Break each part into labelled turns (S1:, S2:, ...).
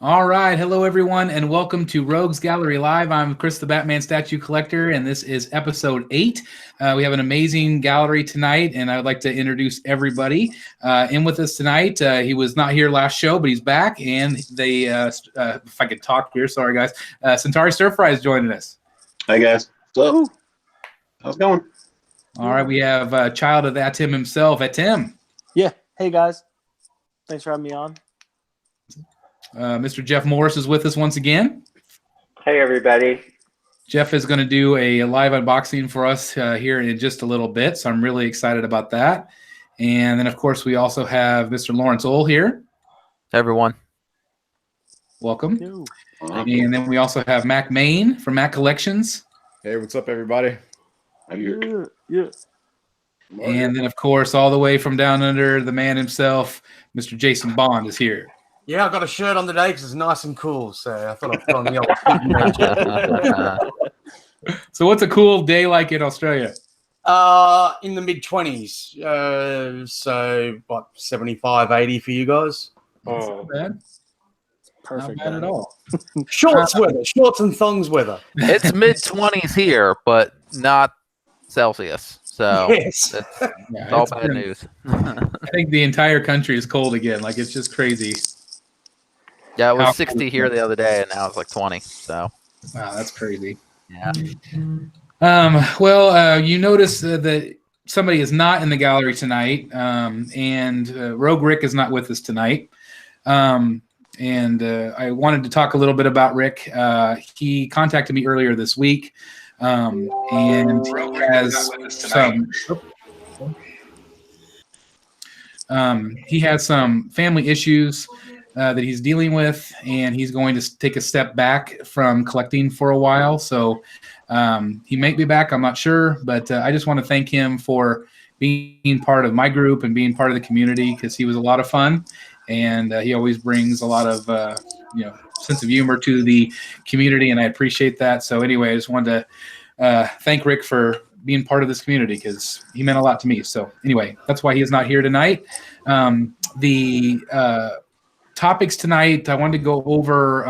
S1: All right. Hello, everyone, and welcome to Rogues Gallery Live. I'm Chris, the Batman Statue Collector, and this is episode 8. We have an amazing gallery tonight, and I'd like to introduce everybody in with us tonight. He was not here last show, but he's back, and they, if I could talk here, sorry, guys. Centauri Stir Fry is joining us.
S2: Hi, guys. So, how's it going?
S1: All right. We have a child of Atim himself, Atim.
S3: Yeah. Hey, guys. Thanks for having me on.
S1: Mr. Jeff Morris is with us once again.
S4: Hey, everybody.
S1: Jeff is going to do a live unboxing for us here in just a little bit, so I'm really excited about that. And then, of course, we also have Mr. Lawrence Ohl here.
S5: Hey, everyone.
S1: Welcome. And then we also have Mac Main from Mac Collections.
S6: Hey, what's up, everybody?
S3: Yeah.
S1: And then, of course, all the way from down under, the man himself, Mr. Jason Bond is here.
S7: Yeah, I got a shirt on today because it's nice and cool, so I thought I'd put on the old.
S1: So what's a cool day like in Australia?
S7: In the mid-20s, so what, 75, 80 for you guys?
S1: Not bad.
S3: Perfect.
S1: Not bad at all.
S7: Shorts weather, shorts and thongs weather.
S5: It's mid-20s here, but not Celsius. So
S7: Yes.
S5: it's all bad news.
S1: I think the entire country is cold again. Like, it's just crazy.
S5: Yeah, it
S1: How
S5: was 60 here the other day, and now it's like 20. So
S1: Wow, that's crazy.
S5: yeah.
S1: Well, you notice that somebody is not in the gallery tonight, and Rogue Rick is not with us tonight. And I wanted to talk a little bit about Rick. He contacted me earlier this week, and he has some family issues that he's dealing with, and he's going to take a step back from collecting for a while. So he may be back, I'm not sure, but I just want to thank him for being part of my group and being part of the community, because he was a lot of fun, and he always brings a lot of sense of humor to the community, and I appreciate that. So anyway, I just wanted to thank Rick for being part of this community, because he meant a lot to me. So anyway, that's why he is not here tonight. The topics tonight, I wanted to go over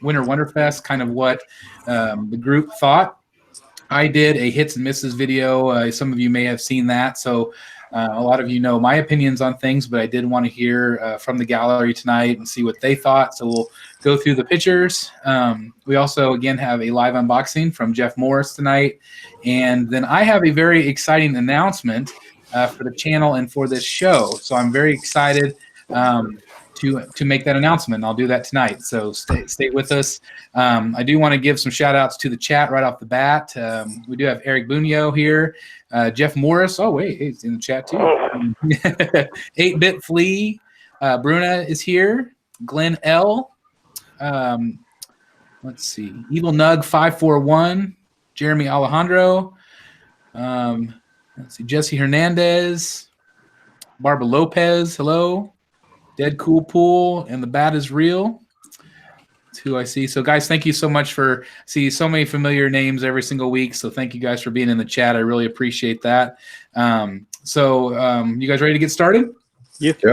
S1: Winter Wonderfest, kind of what the group thought. I did a hits and misses video. Some of you may have seen that. So a lot of you know my opinions on things, but I did want to hear from the gallery tonight and see what they thought. So we'll go through the pictures. We also, again, have a live unboxing from Jeff Morris tonight. And then I have a very exciting announcement for the channel and for this show. So I'm very excited to make that announcement. I'll do that tonight. So stay with us. I do want to give some shout outs to the chat right off the bat. We do have Eric Bunio here, Jeff Morris. Oh, wait, he's in the chat too. 8-Bit Flea. Bruna is here. Glenn L. Let's see. Evil Nug 541. Jeremy Alejandro. Let's see. Jesse Hernandez. Barbara Lopez. Hello. Dead Cool Pool and The Bat is Real. That's who I see. So, guys, thank you so much for seeing so many familiar names every single week. So thank you guys for being in the chat. I really appreciate that. You guys ready to get started?
S6: Yep.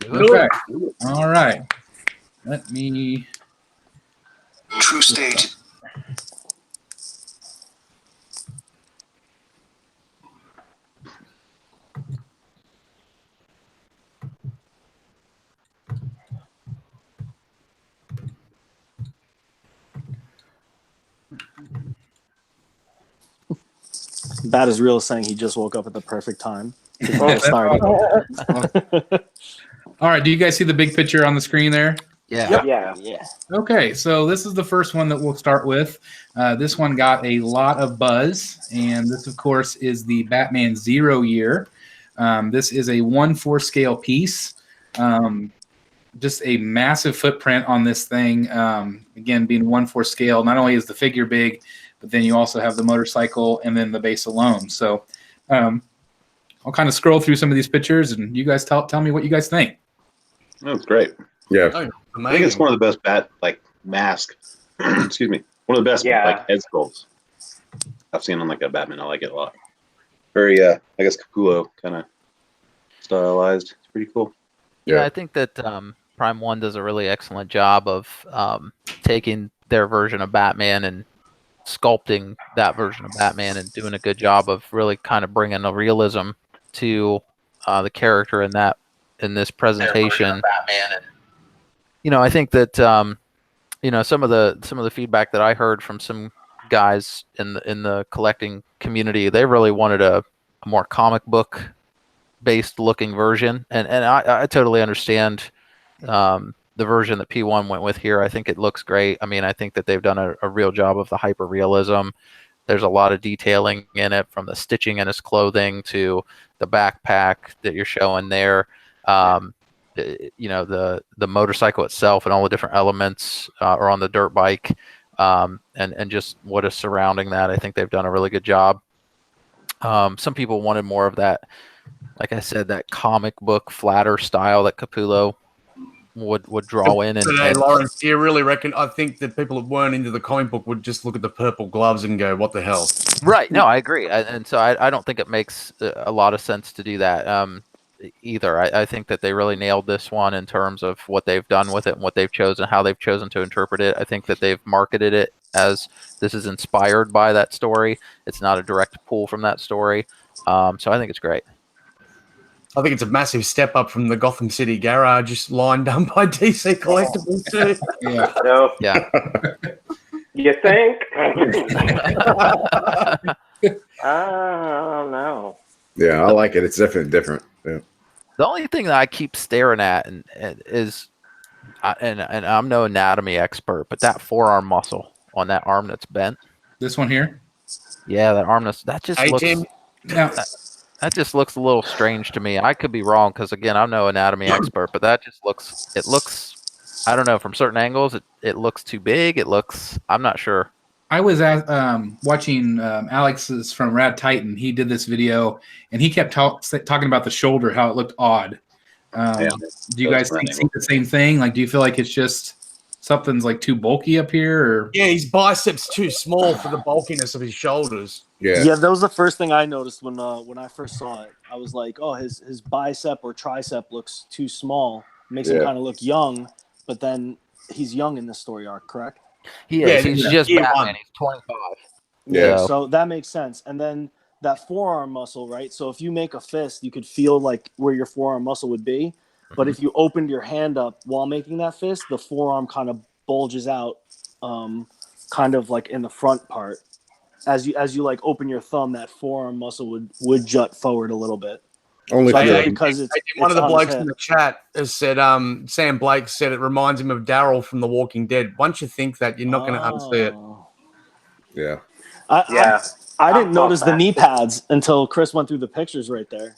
S1: Okay. All right. Let me...
S8: True state.
S3: That is real, saying he just woke up at the perfect time.
S1: All right. Do you guys see the big picture on the screen there?
S5: Yeah.
S4: Yeah.
S1: Okay, so this is the first one that we'll start with. This one got a lot of buzz, and this, of course, is the Batman 0 year. This is a 1/4 scale piece. Just a massive footprint on this thing. Again, being 1/4 scale, not only is the figure big, but then you also have the motorcycle and then the base alone. So I'll kind of scroll through some of these pictures, and you guys tell me what you guys think.
S2: That's great.
S6: Yeah.
S7: Oh,
S2: I think it's one of the best mask. Excuse me. One of the best head sculpts I've seen on a Batman. I like it a lot. Very I guess Capullo kind of stylized. It's pretty cool.
S5: Yeah, I think that Prime One does a really excellent job of taking their version of Batman and sculpting that version of Batman and doing a good job of really kind of bringing a realism to the character in this presentation. I think that some of the feedback that I heard from some guys in the collecting community, they really wanted a more comic book based looking version, and I totally understand the version that P1 went with here. I think it looks great. I mean, I think that they've done a real job of the hyper realism. There's a lot of detailing in it, from the stitching in his clothing to the backpack that you're showing there. The motorcycle itself and all the different elements are on the dirt bike, and just what is surrounding that. I think they've done a really good job. Some people wanted more of that, like I said, that comic book flatter style that Capullo would draw in. And
S7: Lawrence, do you really reckon? I think that people that weren't into the comic book would just look at the purple gloves and go, "What the hell?"
S5: Right? No, I agree, and so I don't think it makes a lot of sense to do that either. I think that they really nailed this one in terms of what they've done with it and what they've chosen, how they've chosen to interpret it. I think that they've marketed it as this is inspired by that story. It's not a direct pull from that story. So I think it's great.
S7: I think it's a massive step up from the Gotham City Garage line done by DC Collectibles too.
S1: Yeah.
S4: No,
S5: Yeah.
S4: you think? I don't know.
S6: Yeah, I like it. It's definitely different. Yeah.
S5: The only thing that I keep staring at and is, and I'm no anatomy expert, but that forearm muscle on that arm that's bent.
S1: This one here.
S5: Yeah, that arm that just
S7: Hey,
S5: looks.
S7: Tim.
S1: Now,
S5: That just looks a little strange to me. I could be wrong because, again, I'm no anatomy expert, but that just looks. It looks. I don't know. From certain angles, it looks too big. I'm not sure.
S1: I was watching Alex's from Rad Titan. He did this video, and he kept talking about the shoulder, how it looked odd. Do you guys see the same thing? Like, do you feel like it's just something's like too bulky up here? Or?
S7: Yeah, his biceps too small for the bulkiness of his shoulders.
S3: Yeah, that was the first thing I noticed when I first saw it. I was like, oh, his bicep or tricep looks too small. Makes him kind of look young, but then he's young in this story arc, correct?
S5: He's just Batman. He's 25.
S3: Yeah, so that makes sense. And then that forearm muscle, right? So if you make a fist, you could feel like where your forearm muscle would be. But if you opened your hand up while making that fist, the forearm kind of bulges out, kind of like in the front part. As you like open your thumb, that forearm muscle would jut forward a little bit.
S6: Only
S7: because it's one of the blokes in the chat has said, Sam Blake said it reminds him of Daryl from The Walking Dead. Once you think that, you're not going to unsee it.
S6: Yeah.
S3: I didn't notice the knee pads until Chris went through the pictures right there.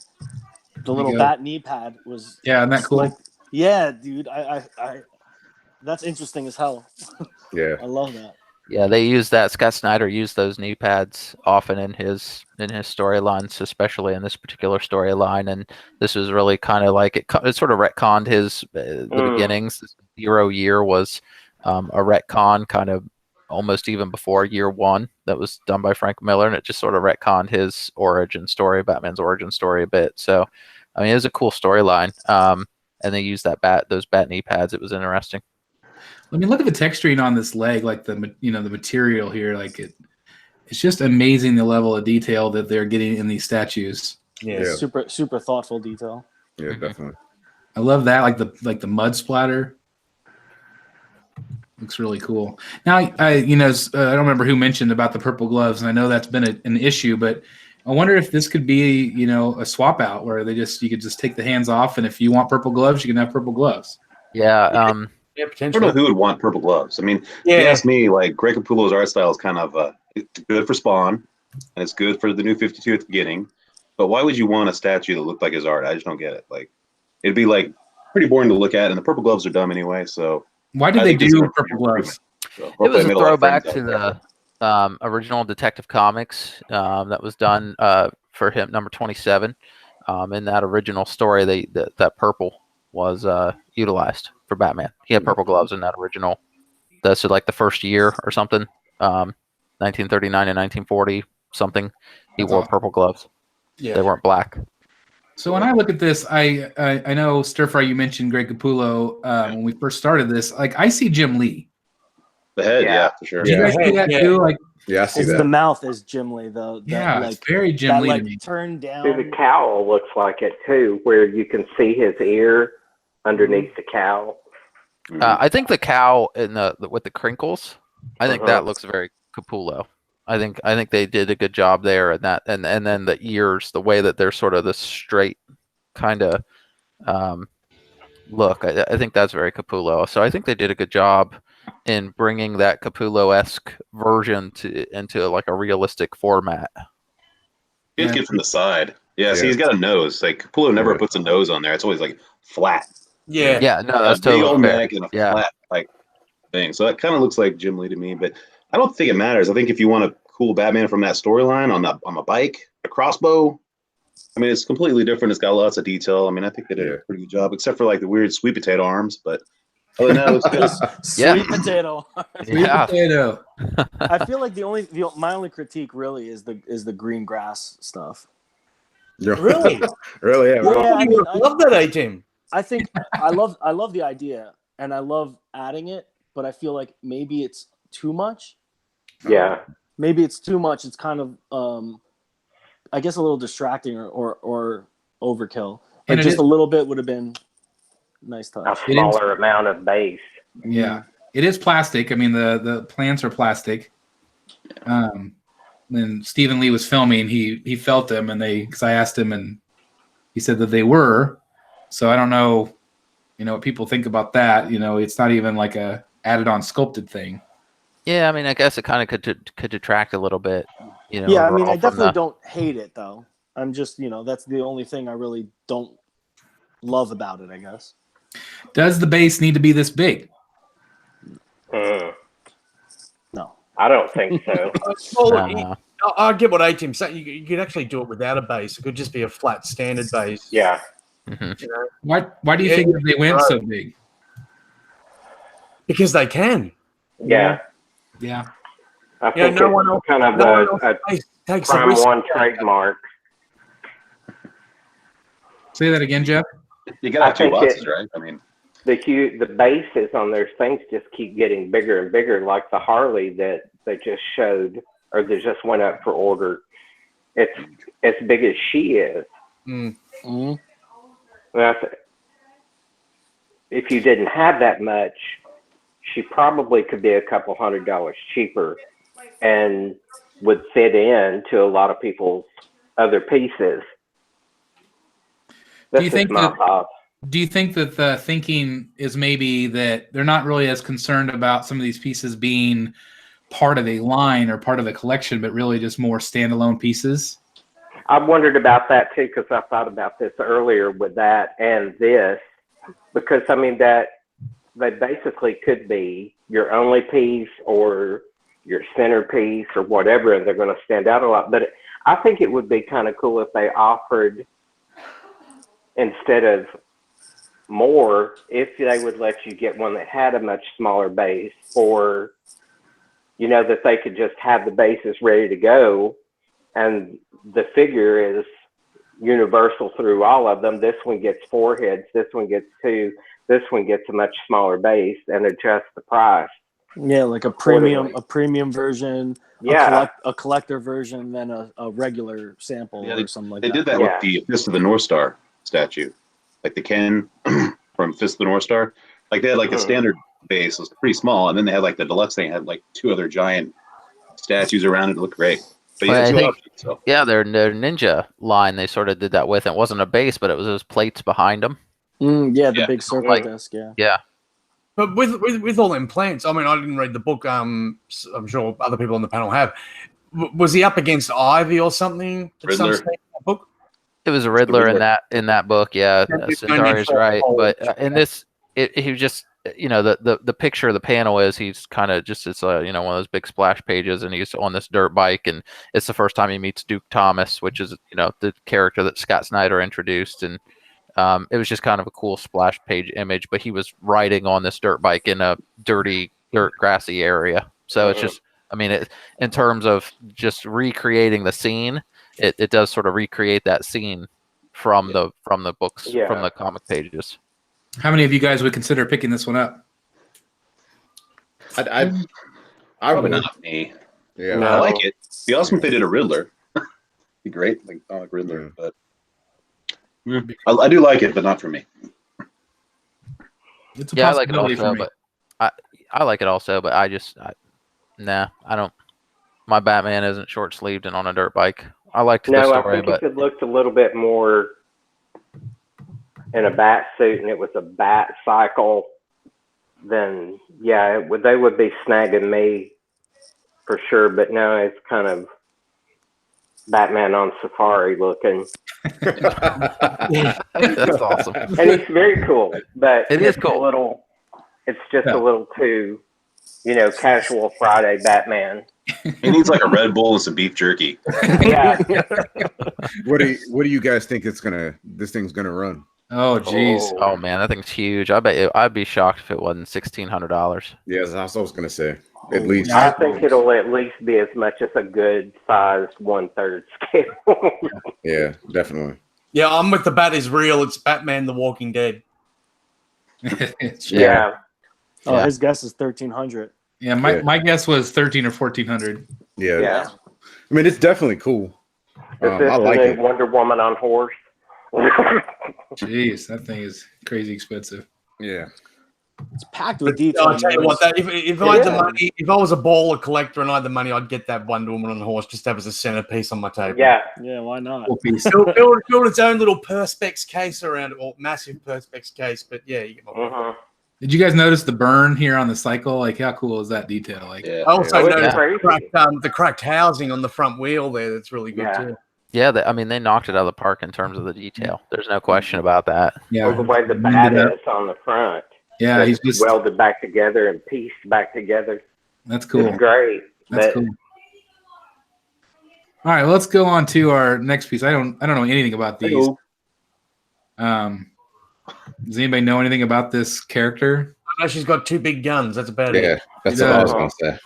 S3: The little bat knee pad was.
S1: Yeah, isn't that cool?
S3: Like, yeah, dude. I that's interesting as hell.
S6: Yeah.
S3: I love that.
S5: Yeah, they use that. Scott Snyder used those knee pads often in his storylines, especially in this particular storyline. And this was really kind of like it sort of retconned the beginnings. 0 year was a retcon, kind of almost even before year one, that was done by Frank Miller, and it just sort of retconned his origin story, Batman's origin story a bit. So, I mean, it was a cool storyline. And they used those bat knee pads. It was interesting.
S1: I mean, look at the texturing on this leg, like the material here. Like it's just amazing the level of detail that they're getting in these statues.
S3: Yeah. Super thoughtful detail.
S6: Yeah, definitely.
S1: I love that, like the mud splatter. Looks really cool. Now, I don't remember who mentioned about the purple gloves, and I know that's been an issue, but I wonder if this could be, a swap out where you could just take the hands off, and if you want purple gloves, you can have purple gloves.
S5: Yeah.
S7: Yeah,
S2: I
S7: potentially.
S2: don't know who would want purple gloves. I mean, if you ask me, like Greg Capullo's art style is kind of it's good for Spawn, and it's good for the New 52 at the beginning. But why would you want a statue that looked like his art? I just don't get it. Like, it'd be like pretty boring to look at, and the purple gloves are dumb anyway. So
S1: why did they do purple gloves?
S2: So,
S5: it was a throwback to the original Detective Comics that was done for him, number 27. In that original story, that purple was utilized for Batman. He had purple gloves in that original. That's like the first year or something, 1939 and 1940 something. He wore purple gloves. Yeah, they weren't black.
S1: So when I look at this, I know Stir Fry, you mentioned Greg Capullo when we first started this. Like I see Jim Lee.
S2: The head, yeah, for sure.
S1: Do you guys see that too? Like,
S6: yeah, I see
S3: It's
S6: that.
S3: the mouth is Jim Lee though.
S1: yeah,
S3: like,
S1: it's very Jim Lee
S3: like
S1: to me.
S3: turned down.
S4: See, the cowl looks like it too, where you can see his ear underneath the cowl.
S5: I think the cow in the with the crinkles, I think that looks very Capullo. I think they did a good job there, and that and then the ears, the way that they're sort of this straight kind of look. I think that's very Capullo. So I think they did a good job in bringing that Capullo-esque version into like a realistic format.
S2: It's good from the side. Yeah, see, he's got a nose. Like Capullo never puts a nose on there. It's always like flat.
S7: Yeah.
S5: Yeah, no, that's
S2: big
S5: totally
S2: old
S5: fair.
S2: neck and a flat like thing. So that kind of looks like Jim Lee to me, but I don't think it matters. I think if you want a cool Batman from that storyline on a bike, a crossbow, I mean, it's completely different. It's got lots of detail. I mean, I think they did a pretty good job, except for like the weird sweet potato arms. But other than that, it looks good.
S3: Sweet potato.
S1: Sweet potato.
S3: I feel like my only critique really is the green grass stuff.
S7: Really?
S6: Really? Yeah.
S3: Yeah, I mean,
S7: I love that A-Team.
S3: I think I love the idea and I love adding it, but I feel like maybe it's too much.
S4: Yeah.
S3: Maybe it's too much. It's kind of I guess a little distracting or overkill. Like just a little bit would have been nice touch.
S4: A smaller amount of base.
S1: Yeah. It is plastic. I mean the plants are plastic. When Stephen Lee was filming, he felt them and because I asked him and he said that they were. So I don't know, what people think about that. It's not even like a added on sculpted thing.
S5: Yeah, I mean, I guess it kind of could detract a little bit.
S3: Yeah, I mean, I definitely don't hate it though. I'm just, that's the only thing I really don't love about it, I guess.
S1: Does the base need to be this big?
S3: No,
S4: I don't think so.
S7: I get what A-Team's saying. You could actually do it without a base. It could just be a flat standard base.
S4: Yeah.
S1: Why do you think that they went so big?
S7: Because they can.
S4: Yeah.
S1: Yeah.
S4: I think
S7: no one else,
S4: kind of a Prime One trademark.
S1: Say that again, Jeff.
S2: You got to have two boxes, right? I mean,
S4: the bases on their things just keep getting bigger and bigger, like the Harley that they just showed, or they just went up for order. It's as big as she is.
S3: Mm-hmm.
S4: If you didn't have that much, she probably could be a couple $100 cheaper and would fit in to a lot of people's other pieces.
S1: Do you think that the thinking is maybe that they're not really as concerned about some of these pieces being part of a line or part of a collection, but really just more standalone pieces?
S4: I've wondered about that too, because I thought about this earlier with that and this, because I mean that they basically could be your only piece or your centerpiece or whatever, and they're going to stand out a lot. But I think it would be kind of cool if they offered, instead of more, if they would let you get one that had a much smaller base, or that they could just have the bases ready to go, and the figure is universal through all of them. This one gets 4 heads, this one gets 2, this one gets a much smaller base, and adjust the price.
S3: Yeah, like a premium version,
S4: yeah,
S3: a collector version, then a regular sample or something like that.
S2: They did that with the Fist of the North Star statue, like the Ken from Fist of the North Star. Like they had like a standard base, it was pretty small, and then they had like the deluxe thing, had like 2 other giant statues around it. It looked great. But
S5: their ninja line, they sort of did that with. It wasn't a base, but it was those plates behind them.
S3: The big circle disc.
S5: Yeah.
S7: But with all them plants, I mean, I didn't read the book. I'm sure other people on the panel have. Was he up against Ivy or something?
S2: Riddler.
S7: Book?
S5: It was a Riddler in that book. Yeah, Centauri is right. But in this, he was just the picture of the panel is he's kind of just it's one of those big splash pages, and he's on this dirt bike, and it's the first time he meets Duke Thomas, which is the character that Scott Snyder introduced, and it was just kind of a cool splash page image. But he was riding on this dirt bike in a dirty, grassy area. So it's just, I mean, in terms of just recreating the scene, it does sort of recreate that scene from the books,
S4: Yeah.
S5: from the comic pages.
S1: How many of you guys would consider picking this one up?
S6: I
S2: Probably
S6: would.
S2: not me.
S6: Yeah.
S4: No.
S2: I like it. It'd be awesome if they did a Riddler. Be great, like comic Riddler. But I do like it, but not for me.
S1: It's a
S5: Yeah, I like it
S1: possibility
S5: also,
S1: for me.
S5: but I like it also, but I don't. My Batman isn't short sleeved and on a dirt bike. I liked the
S4: No, I
S5: story,
S4: think
S5: but
S4: if it looked a little bit more in a bat suit and it was a bat cycle, then yeah, they would be snagging me for sure. But no, it's kind of Batman on safari looking,
S5: that's awesome.
S4: and it's very cool. But
S5: It is
S4: it's
S5: cool.
S4: It's just a little too, casual Friday Batman.
S2: He needs like a Red Bull and some beef jerky.
S4: Yeah.
S6: What do you guys think this thing's gonna run?
S1: Oh, jeez.
S5: Oh man, that thing's huge. I bet I'd be shocked if it wasn't $1,600.
S6: Yeah, that's what I was gonna say. At least.
S4: I think it'll at least be as much as a good sized 1/3 scale.
S6: Yeah, definitely.
S7: Yeah, I'm with the Bat is real. It's Batman the Walking Dead.
S4: Yeah.
S3: Oh,
S5: Yeah.
S3: his guess is 1,300.
S1: Yeah, my guess was 13 or 1400.
S6: Yeah.
S4: Yeah.
S6: I mean, it's definitely cool.
S4: Is this
S6: I like
S4: the
S6: it.
S4: Wonder Woman on horse?
S1: Jeez, that thing is crazy expensive.
S6: Yeah.
S3: It's packed with detail.
S7: I'll tell you what, if I had the
S4: Yeah.
S7: money, if I was a baller collector and I had the money, I'd get that Wonder Woman on a horse just to have as a centerpiece on my table.
S4: Yeah.
S3: Yeah, why not?
S7: Build its own little Perspex case around it, or massive Perspex case. But yeah, you get my point.
S4: Mhm.
S1: Did you guys notice the burn here on the cycle? Like, how cool is that detail? Like,
S2: Yeah.
S7: I also
S4: Oh, it's
S7: noticed
S4: crazy.
S7: the cracked housing on the front wheel there. That's really good
S4: Yeah.
S7: too.
S5: Yeah, they knocked it out of the park in terms of the detail. There's no question about that.
S1: yeah,
S4: Or the way the bat is on the front.
S1: yeah, he's just
S4: welded back together and pieced back together.
S1: that's cool.
S4: It's great.
S1: That's
S4: But
S1: cool. All right, let's go on to our next piece. I don't know anything about these. Does anybody know anything about this character?
S7: I know she's got two big guns. That's about
S6: Yeah,
S7: it.
S6: that's what I was gonna say.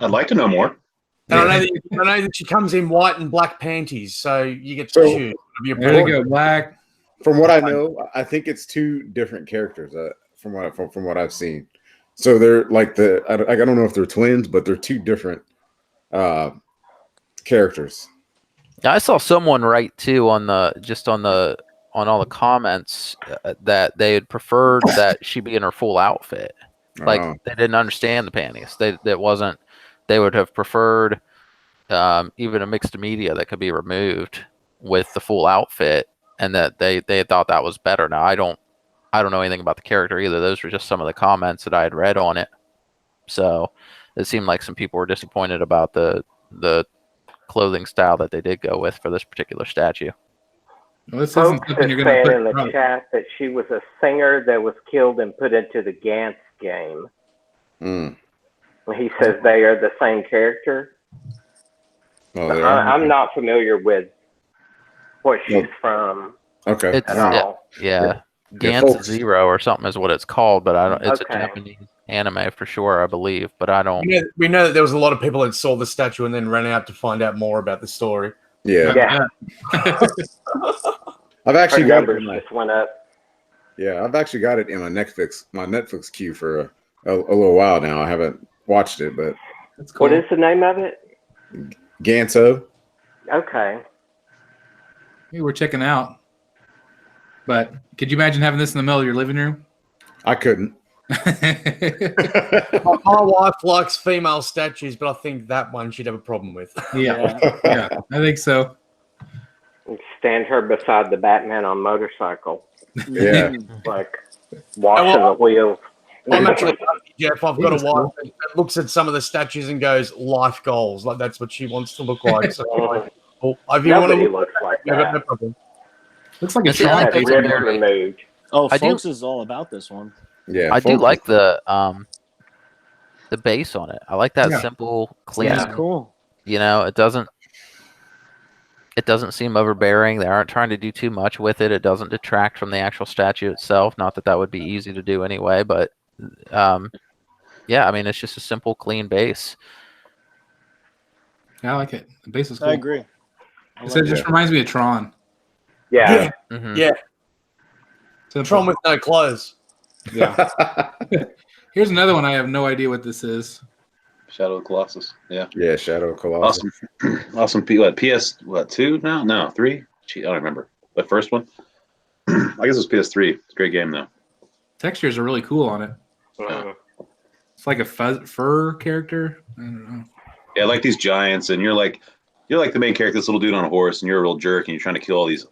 S2: I'd like to know more.
S7: And I know that she comes in white and black panties, so you get to
S6: So-
S7: choose. It'll be a
S1: There you go, black.
S6: From what I know, I think it's two different characters. From what I've seen, so they're like I don't know if they're twins, but they're two different characters.
S5: Yeah, I saw someone write too on all the comments that they had preferred that she be in her full outfit. Like they didn't understand the panties. They would have preferred even a mixed media that could be removed with the full outfit, and that they thought that was better. Now I don't know anything about the character either. Those were just some of the comments that I had read on it. So it seemed like some people were disappointed about the clothing style that they did go with for this particular statue.
S1: Well, this isn't
S4: folks
S1: something
S4: are
S1: you're going to
S4: saying
S1: put
S4: in the
S1: up.
S4: chat that she was a singer that was killed and put into the Gantz game.
S6: Mm.
S4: He says they are the same character.
S6: Oh, they are?
S4: I'm not familiar with what she's from
S6: Okay.
S5: It's
S4: at all.
S5: yeah.
S6: Yeah,
S5: Gantz
S6: folks.
S5: Zero or something is what it's called, but I don't. It's
S4: Okay.
S5: a Japanese anime for sure, I believe, but I don't.
S7: We know that there was a lot of people that saw the statue and then ran out to find out more about the story.
S6: Yeah.
S4: Yeah.
S6: I've actually
S4: Her
S6: got it.
S4: numbers just went up.
S6: Yeah, I've actually got it in my Netflix queue for a little while now. I haven't watched it, but
S1: That's cool.
S4: What is the name of it?
S6: Gantz-O.
S4: Okay.
S1: Hey, we're checking out. But could you imagine having this in the middle of your living room?
S6: I couldn't.
S7: My wife likes female statues, but I think that one she'd have a problem with.
S1: yeah, I think so.
S4: Stand her beside the Batman on motorcycle,
S6: Yeah.
S4: like washing the wheels.
S7: I'm actually lucky, Jeff. I've got a wife that looks at some of the statues and goes, life goals. Like that's what she wants to look like. So, if you want to
S4: Nobody
S7: look,
S4: looks like
S7: yeah,
S4: that.
S7: no problem.
S1: Looks like a
S5: I feel
S1: Tron
S5: like
S4: Had
S5: these are
S4: ribs
S5: very-
S4: removed.
S3: Oh,
S5: I do-
S3: folks is all about this one.
S6: Yeah.
S5: I do
S6: folks-
S5: like the base on it. I like that
S1: Yeah.
S5: simple, clean.
S3: That's cool.
S5: You know, it doesn't seem overbearing. They aren't trying to do too much with it. It doesn't detract from the actual statue itself. Not that that would be easy to do anyway, but yeah, I mean, it's just a simple, clean base.
S1: I like it. The base is cool.
S3: I agree.
S1: It just reminds me of Tron.
S4: Yeah.
S5: Mhm.
S7: Yeah.
S1: Simple.
S7: Tron with no clothes.
S1: Yeah. Here's another one. I have no idea what this is.
S2: Shadow of the Colossus. Yeah.
S6: Yeah, Shadow of Colossus.
S2: Awesome. PS2 now? No, 3? Gee, I don't remember. The first one? I guess it was PS3. It's a great game, though.
S1: Textures are really cool on it.
S4: Mhm.
S1: It's like a fur character. I don't know.
S2: Yeah, like these giants, and you're like the main character, this little dude on a horse, and you're a real jerk, and you're trying to kill all these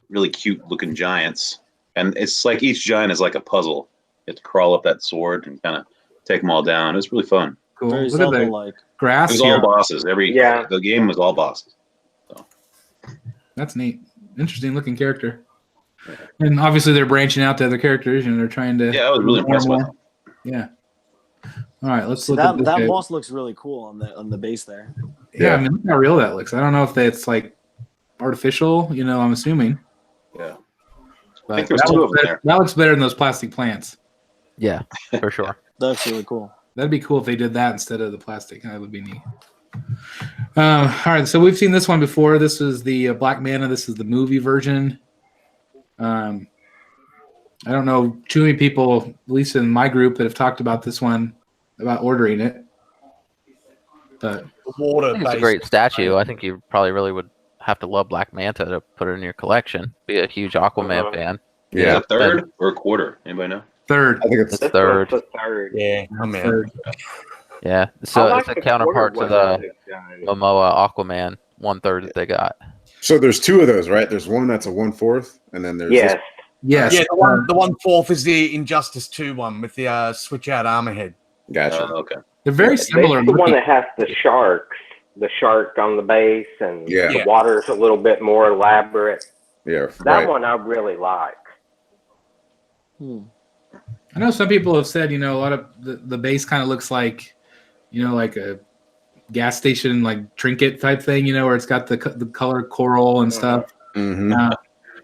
S2: really cute-looking giants. And it's like each giant is like a puzzle. You have to crawl up that sword and kind of take them all down. It's really fun.
S1: Cool.
S3: Very
S1: Look at the
S3: Zelda-like.
S1: grass
S2: It was
S1: here.
S2: all bosses. The game was all bosses.
S1: That's neat. Interesting looking character. And obviously they're branching out to other characters. They're trying to.
S2: Yeah, I was really impressed with them.
S1: Yeah. All right, let's
S3: See,
S1: look at this
S3: that
S1: guy.
S3: boss looks really cool on the base there.
S1: Yeah, I mean, look how real that looks. I don't know if that's like artificial. I'm assuming.
S2: Yeah.
S1: But
S2: I think there's two of them there.
S1: That looks better than those plastic plants.
S5: Yeah, for sure.
S3: That's really cool.
S1: That'd be cool if they did that instead of the plastic. That would be neat. All right, so we've seen this one before. This is the Black Manta. This is the movie version. I don't know too many people, at least in my group, that have talked about this one, about ordering it. But
S7: Water.
S5: I think it's a great statue. I think you probably really would have to love Black Manta to put it in your collection. Be a huge Aquaman fan.
S2: Is it a third or a quarter? Anybody know?
S1: Third.
S6: I think it's
S5: It's third.
S4: It's the third.
S7: Yeah, I'm in.
S1: Third.
S5: Yeah, so
S4: I
S5: it's a
S4: like the
S5: counterpart to
S4: quarter
S5: the
S4: one, guys.
S5: Momoa Aquaman 1/3 that they got.
S6: So there's two of those, right? There's one that's a 1/4, and then there's
S4: Yes.
S6: this.
S1: Yes.
S7: Yeah, the 1/4 is the Injustice 2 one with the switch out armor head.
S6: Gotcha.
S2: Okay.
S1: They're very
S4: This
S1: similar.
S4: is the one
S1: looking.
S4: that has the sharks, the shark on the base, and
S6: Yeah.
S4: the water's a little bit more elaborate.
S6: Yeah,
S4: That
S6: right.
S4: one I really like.
S1: I know some people have said, a lot of the base kind of looks like, like a gas station, like trinket type thing, where it's got the color coral and stuff.
S6: Mhm.
S1: I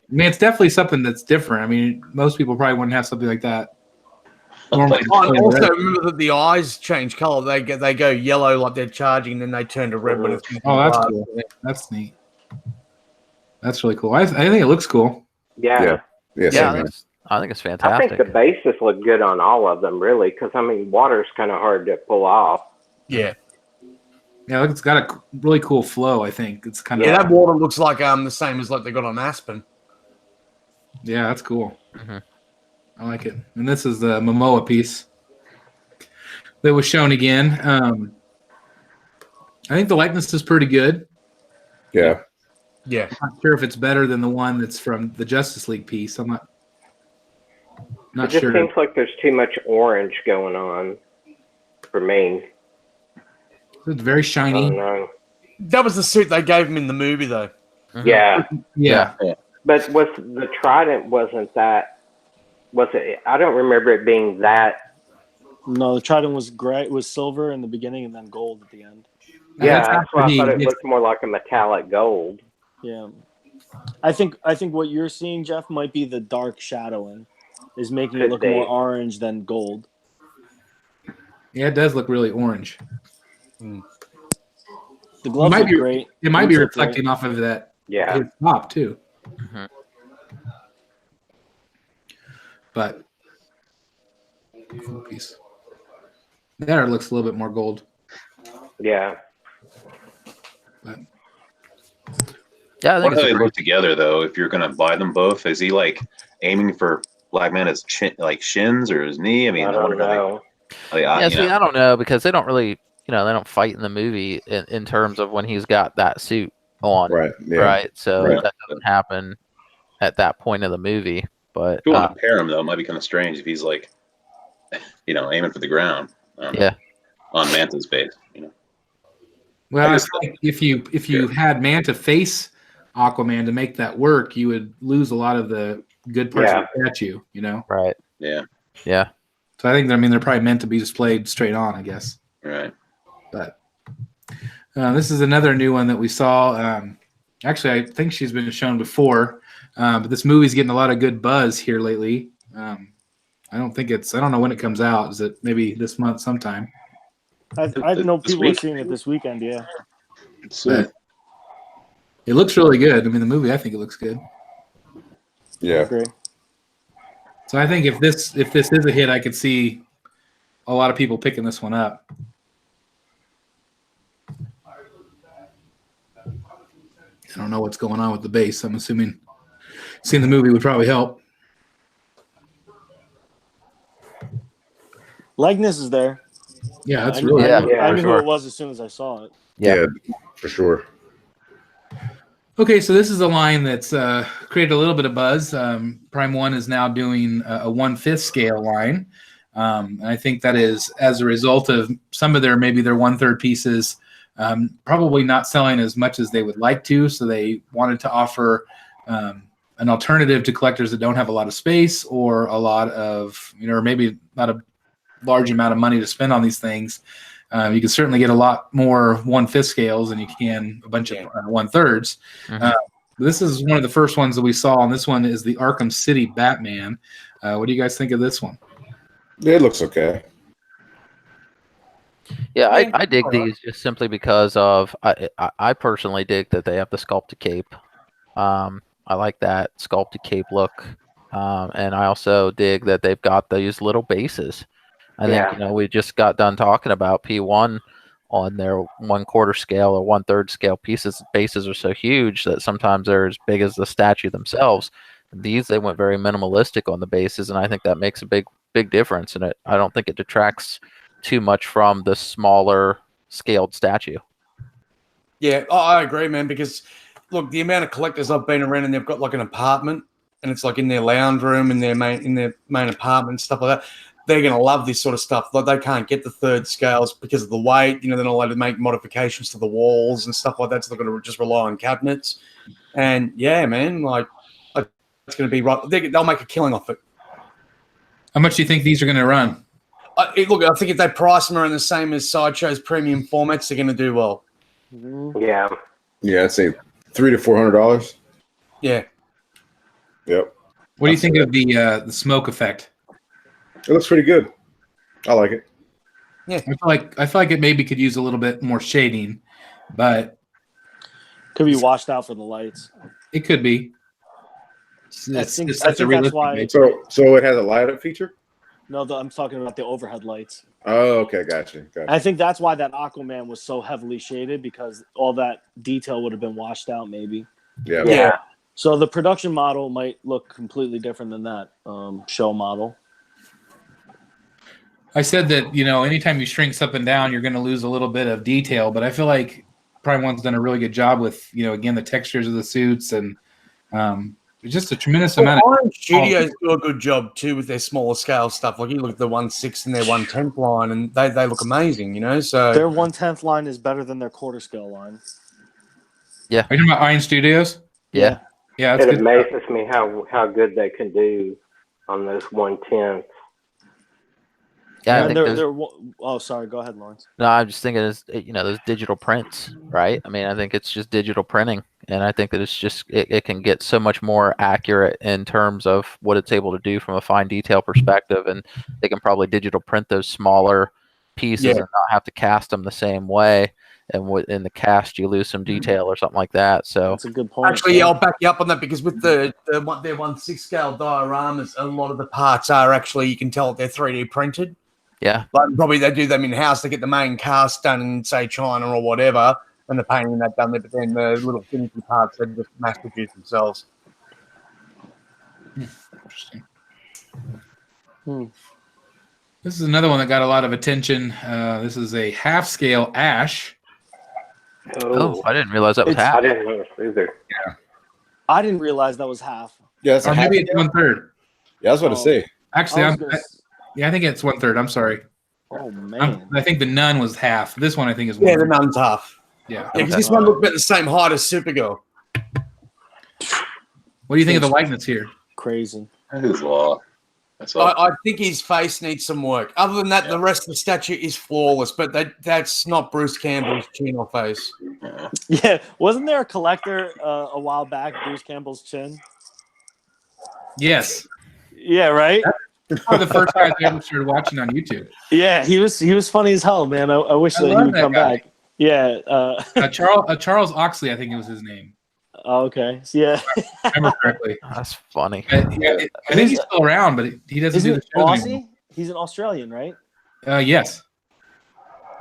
S1: mean, it's definitely something that's different. I mean, most people probably wouldn't have something like that. Normally,
S7: Oh, and also remember that the eyes change color. They go yellow like they're charging, then they turn to red when it's
S1: oh, that's cool. That's neat. That's really cool. I think it looks cool.
S4: Yeah.
S6: Yeah. Yeah,
S5: Yeah,
S6: same here.
S5: I think it's
S4: I
S5: fantastic.
S4: think the bases look good on all of them, really, because, water's kind of hard to pull off.
S7: Yeah.
S1: Yeah, look, it's got a really cool flow. I think it's kind of
S7: Yeah, that water looks like the same as like they got on Aspen.
S1: yeah, that's cool.
S5: Mhm.
S1: I like it. And this is the Momoa piece that was shown again. I think the likeness is pretty good.
S6: Yeah.
S7: Yeah.
S1: I'm not sure if it's better than the one that's from the Justice League piece. I'm not
S4: It just
S1: sure.
S4: seems like there's too much orange going on for me.
S1: It's very
S4: I
S1: shiny.
S4: don't know.
S7: That was the suit they gave him in the movie, though.
S5: Mhm.
S4: Yeah.
S1: Yeah.
S4: But was the Trident wasn't that? Was it? I don't remember it being that.
S3: No, the Trident was gray. It was silver in the beginning and then gold at the end.
S4: Yeah,
S1: That's
S4: that's why
S1: after
S4: I thought it
S1: he-
S4: looked more like a metallic gold.
S3: Yeah. I think what you're seeing, Jeff, might be the dark shadowing is making it
S4: Could
S3: look
S4: be.
S3: more orange than gold.
S1: Yeah, it does look really orange.
S3: The gloves
S1: might
S3: look
S1: be-
S3: great.
S1: It might be
S3: Boots look great.
S1: reflecting off of that
S4: Yeah.
S1: his top too.
S5: Mhm.
S1: But cool piece. There it looks a little bit more gold.
S4: Yeah.
S1: But
S5: Yeah, I
S2: What
S5: think
S2: do
S5: it's
S2: they
S5: a great,
S2: look together though? If you're gonna buy them both, is he like aiming for Black Manta's shins or his knee? I mean,
S4: I don't know.
S5: yeah. See, I don't know because they don't really, they don't fight in the movie in terms of when he's got that suit on,
S6: Right. Yeah.
S5: right? So
S2: Right.
S5: that doesn't happen at that point of the movie. But
S2: If you want to pair him though, it might be kind of strange if he's like, aiming for the ground.
S5: Yeah.
S2: On Manta's face.
S1: well,
S2: I
S1: I
S2: guess
S1: think if you had Manta face Aquaman to make that work, you would lose a lot of the good parts of the statue.
S5: right,
S2: Yeah.
S5: yeah,
S1: So I think they're probably meant to be displayed straight on, I guess.
S2: Right.
S1: But this is another new one that we saw. Actually, I think she's been shown before, but this movie's getting a lot of good buzz here lately. I don't know when it comes out. Is it maybe this month sometime?
S3: I know
S2: This
S3: people are
S2: week?
S3: seeing it this weekend. Yeah.
S1: But it looks really good. I mean, the movie, I think it looks good.
S6: Yeah.
S3: I agree.
S1: So I think if this is a hit, I could see a lot of people picking this one up. I don't know what's going on with the base. I'm assuming seeing the movie would probably help.
S3: Likeness is there.
S1: Yeah, that's
S3: I
S1: really
S3: knew, I
S5: for
S3: knew who
S5: sure.
S3: it was as soon as I saw it.
S6: Yeah, for sure.
S1: Okay, so this is a line that's created a little bit of buzz. Prime One is now doing a 1/5 scale line. And I think that is as a result of some of their 1/3 pieces probably not selling as much as they would like to. So they wanted to offer an alternative to collectors that don't have a lot of space or a lot of, or maybe not a large amount of money to spend on these things. You can certainly get a lot more 1/5 scales than you can a bunch of 1/3. This is one of the first ones that we saw, and this one is the Arkham City Batman. What do you guys think of this one?
S6: Yeah, it looks okay.
S5: Yeah, I dig these just simply because of I personally dig that they have the sculpted cape. I like that sculpted cape look, and I also dig that they've got these little bases. I think we just got done talking about P1 on their 1/4 scale or 1/3 scale pieces. Bases are so huge that sometimes they're as big as the statue themselves. These they went very minimalistic on the bases, and I think that makes a big difference. And I don't think it detracts too much from the smaller scaled statue.
S7: Yeah, I agree, man. Because look, the amount of collectors I've been around, and they've got like an apartment, and it's like in their lounge room, in their main apartment, stuff like that. They're going to love this sort of stuff. Like they can't get the 1/3 scales because of the weight. They're not allowed to make modifications to the walls and stuff like that. So they're going to just rely on cabinets. And yeah, man, like it's going to be right. They'll make a killing off it.
S1: How much do you think these are going to run?
S7: Look, I think if they price them around the same as Sideshow's premium formats, they're going to do well.
S4: Yeah.
S6: Yeah, I'd say $300 to $400.
S7: Yeah.
S6: Yep.
S1: What do you think of the smoke effect?
S6: It looks pretty good. I like it.
S7: Yeah.
S1: I feel like it maybe could use a little bit more shading, but
S3: Could be washed out for the lights.
S1: it could be.
S3: I think that's why.
S6: So it has a light up feature?
S3: No, I'm talking about the overhead lights.
S6: Oh, okay, gotcha.
S3: I think that's why that Aquaman was so heavily shaded, because all that detail would have been washed out, maybe.
S6: Yeah.
S3: So the production model might look completely different than that show model.
S1: I said that, anytime you shrink something down, you're going to lose a little bit of detail, but I feel like Prime One's done a really good job with, again, the textures of the suits and just a tremendous amount of...
S7: Iron Studios do a good job, too, with their smaller scale stuff. Like, you look at the 1/6 and their 1/10 line, and they look amazing, so...
S3: Their 1/10 line is better than their 1/4 scale line.
S5: Yeah.
S1: Are you talking about Iron Studios?
S5: Yeah.
S1: Yeah,
S4: it amazes me how good they can do on those 1/10.
S5: Yeah,
S3: oh, sorry. Go ahead, Lawrence.
S5: No, I'm just thinking, those digital prints, right? I mean, I think it's just digital printing, and I think that it's just it can get so much more accurate in terms of what it's able to do from a fine detail perspective, and they can probably digital print those smaller pieces and not have to cast them the same way. And in the cast, you lose some detail or something like that. So
S3: that's a good point.
S7: Actually, I'll back you up on that, because with their 1/6 scale dioramas, a lot of the parts are actually, you can tell they're 3D printed.
S5: Yeah.
S7: Like probably they do them in house. They get the main cast done in, say, China or whatever, and the painting that done there. But then the little finicky parts they just mass produce themselves.
S1: Interesting. This is another one that got a lot of attention. This is a half scale Ash.
S5: Oh, I didn't realize that was half.
S4: I didn't know either.
S1: Yeah.
S3: I didn't realize that was half.
S6: Yeah,
S1: or maybe it's 1/3.
S6: Yeah, I was going to say.
S1: Actually, I think it's 1/3. I'm sorry.
S3: Oh man.
S1: I think the Nun was half. This one I think is 1/3.
S7: Yeah, the Nun's half.
S1: Yeah.
S7: Because this one looked about the same height as Supergirl.
S1: What do you think of the likeness here?
S3: Crazy.
S2: That is law.
S7: I think his face needs some work. Other than that, the rest of the statue is flawless. But that's not Bruce Campbell's chin or face.
S3: Yeah, wasn't there a collector a while back, Bruce Campbell's chin?
S1: Yes.
S3: Yeah, right.
S1: That's one of the first guys I ever started watching on YouTube.
S3: Yeah, he was funny as hell, man. I wish that he would come back. Yeah.
S1: Charles Oxley, I think it was his name.
S3: Oh, okay. So, yeah.
S1: I remember correctly.
S5: That's funny.
S1: Yeah, I think he's still around, but he doesn't
S3: Isn't
S1: do the
S3: it
S1: shows
S3: Aussie?
S1: anymore.
S3: He's an Australian, right?
S1: Yes.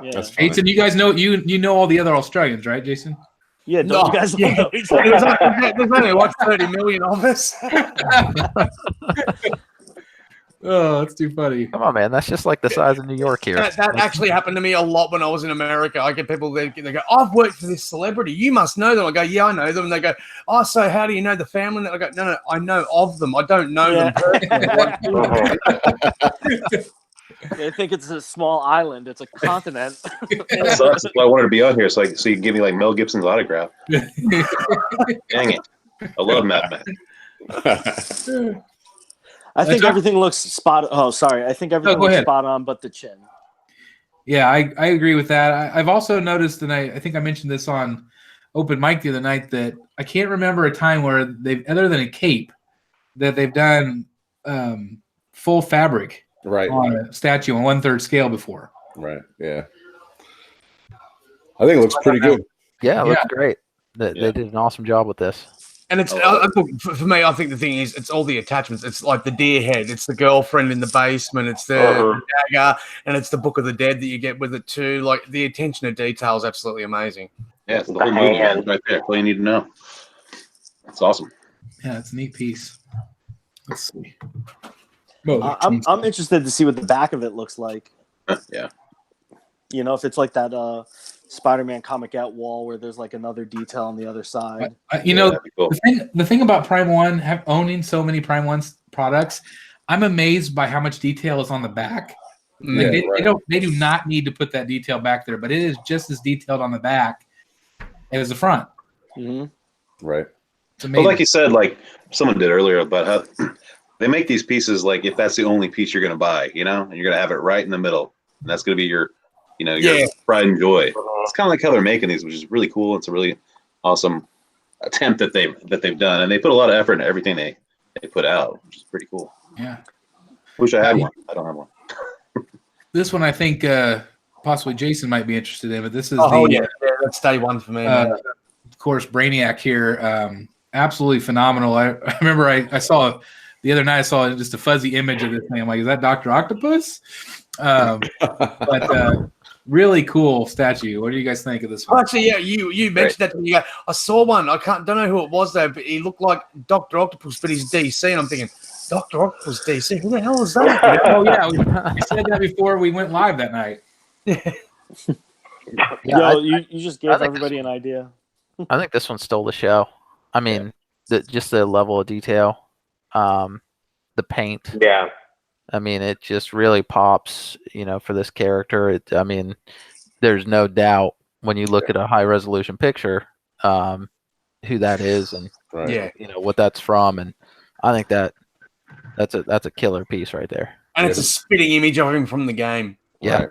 S3: Yeah.
S6: That's funny.
S1: Jason, you guys know you know all the other Australians, right, Jason?
S3: Yeah, don't you guys all know each other?
S7: There's only like 30 million of us.
S1: Oh, that's too funny.
S5: Come on, man. That's just like the size of New York here.
S7: That actually happened to me a lot when I was in America. I get people, they go, I've worked for this celebrity. You must know them. I go, yeah, I know them. And they go, oh, so how do you know the family? And I go, no, I know of them. I don't know them personally.
S3: They think it's a small island. It's a continent.
S2: That sucks. That's why I wanted to be on here, so you can give me like Mel Gibson's autograph. Dang it! I love Mad Men.
S3: I think everything looks spot. Oh, sorry. I think everything looks spot on, but the chin.
S1: Yeah, I agree with that. I've also noticed, and I think I mentioned this on open mic the other night, that I can't remember a time where they've, other than a cape, that they've done full fabric on a statue on 1/3 scale before.
S6: Right. Yeah. I think it looks pretty good.
S5: Yeah, it looks great. They did an awesome job with this.
S7: And it's for me, I think the thing is, it's all the attachments. It's like the deer head, it's the girlfriend in the basement, it's the dagger, and it's the Book of the Dead that you get with it too. Like the attention to detail is absolutely amazing.
S2: Yeah, it's the whole movie right there. That's all you need to know. It's awesome.
S1: Yeah, it's a neat piece. Let's see.
S3: I'm interested to see what the back of it looks like.
S2: Yeah.
S3: You know, if it's like that Spider-Man comic out wall where there's like another detail on the other side.
S2: Cool.
S1: The thing about Prime One, owning so many Prime One products, I'm amazed by how much detail is on the back. Like they do not need to put that detail back there, but it is just as detailed on the back as the front.
S3: Mm-hmm.
S6: Right.
S1: It's amazing.
S2: But like you said, like someone did earlier about how they make these pieces like if that's the only piece you're going to buy, you know, and you're going to have it right in the middle, and that's going to be your pride and joy. It's kind of like how they're making these, which is really cool. It's a really awesome attempt that they've done, and they put a lot of effort into everything they put out, which is pretty cool.
S1: Yeah.
S2: Wish I had one. I don't have one.
S1: This one I think possibly Jason might be interested in, but this is
S7: that's day one for me.
S1: Of course, Brainiac here, absolutely phenomenal. I remember I saw the other night. I saw just a fuzzy image of this thing. I'm like, is that Dr. Octopus? But really cool statue. What do you guys think of this one?
S7: Actually, yeah, you mentioned that to me. I saw one. Don't know who it was though, but he looked like Dr. Octopus, but he's DC, and I'm thinking, Dr. Octopus DC. Who the hell is that?
S1: Oh yeah, we said that before we went live that night.
S3: You just gave everybody an idea.
S5: I think this one stole the show. I mean, just the level of detail, the paint.
S4: Yeah.
S5: I mean, it just really pops, for this character. There's no doubt when you look at a high resolution picture, who that is and what that's from. And I think that's a killer piece right there.
S7: And it's a spitting image of him from the game.
S5: Yeah.
S6: Right.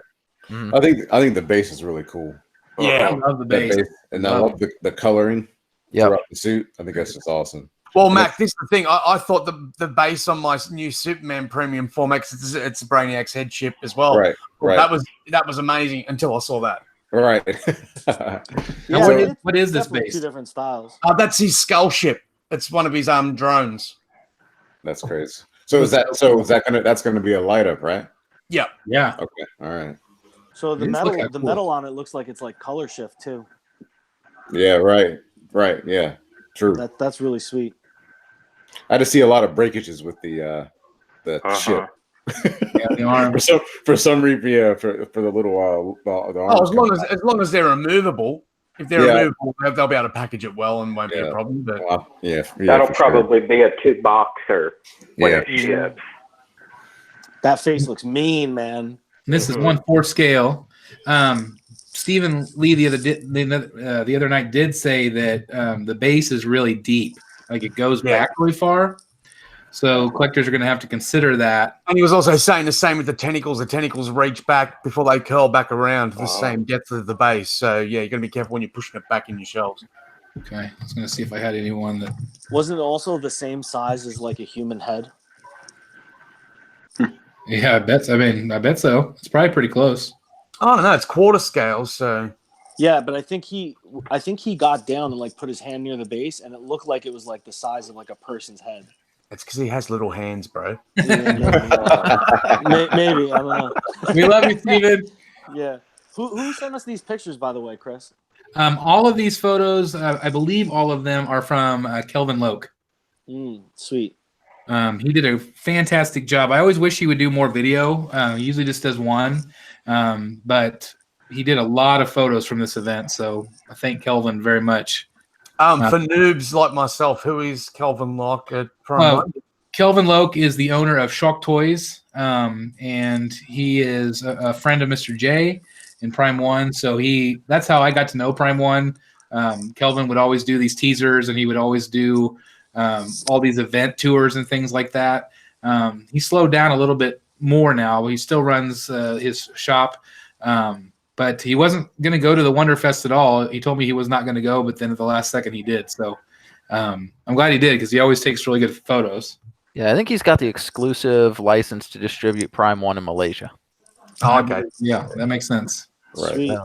S6: Mm-hmm. I think the base is really cool.
S7: Yeah.
S1: I love the base.
S6: And I love the coloring throughout the suit. I think that's just awesome.
S7: Well, Mac, this is the thing. I thought the base on my new Superman Premium Formax, it's Brainiac's head chip as well.
S6: Right.
S7: That was amazing until I saw that.
S6: Right.
S1: What is this base?
S3: Two different styles.
S7: That's his skull ship. It's one of his drones.
S6: That's crazy. So that's gonna be a light up, right?
S7: Yeah.
S1: Yeah.
S6: Okay. All right.
S3: So the metal on it looks like it's like color shift too.
S6: Yeah. Right. Yeah. True.
S3: That's really sweet.
S6: I had to see a lot of breakages with the ship.
S1: The arm.
S6: for some reason, for the little while. The arms
S7: as long as they're removable. If they're removable, they'll be able to package it well and won't be a problem. But
S4: that'll probably be a 2-boxer when it ships.
S3: That face looks mean, man.
S1: And this is 1/4 scale. Stephen Lee the other night did say that the base is really deep, like it goes back really far. So collectors are going to have to consider that.
S7: And he was also saying the same with the tentacles. The tentacles reach back before they curl back around to the same depth of the base. So you're going to be careful when you're pushing it back in your shelves.
S1: Okay, I was going to see if I had anyone that
S3: wasn't it also the same size as like a human head.
S1: Yeah, I bet so. It's probably pretty close.
S7: Oh no, it's quarter scale. So
S3: Yeah, but I think he got down and like put his hand near the base, and it looked like it was like the size of like a person's head.
S7: It's because he has little hands, bro.
S3: Yeah, maybe I don't know.
S1: We love you, Steven.
S3: Yeah. Who sent us these pictures, by the way, Chris?
S1: All of these photos, I believe all of them are from Kelvin Loke.
S3: Sweet.
S1: He did a fantastic job. I always wish he would do more video. He usually just does one. But he did a lot of photos from this event. So I thank Kelvin very much.
S7: For noobs like myself, who is Kelvin Loke at Prime?
S1: Kelvin Loke is the owner of Shock Toys, and he is a friend of Mr. J in Prime 1. So that's how I got to know Prime 1. Kelvin would always do these teasers, and he would always do all these event tours and things like that. He slowed down a little bit more now. He still runs his shop, but he wasn't going to go to the Wonderfest at all. He told me he was not going to go, but then at the last second he did. So I'm glad he did, because he always takes really good photos.
S5: Yeah, I think he's got the exclusive license to distribute Prime 1 in Malaysia.
S7: Oh, okay.
S1: Yeah, that makes sense.
S6: Right.
S3: Sweet.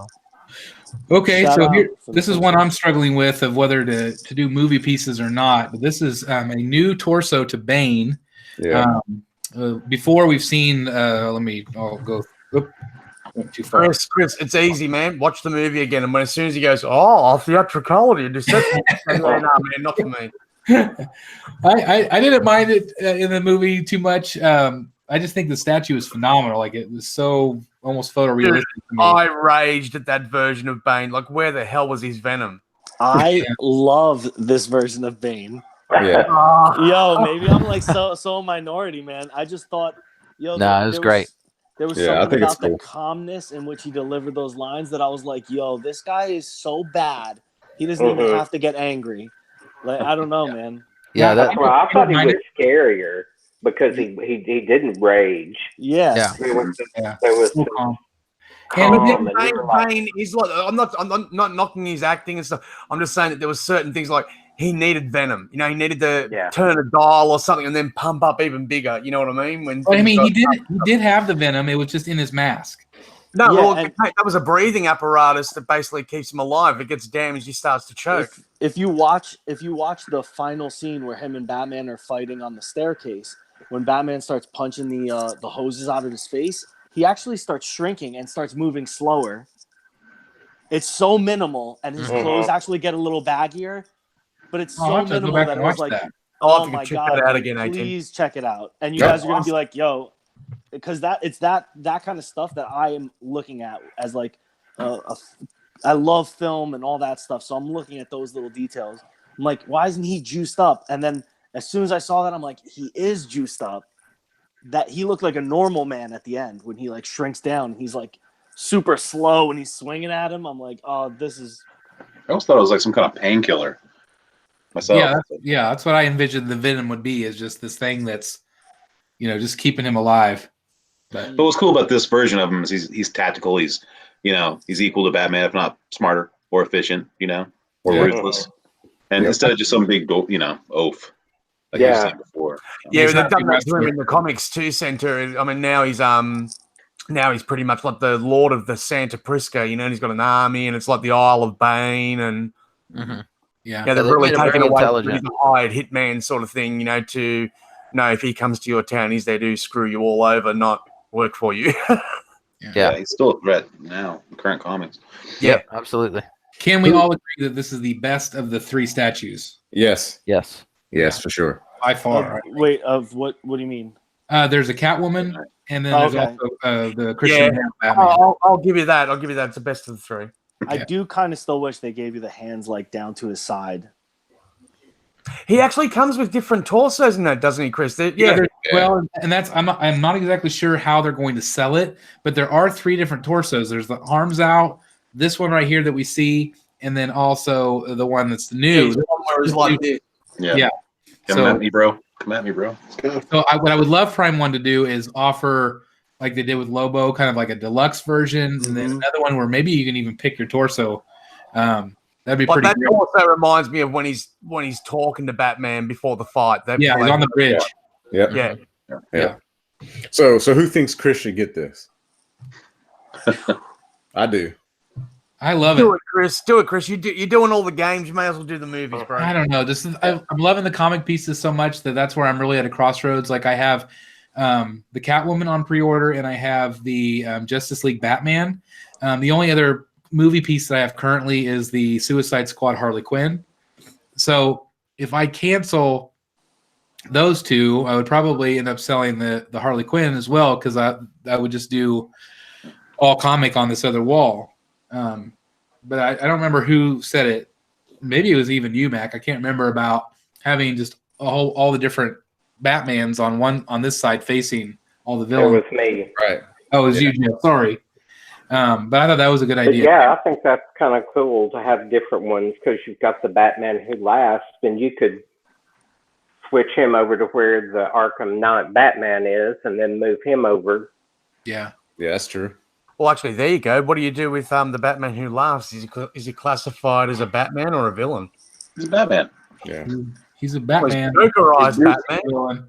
S1: Okay,
S3: Shout
S1: so
S3: out
S1: here,
S3: for the
S1: this is one I'm struggling with of whether to do movie pieces or not. But this is a new torso to Bane.
S6: Yeah.
S1: Before we've seen, I'll go. Went too far.
S7: Chris, it's easy, man. Watch the movie again, and as soon as he goes, "Oh, theatricality," just no, man, not for me.
S1: I didn't mind it in the movie too much. I just think the statue is phenomenal. Like, it was so almost photorealistic to me.
S7: I raged at that version of Bane. Like, where the hell was his venom?
S3: I love this version of Bane.
S6: Yeah.
S3: Yo, maybe I'm like so minority, man. I just thought,
S5: it was great.
S3: There was
S6: Yeah, I
S3: something
S6: think it's
S3: about the
S6: cool.
S3: calmness in which he delivered those lines that I was like, yo, this guy is so bad. He doesn't even have to get angry. Like, I don't know, man.
S5: Yeah,
S4: That's why I thought he was scarier because he didn't rage.
S3: Yeah.
S4: There was
S1: So calm.
S4: calm,
S7: Bane is like, I'm not knocking his acting and stuff. I'm just saying that there was certain things like he needed venom. You know, he needed to turn a dial or something and then pump up even bigger. You know what I mean?
S1: He did have the venom. It was just in his mask.
S7: No,
S3: Yeah,
S7: well,
S3: and-
S7: that was a breathing apparatus that basically keeps him alive. If it gets damaged, he starts to choke.
S3: If you watch the final scene where him and Batman are fighting on the staircase, when Batman starts punching the hoses out of his face, he actually starts shrinking and starts moving slower. It's so minimal, and his clothes actually get a little baggier, but it's so minimal that it was like,
S7: I'll
S3: oh
S7: have to
S3: my
S7: check
S3: god,
S7: that out
S3: like,
S7: again, 18.
S3: please check it out. And you guys are gonna be like, yo, because it's that kind of stuff that I am looking at as like I love film and all that stuff, so I'm looking at those little details. I'm like, why isn't he juiced up? And then as soon as I saw that, I'm like, he is juiced up. That he looked like a normal man at the end when he like shrinks down. He's like super slow when he's swinging at him. I'm like, oh, this is.
S2: I always thought it was like some kind of painkiller myself.
S1: Yeah, that's what I envisioned the venom would be, is just this thing that's, just keeping him alive.
S2: But what's cool about this version of him is he's tactical. He's equal to Batman, if not smarter or efficient, or ruthless. And instead of just some big, oaf like you've seen before.
S7: Yeah, they've done that to him in the comics too, Center. I mean, now he's pretty much like the Lord of the Santa Prisca, and he's got an army, and it's like the Isle of Bane, and they've really taken away the hired hitman sort of thing, to if he comes to your town, he's there to screw you all over, not work for you.
S2: Yeah, he's still a threat now in current comics.
S5: Yeah, absolutely.
S1: Can we all agree that this is the best of the three statues?
S6: Yes.
S5: Yes.
S6: Yes, for sure.
S1: By far.
S3: Wait, of what do you mean?
S1: There's a Catwoman, and then there's also the Christian Batman.
S7: I'll give you that. It's the best of the three.
S3: I do kind of still wish they gave you the hands like down to his side.
S7: He actually comes with different torsos in that, doesn't he, Chris?
S1: Well, and that's I'm not exactly sure how they're going to sell it, but there are three different torsos. There's the arms out, this one right here that we see, and then also the one that's new.
S2: Yeah. Come at me, bro. Let's go.
S1: So what I would love Prime 1 to do is offer, like they did with Lobo, kind of like a deluxe version, and then another one where maybe you can even pick your torso. That'd be pretty.
S7: That
S1: great.
S7: also reminds me of when he's talking to Batman before the fight.
S1: He's on the bridge.
S6: Yeah. So who thinks Chris should get this? I do.
S1: I love
S7: Do
S1: it.
S7: it, Chris. Do it, Chris. You're doing all the games. You may as well do the movies, bro.
S1: I don't know. I'm loving the comic pieces so much that's where I'm really at a crossroads. Like I have the Catwoman on pre-order, and I have the Justice League Batman. The only other movie piece that I have currently is the Suicide Squad Harley Quinn. So if I cancel those two, I would probably end up selling the Harley Quinn as well, because I would just do all comic on this other wall. But I don't remember who said it. Maybe it was even you, Mac. I can't remember about having just all the different Batmans on this side facing all the villains.
S4: It was me.
S6: Right.
S1: Oh, it was you, Jeff. Sorry. But I thought that was a good
S4: But
S1: idea.
S4: yeah, I think that's kind of cool to have different ones, because you've got the Batman Who Laughs, and you could switch him over to where the Arkham Knight Batman is, and then move him over.
S1: Yeah.
S6: Yeah, that's true.
S7: Well, actually, there you go. What do you do with the Batman Who Laughs? Is he classified as a Batman or a villain?
S2: He's a Batman.
S6: Yeah.
S1: He's a Batman.
S7: Jokerized Batman.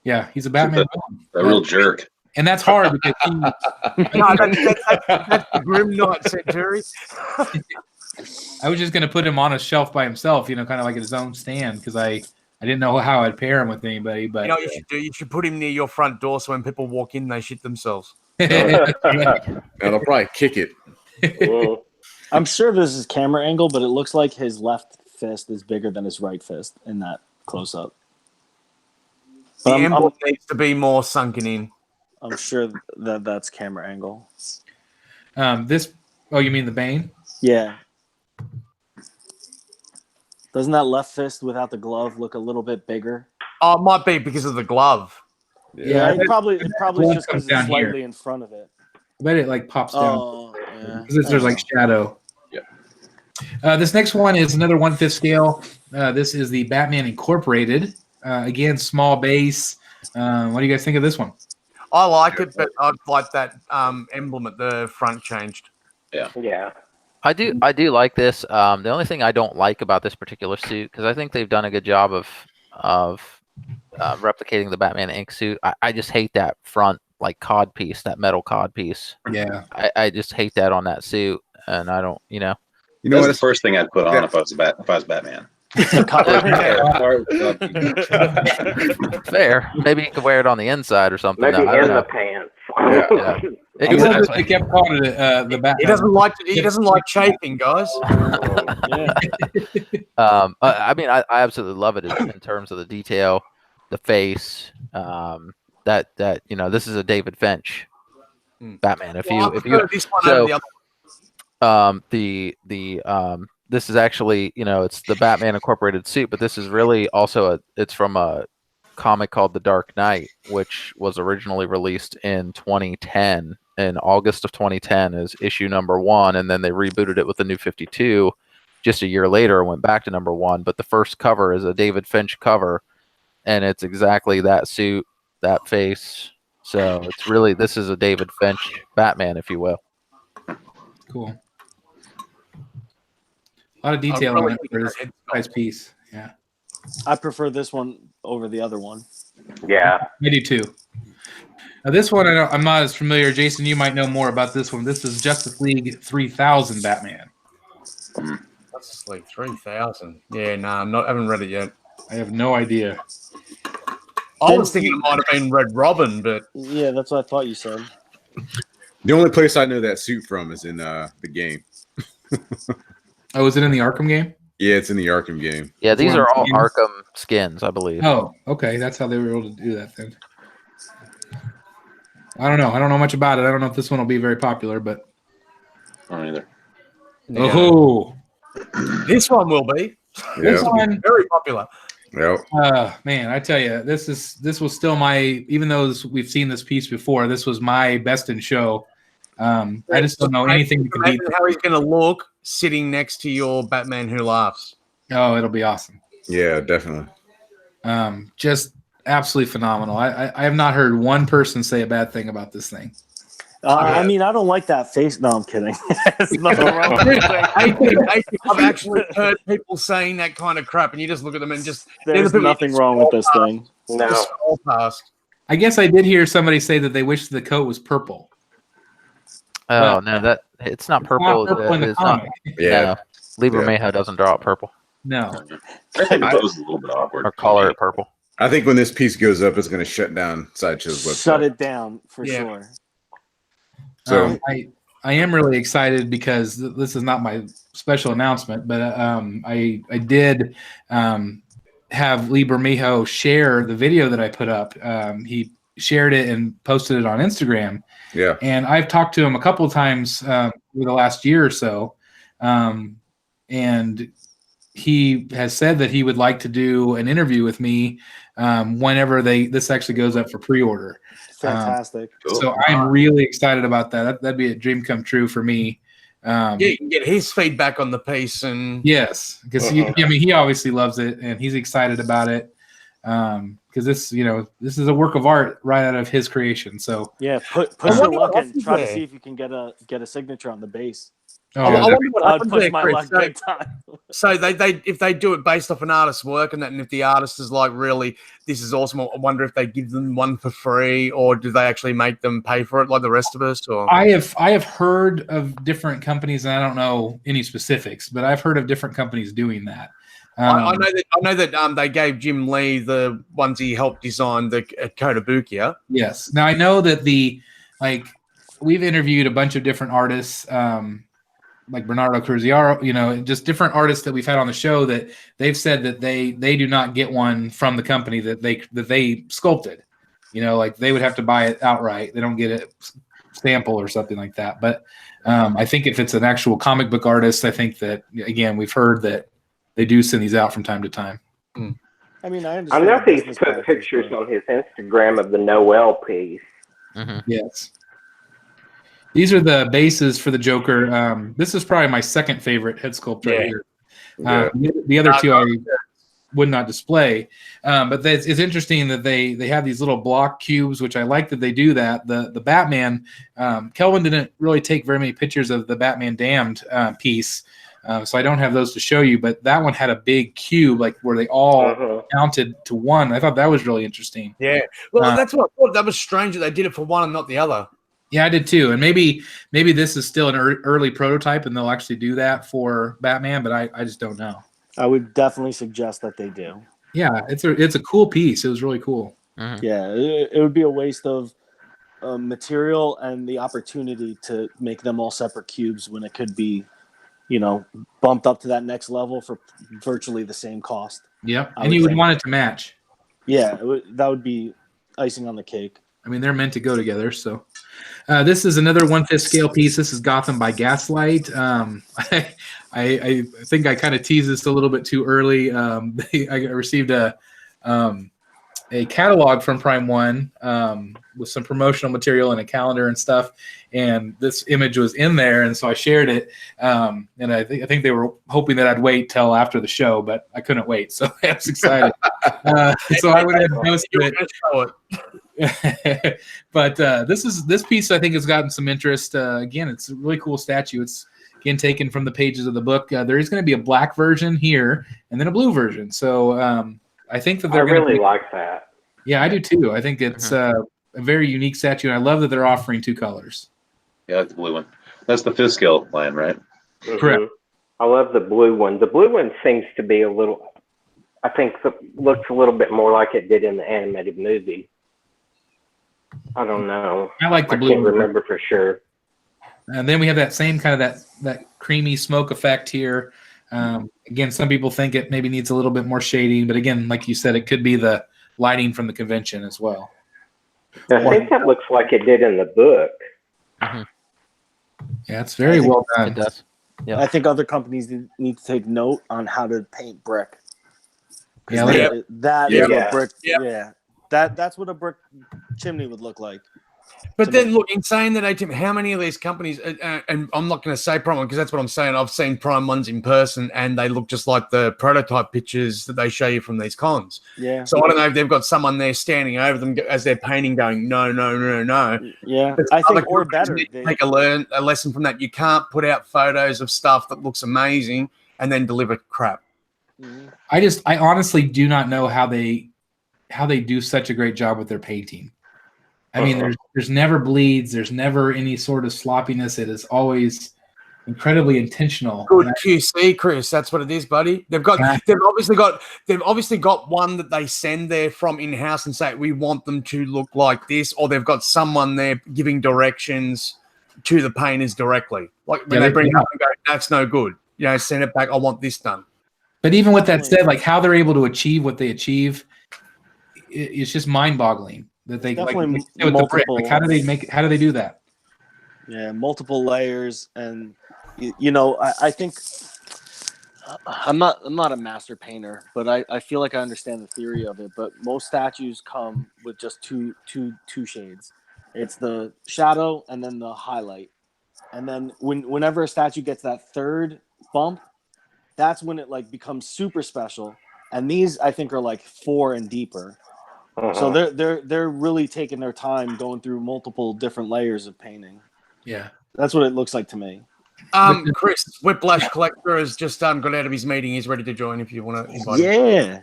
S1: Yeah, he's a Batman.
S2: A real jerk.
S1: And that's hard because he,
S7: No, that's the Grim Knight Century.
S1: I was just going to put him on a shelf by himself, kind of like his own stand, because I didn't know how I'd pair him with anybody. But
S7: You know what you should do? You should put him near your front door, so when people walk in, they shit themselves.
S6: Now they'll probably kick it.
S3: I'm sure this is camera angle, but it looks like his left fist is bigger than his right fist in that close up.
S7: The emblem needs to be more sunken in.
S3: I'm sure that's camera angle.
S1: You mean the Bane?
S3: Yeah. Doesn't that left fist without the glove look a little bit bigger?
S7: Oh, it might be because of the glove.
S3: Yeah, it probably just because
S1: down
S3: it's slightly
S1: here.
S3: in front of it.
S1: I bet it like pops down.
S3: Oh, yeah.
S1: Because there's like shadow. Yeah. This next one is another 1/5 scale. This is the Batman Incorporated. Again, small base. What do you guys think of this one?
S7: I like it, but I'd like that emblem at the front changed.
S4: Yeah.
S5: I do like this. The only thing I don't like about this particular suit, because I think they've done a good job of replicating the Batman ink suit. I just hate that front like cod piece, that metal cod piece.
S1: Yeah.
S5: I just hate that on that suit, and I don't,
S2: You know That's the first thing I'd put on if I was Batman.
S5: Fair. Maybe you could wear it on the inside or something.
S4: Maybe
S5: I don't
S4: in
S5: know.
S4: the pants.
S5: Yeah.
S1: Exactly. They kept calling it the Batman.
S7: He doesn't like chafing, guys.
S5: I mean, I absolutely love it in terms of the detail, the face. That this is a David Finch Batman. This is actually, it's the Batman Incorporated suit, but this is really also it's from a comic called The Dark Knight, which was originally released in 2010. In August of 2010 is issue number 1, and then they rebooted it with the New 52 just a year later and went back to number 1. But the first cover is a David Finch cover, and it's exactly that suit, that face. So it's really, this is a David Finch Batman, if you will.
S1: Cool. A lot of detail on it for this nice piece. Yeah.
S3: I prefer this one over the other one.
S4: Yeah.
S1: I do too. Now this one, I'm not as familiar. Jason, you might know more about this one. This is Justice League 3000 Batman.
S7: Justice League 3000. Yeah, no, haven't read it yet.
S1: I have no idea.
S7: I was thinking it might have been Red Robin, but
S3: yeah, that's what I thought you said.
S6: The only place I know that suit from is in the game.
S1: Oh, is it in the Arkham game?
S6: Yeah, it's in the Arkham game.
S5: Yeah, these are all Arkham skins, I believe.
S1: Oh, okay. That's how they were able to do that then. I don't know. I don't know much about it. I don't know if this one will be very popular, but.
S2: I don't either.
S7: yeah.
S1: Oh,
S7: This one will be.
S1: this one.
S7: Very popular.
S6: Yep.
S1: Man, I tell you, this was still my. Even though we've seen this piece before, this was my best in show. I just don't know anything that can beat.
S7: How he's going to look sitting next to your Batman Who Laughs.
S1: Oh, it'll be awesome.
S6: Yeah, definitely.
S1: Just absolutely phenomenal. I have not heard one person say a bad thing about this thing.
S3: I mean, I don't like that face. No, I'm kidding. There's nothing wrong with it.
S7: I've actually heard people saying that kind of crap, and you just look at them and just.
S3: There's nothing wrong with this thing.
S4: No.
S7: Scroll past.
S1: I guess I did hear somebody say that they wish the coat was purple.
S5: Oh no, It's not purple.
S1: purple in the
S5: It's not.
S1: comic.
S6: Yeah.
S5: No. Libra
S6: Yeah.
S5: Mayhem doesn't draw it purple
S1: No.
S2: I think it was a little bit awkward.
S5: or color it purple.
S6: I think when this piece goes up, it's going to shut down Sideshow's website.
S3: Shut it down for
S7: Yeah.
S3: sure.
S6: So
S1: I am really excited because this is not my special announcement, but I did have Lee Bermejo share the video that I put up. He shared it and posted it on Instagram.
S6: yeah,
S1: And I've talked to him a couple of times over the last year or so. And he has said that he would like to do an interview with me whenever this actually goes up for pre-order.
S3: Fantastic.
S1: So I'm really excited about that. That'd be a dream come true for me.
S7: Yeah, you can get his feedback on the piece, and
S1: Yes, because he obviously loves it and he's excited about it. Because this is a work of art right out of his creation. So
S3: Yeah, put your luck and try to see if you can get a signature on the base.
S1: oh,
S7: I
S1: yeah,
S7: wonder what
S3: I'd
S7: happens
S3: push
S7: there,
S3: my
S7: Chris.
S3: luck big time.
S7: So they if they do it based off an artist's work and that, and if the artist is like, really, this is awesome, I wonder if they give them one for free, or do they actually make them pay for it like the rest of us? Or
S1: I have heard of different companies, and I don't know any specifics, but I've heard of different companies doing that.
S7: I know that they gave Jim Lee the ones he helped design the Kotobukiya.
S1: Yes. Now I know that we've interviewed a bunch of different artists, like Bernardo Cruziaro, just different artists that we've had on the show that they've said that they do not get one from the company that they sculpted. Like they would have to buy it outright. They don't get a sample or something like that. But I think if it's an actual comic book artist, I think that, again, we've heard that they do send these out from time to time.
S3: I mean, I
S4: I
S3: understand.
S4: know
S3: the
S4: he's
S3: business
S4: put
S3: part,
S4: pictures
S3: but-
S4: on his Instagram of the Noel piece.
S1: Yes. These are the bases for the Joker. This is probably my second favorite head sculpt right here. The other two I would not display. But it's interesting that they have these little block cubes, which I like that they do that. The Batman, Kelvin didn't really take very many pictures of the Batman Damned piece. So I don't have those to show you, but that one had a big cube, like where they all counted to one. I thought that was really interesting.
S7: Yeah, well, that's what I thought. That was strange that they did it for one and not the other.
S1: Yeah, I did too. And maybe this is still an early prototype, and they'll actually do that for Batman, but I just don't know.
S3: I would definitely suggest that they do.
S1: Yeah, it's a cool piece. It was really cool.
S3: Yeah, it would be a waste of material and the opportunity to make them all separate cubes when it could be, bumped up to that next level for virtually the same cost.
S1: Yep, and you would want it to match.
S3: Yeah, that would be icing on the cake.
S1: I mean, they're meant to go together. So this is another 1/5 scale piece. This is Gotham by Gaslight. I think I kind of teased this a little bit too early. I received a catalog from Prime One with some promotional material and a calendar and stuff, and this image was in there, and so I shared it. And I think they were hoping that I'd wait till after the show, but I couldn't wait, so I was excited. So I went ahead and posted it. But this piece I think has gotten some interest. Again, it's a really cool statue. It's again taken from the pages of the book. There is going to be a black version here and then a blue version. So I think that
S4: I really like that.
S1: Yeah, I do too. I think it's a very unique statue, and I love that they're offering two colors.
S2: Yeah, that's the blue one. That's the 5th scale line, right?
S1: Correct.
S4: I love the blue one. The blue one seems to be a little, I think, looks a little bit more like it did in the animated movie. I don't know.
S1: I like the blue.
S4: I can't remember for sure.
S1: And then we have that same kind of that creamy smoke effect here. Again, some people think it maybe needs a little bit more shading, but again, like you said, it could be the lighting from the convention as well.
S4: I think that looks like it did in the book.
S1: Yeah, it's very well done.
S5: It does. Yeah.
S3: I think other companies need to take note on how to paint brick.
S1: Yeah,
S3: That is what brick. Yeah, that's what a brick chimney would look like.
S7: But then, look, in saying that, Tim, how many of these companies, and I'm not going to say Prime One because that's what I'm saying. I've seen Prime Ones in person, and they look just like the prototype pictures that they show you from these cons.
S3: Yeah.
S7: So I don't know if they've got someone there standing over them as they're painting, going, no.
S3: Yeah,
S7: But
S3: I think,
S7: other
S3: or
S7: companies
S3: better,
S7: need to take a lesson from that. You can't put out photos of stuff that looks amazing and then deliver crap.
S1: I honestly do not know how they do such a great job with their painting. I mean, there's never bleeds. There's never any sort of sloppiness. It is always incredibly intentional.
S7: Good QC, Chris. That's what it is, buddy. They've obviously got one that they send there from in-house and say we want them to look like this, or they've got someone there giving directions to the painters directly. Like when they bring it up and go, that's no good. Send it back. I want this done.
S1: But even with that said, like how they're able to achieve what they achieve, it's just mind-boggling that they with the brick. Like how do they do that?
S3: Yeah, multiple layers, and I think I'm not a master painter, but I feel like I understand the theory of it. But most statues come with just two shades. It's the shadow and then the highlight, and then whenever a statue gets that third bump, that's when it like becomes super special. And these I think are like 4 and deeper. So they're really taking their time going through multiple different layers of painting.
S1: Yeah,
S3: that's what it looks like to me.
S7: Chris, Whiplash Collector has just got out of his meeting. He's ready to join if you want to invite him.
S3: Yeah.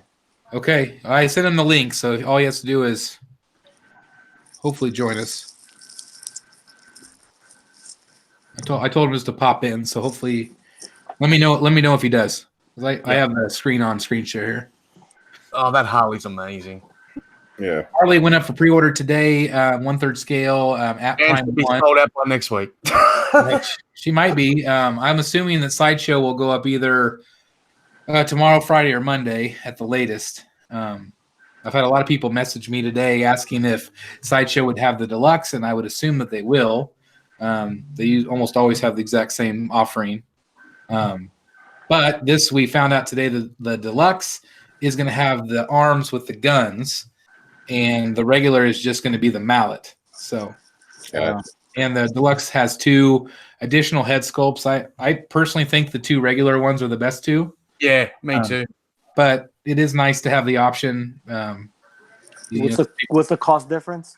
S1: Okay, I sent him the link, so all he has to do is hopefully join us. I told him just to pop in, so hopefully, let me know if he does. I have the screen share here.
S7: Oh, that Harley's amazing.
S6: Yeah,
S1: Harley went up for pre-order today, 1/3 scale at Prime
S7: be
S1: 1.
S7: sold out by next week.
S1: She might be. I'm assuming that Sideshow will go up either tomorrow, Friday, or Monday at the latest. I've had a lot of people message me today asking if Sideshow would have the deluxe, and I would assume that they will. They almost always have the exact same offering. But we found out today that the deluxe is going to have the arms with the guns, and the regular is just going to be the mallet. So, and the deluxe has 2 additional head sculpts. I personally think the 2 regular ones are the best 2.
S7: Yeah, me too.
S1: But it is nice to have the option.
S3: What's the cost difference?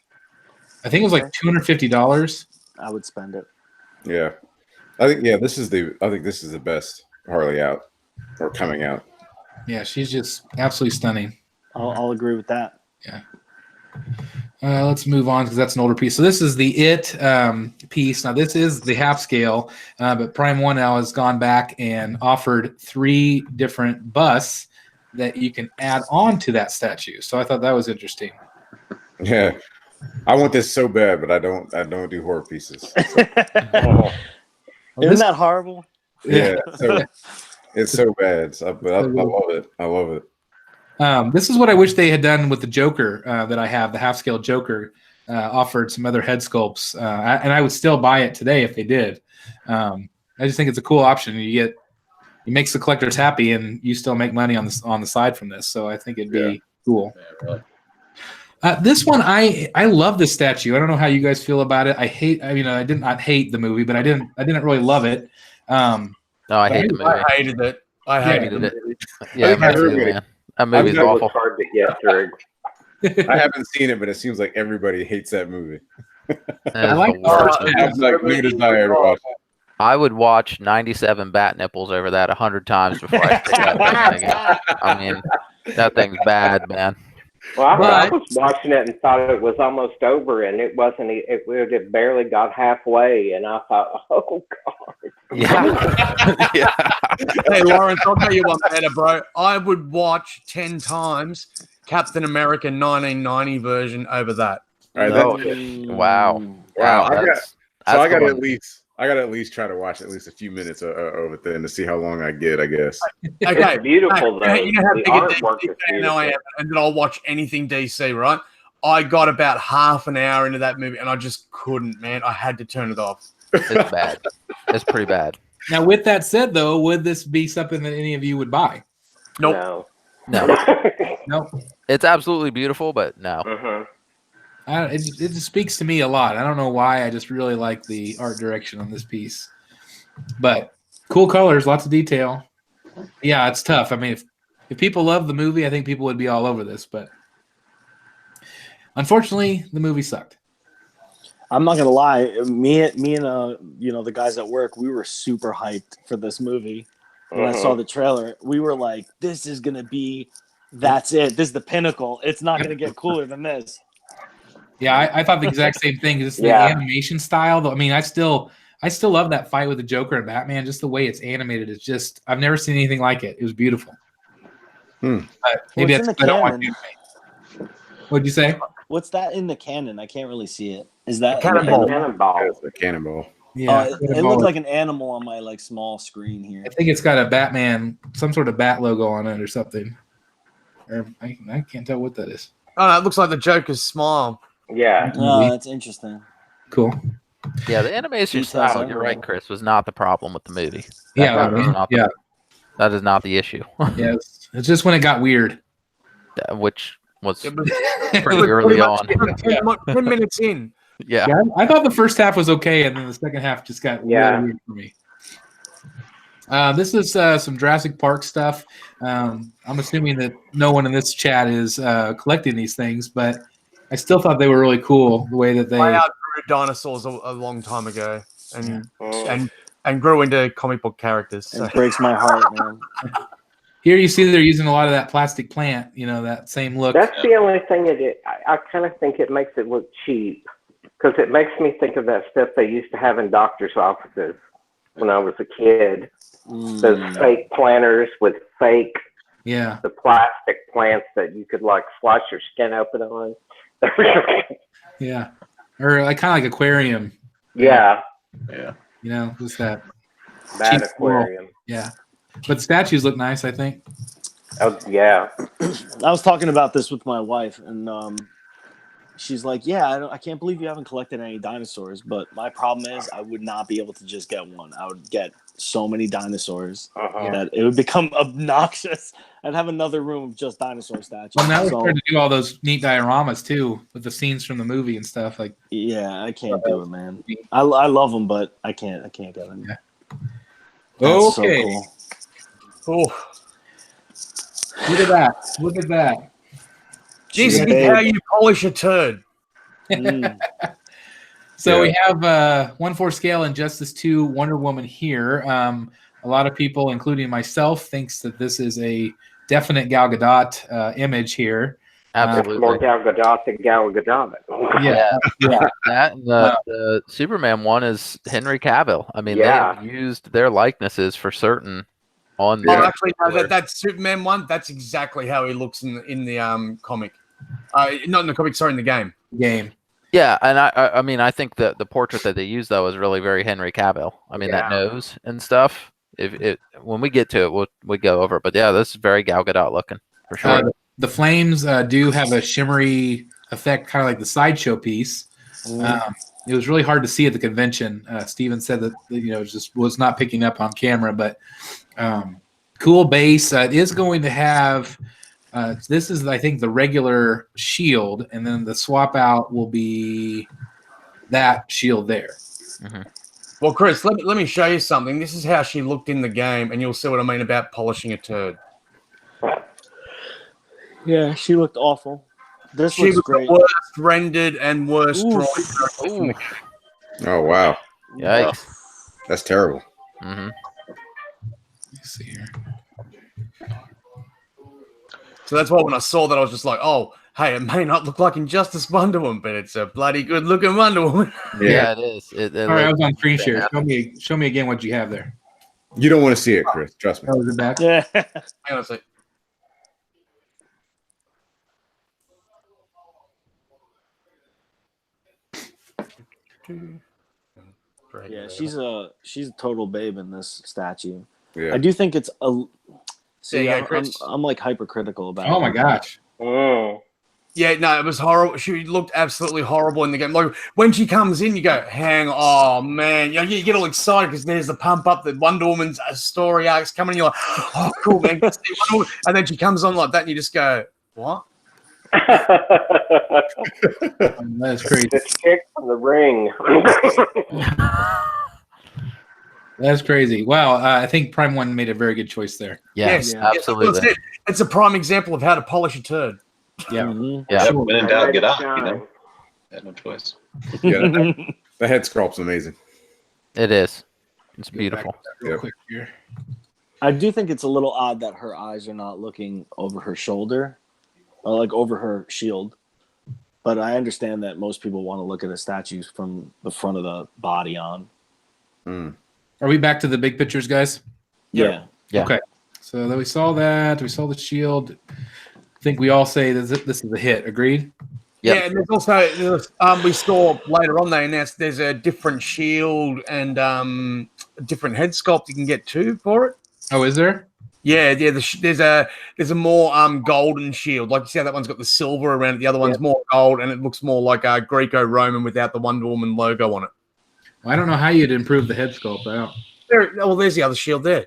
S1: I think it was like $250.
S3: I would spend it.
S6: Yeah, I think this is the best Harley out or coming out.
S1: Yeah, she's just absolutely stunning.
S3: I'll agree with that.
S1: Yeah. Let's move on because that's an older piece. So this is the piece. Now this is the half scale, but Prime 1 now has gone back and offered 3 different busts that you can add on to that statue. So I thought that was interesting.
S6: Yeah, I want this so bad, but I don't do horror pieces. So.
S3: Isn't that horrible?
S6: Yeah, it's so bad. But I love it. I love it.
S1: This is what I wish they had done with the Joker that I have, the half-scale Joker. Offered some other head sculpts, and I would still buy it today if they did. I just think it's a cool option. It makes the collectors happy, and you still make money on the side from this. So I think it'd be cool. Yeah, really. This one, I love this statue. I don't know how you guys feel about it. I did not hate the movie, but I didn't really love it.
S5: No, I hate the movie.
S7: I hated it. I hated it.
S5: Yeah, man. That movie's awful.
S4: Hard to get through.
S6: I haven't seen it, but it seems like everybody hates that movie.
S1: I like
S6: no desire to watch it.
S5: I would watch 97 bat nipples over that 100 times before I pick that thing again. I mean, that thing's bad, man.
S4: Well, I was watching it and thought it was almost over, and it wasn't. It barely got halfway, and I thought, "Oh God!"
S5: Yeah. Yeah.
S7: Hey, Lawrence, I'll tell you one better, bro. I would watch 10 times Captain America 1990 version over that.
S6: All right,
S5: wow.
S6: I got to at least try to watch at least a few minutes of it then to see how long I get, I guess.
S4: Okay, it's beautiful though.
S7: You know how big a DC fan I am, and then I'll watch anything DC, right? I got about half an hour into that movie, and I just couldn't, man. I had to turn it off.
S5: It's bad. It's pretty bad.
S1: Now, with that said, though, would this be something that any of you would buy?
S7: Nope.
S5: No. It's absolutely beautiful, but no.
S4: Mm-hmm.
S1: It just speaks to me a lot. I don't know why. I just really like the art direction on this piece. But cool colors, lots of detail. Yeah, it's tough. I mean, if people love the movie, I think people would be all over this. But unfortunately, the movie sucked.
S3: I'm not gonna lie. Me and the guys at work, we were super hyped for this movie. When I saw the trailer, we were like, "This is gonna be, that's it. This is the pinnacle. It's not gonna get cooler than this."
S1: Yeah, I thought the exact same thing. Just the animation style, though. I mean, I still love that fight with the Joker and Batman. Just the way it's animated is just I've never seen anything like it. It was beautiful. Maybe
S3: What's in the canon?
S1: What'd you say?
S3: What's that in the canon? I can't really see it. Is that
S4: Cannonball?
S6: That's the cannonball.
S1: Yeah,
S3: it looked like an animal on my small screen here.
S1: I think it's got a Batman, some sort of bat logo on it or something. Or I can't tell what that is.
S7: Oh, no, it looks like the Joker's smile.
S4: Yeah.
S3: Oh, that's interesting.
S1: Cool.
S5: Yeah, the animation style, you're right, Chris, was not the problem with the movie.
S1: That
S5: is not the issue.
S1: Yeah, it's just when it got weird.
S5: Which was pretty early on.
S7: 10 minutes in.
S5: Yeah,
S1: I thought the first half was okay, and then the second half just got really weird for me. This is some Jurassic Park stuff. I'm assuming that no one in this chat is collecting these things, but I still thought they were really cool the way that they.
S7: I outgrew dinosaurs a long time ago, and grew into comic book characters. So.
S3: It breaks my heart, man.
S1: Here you see they're using a lot of that plastic plant. You know, that same look.
S4: That's the only thing I kind of think it makes it look cheap, because it makes me think of that stuff they used to have in doctors' offices when I was a kid. Those fake planters with fake, the plastic plants that you could slice your skin open on.
S1: Yeah, or kind of like aquarium.
S4: Yeah.
S1: You know, just that
S4: aquarium.
S1: Cool. Yeah, but statues look nice, I think.
S4: Oh yeah.
S3: I was talking about this with my wife, and she's like, "Yeah, I can't believe you haven't collected any dinosaurs." But my problem is, I would not be able to just get one. I would get so many dinosaurs that it would become obnoxious. I'd have another room of just dinosaur statues.
S1: Well, now we're starting to do all those neat dioramas too, with the scenes from the movie and stuff.
S3: Yeah, I can't do it, man. I love them, but I can't get them.
S1: Yeah.
S3: That's
S1: okay.
S3: So
S1: Oh,
S3: cool.
S1: look at that! Look at that!
S7: Jesus, how you polish a turd.
S1: So we have 1/4 scale Injustice 2 Wonder Woman here. A lot of people, including myself, thinks that this is a definite Gal Gadot image here.
S5: Absolutely.
S4: More Gal Gadot than Gal Gadot.
S5: Yeah. That and the Superman one is Henry Cavill. I mean, they have used their likenesses for certain on the
S7: actually, no, that Superman one, that's exactly how he looks in the comic. Not in the comic, sorry, in the game.
S5: Yeah, and I mean, I think that the portrait that they use though is really very Henry Cavill. I mean, that nose and stuff. When we get to it, we'll go over it. But yeah, this is very Gal Gadot looking for sure.
S1: The flames do have a shimmery effect, kind of like the sideshow piece. It was really hard to see at the convention. Steven said that it just was not picking up on camera, but cool base. It is going to have. This is, I think, the regular shield, and then the swap out will be that shield there.
S7: Well, Chris, let me show you something. This is how she looked in the game, and you'll see what I mean about polishing a turd.
S3: Yeah, she looked awful. She was great.
S7: The worst rendered and worst drawn.
S6: Oh, wow.
S5: Yikes.
S6: That's terrible.
S1: Let's see here.
S7: So that's why when I saw that, I was just like, oh, hey, it may not look like Injustice Wonder Woman, but it's a bloody good-looking Wonder Woman.
S5: Yeah, it is.
S1: All right, I was on screen share. Show me again what you have there.
S6: You don't want to see it, Chris. Trust me.
S1: Oh, is it back?
S3: Yeah.
S7: Hang on a sec.
S3: Yeah, she's a total babe in this statue.
S6: Yeah.
S3: I do think it's a. See,
S7: Yeah, Chris.
S3: I'm hypercritical about it.
S1: Oh my gosh.
S7: Yeah, no, it was horrible. She looked absolutely horrible in the game. Like when she comes in, you go, oh man, you get all excited because there's the pump up that Wonder Woman's story arc's coming. And you're like, oh cool, man. And then she comes on like that, and you just go, what?
S1: That's crazy.
S4: It's kicked from the ring.
S1: That's crazy. Wow, I think Prime One made a very good choice there.
S5: Yes, absolutely.
S7: It's a prime example of how to polish a turd.
S1: Yeah.
S2: Yeah. When in doubt, get up. Had no choice.
S6: Yeah, the head sculpt's amazing.
S5: It is. It's beautiful.
S1: Real quick here.
S3: I do think it's a little odd that her eyes are not looking over her shoulder, or like over her shield. But I understand that most people want to look at the statues from the front of the body on.
S1: Are we back to the big pictures, guys?
S3: Yeah.
S1: Okay. So then we saw that. We saw the shield. I think we all say this is a hit. Agreed?
S7: Yeah, and there's also we saw later on they announced there's a different shield and a different head sculpt you can get too for it.
S1: Oh, is there?
S7: Yeah. There's a more golden shield. Like you see how that one's got the silver around it. The other one's more gold, and it looks more like a Greco-Roman without the Wonder Woman logo on it.
S1: Well, I don't know how you'd improve the head sculpt.
S7: There's the other shield there.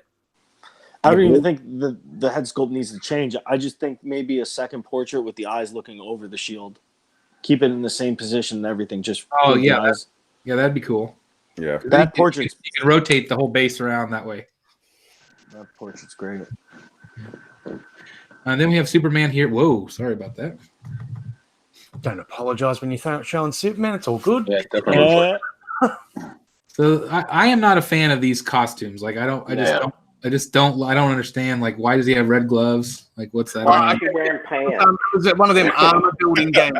S3: I don't even think the head sculpt needs to change. I just think maybe a second portrait with the eyes looking over the shield. Keep it in the same position and everything. Just
S1: that'd be cool.
S6: Yeah,
S3: that portrait.
S1: You can rotate the whole base around that way.
S3: That portrait's great.
S1: And then we have Superman here. Whoa, sorry about that.
S7: Don't apologize when you're showing Superman. It's all good.
S2: Yeah, definitely.
S1: So I am not a fan of these costumes. Like I don't understand. Like, why does he have red gloves? Like, what's that?
S4: I can wear pants.
S7: Was it one of them armor building games?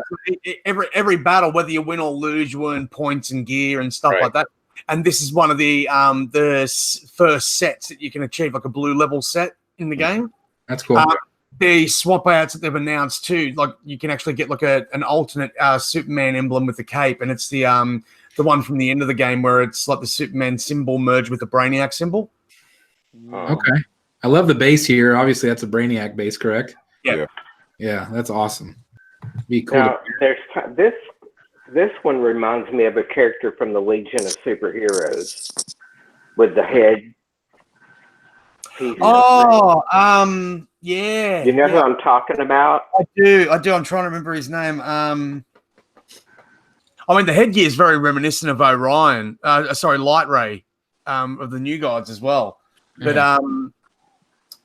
S7: Every battle, whether you win or lose, you earn points and gear and stuff like that. And this is one of the first sets that you can achieve, like a blue level set in the game.
S1: That's cool.
S7: The swap outs that they've announced too, like you can actually get like an alternate Superman emblem with the cape, and it's the one from the end of the game where it's like the Superman symbol merged with the Brainiac symbol.
S1: Okay. I love the base here. Obviously, that's a Brainiac base, correct?
S7: Yeah.
S1: Yeah, that's awesome. Be cool.
S4: Now, this one reminds me of a character from the Legion of Superheroes with the head.
S7: Yeah.
S4: You know who I'm talking about?
S7: I do. I'm trying to remember his name. I mean, the headgear is very reminiscent of Orion. Light Ray, of the New Gods as well. But I'm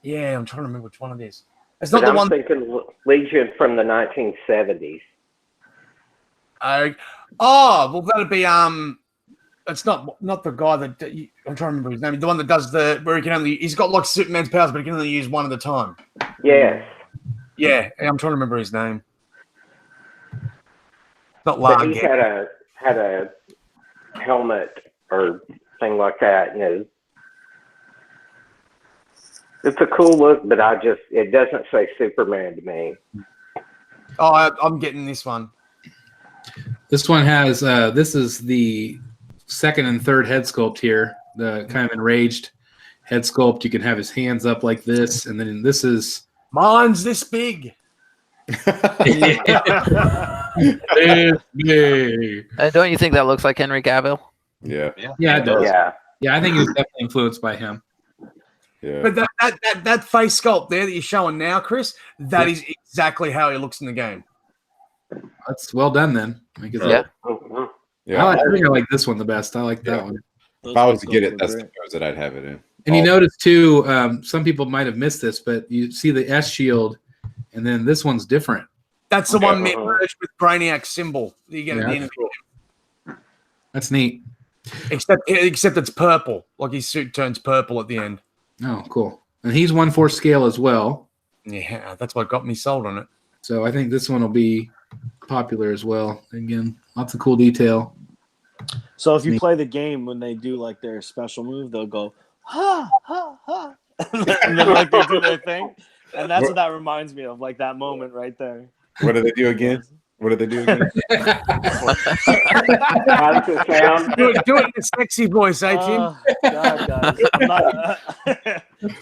S7: trying to remember which one it is. It's not the one.
S4: I'm thinking Legion from the 1970s.
S7: Well, that'd be it's not the guy that I'm trying to remember his name. The one that does he's got like Superman's powers, but he can only use one at a time.
S4: Yes.
S7: Yeah, I'm trying to remember his name. Not
S4: But
S7: long.
S4: he had a helmet or thing like that. It's a cool look, but it doesn't say Superman to me.
S7: Oh, I'm getting this one.
S1: This one has this is the second and third head sculpt here. The kind of enraged head sculpt. You can have his hands up like this, and then this is
S7: mine's this big.
S5: Don't you think that looks like Henry Cavill?
S6: Yeah,
S1: it does. Yeah, I think he was definitely influenced by him.
S6: Yeah.
S7: But that face sculpt there that you're showing now, Chris, that is exactly how he looks in the game.
S1: That's well done then. I think I like this one the best. I like that one.
S6: If I was to get it, that's the pose that I'd have it in.
S1: And you notice too, some people might have missed this, but you see the S shield, and then this one's different.
S7: That's the one merged with Brainiac symbol that you get at the end of the game.
S1: That's neat.
S7: Except it's purple. Like his suit turns purple at the end.
S1: Oh, cool. And he's 1/4 scale as well.
S7: Yeah, that's what got me sold on it.
S1: So I think this one will be popular as well. Again, lots of cool detail.
S3: So if you play the game, when they do like their special move, they'll go ha ha ha, and then like they do their thing, and that's what that reminds me of, like that moment right there.
S6: What do they do again? How does it
S4: sound?
S7: Do it in a sexy voice, Tim?
S3: God, guys.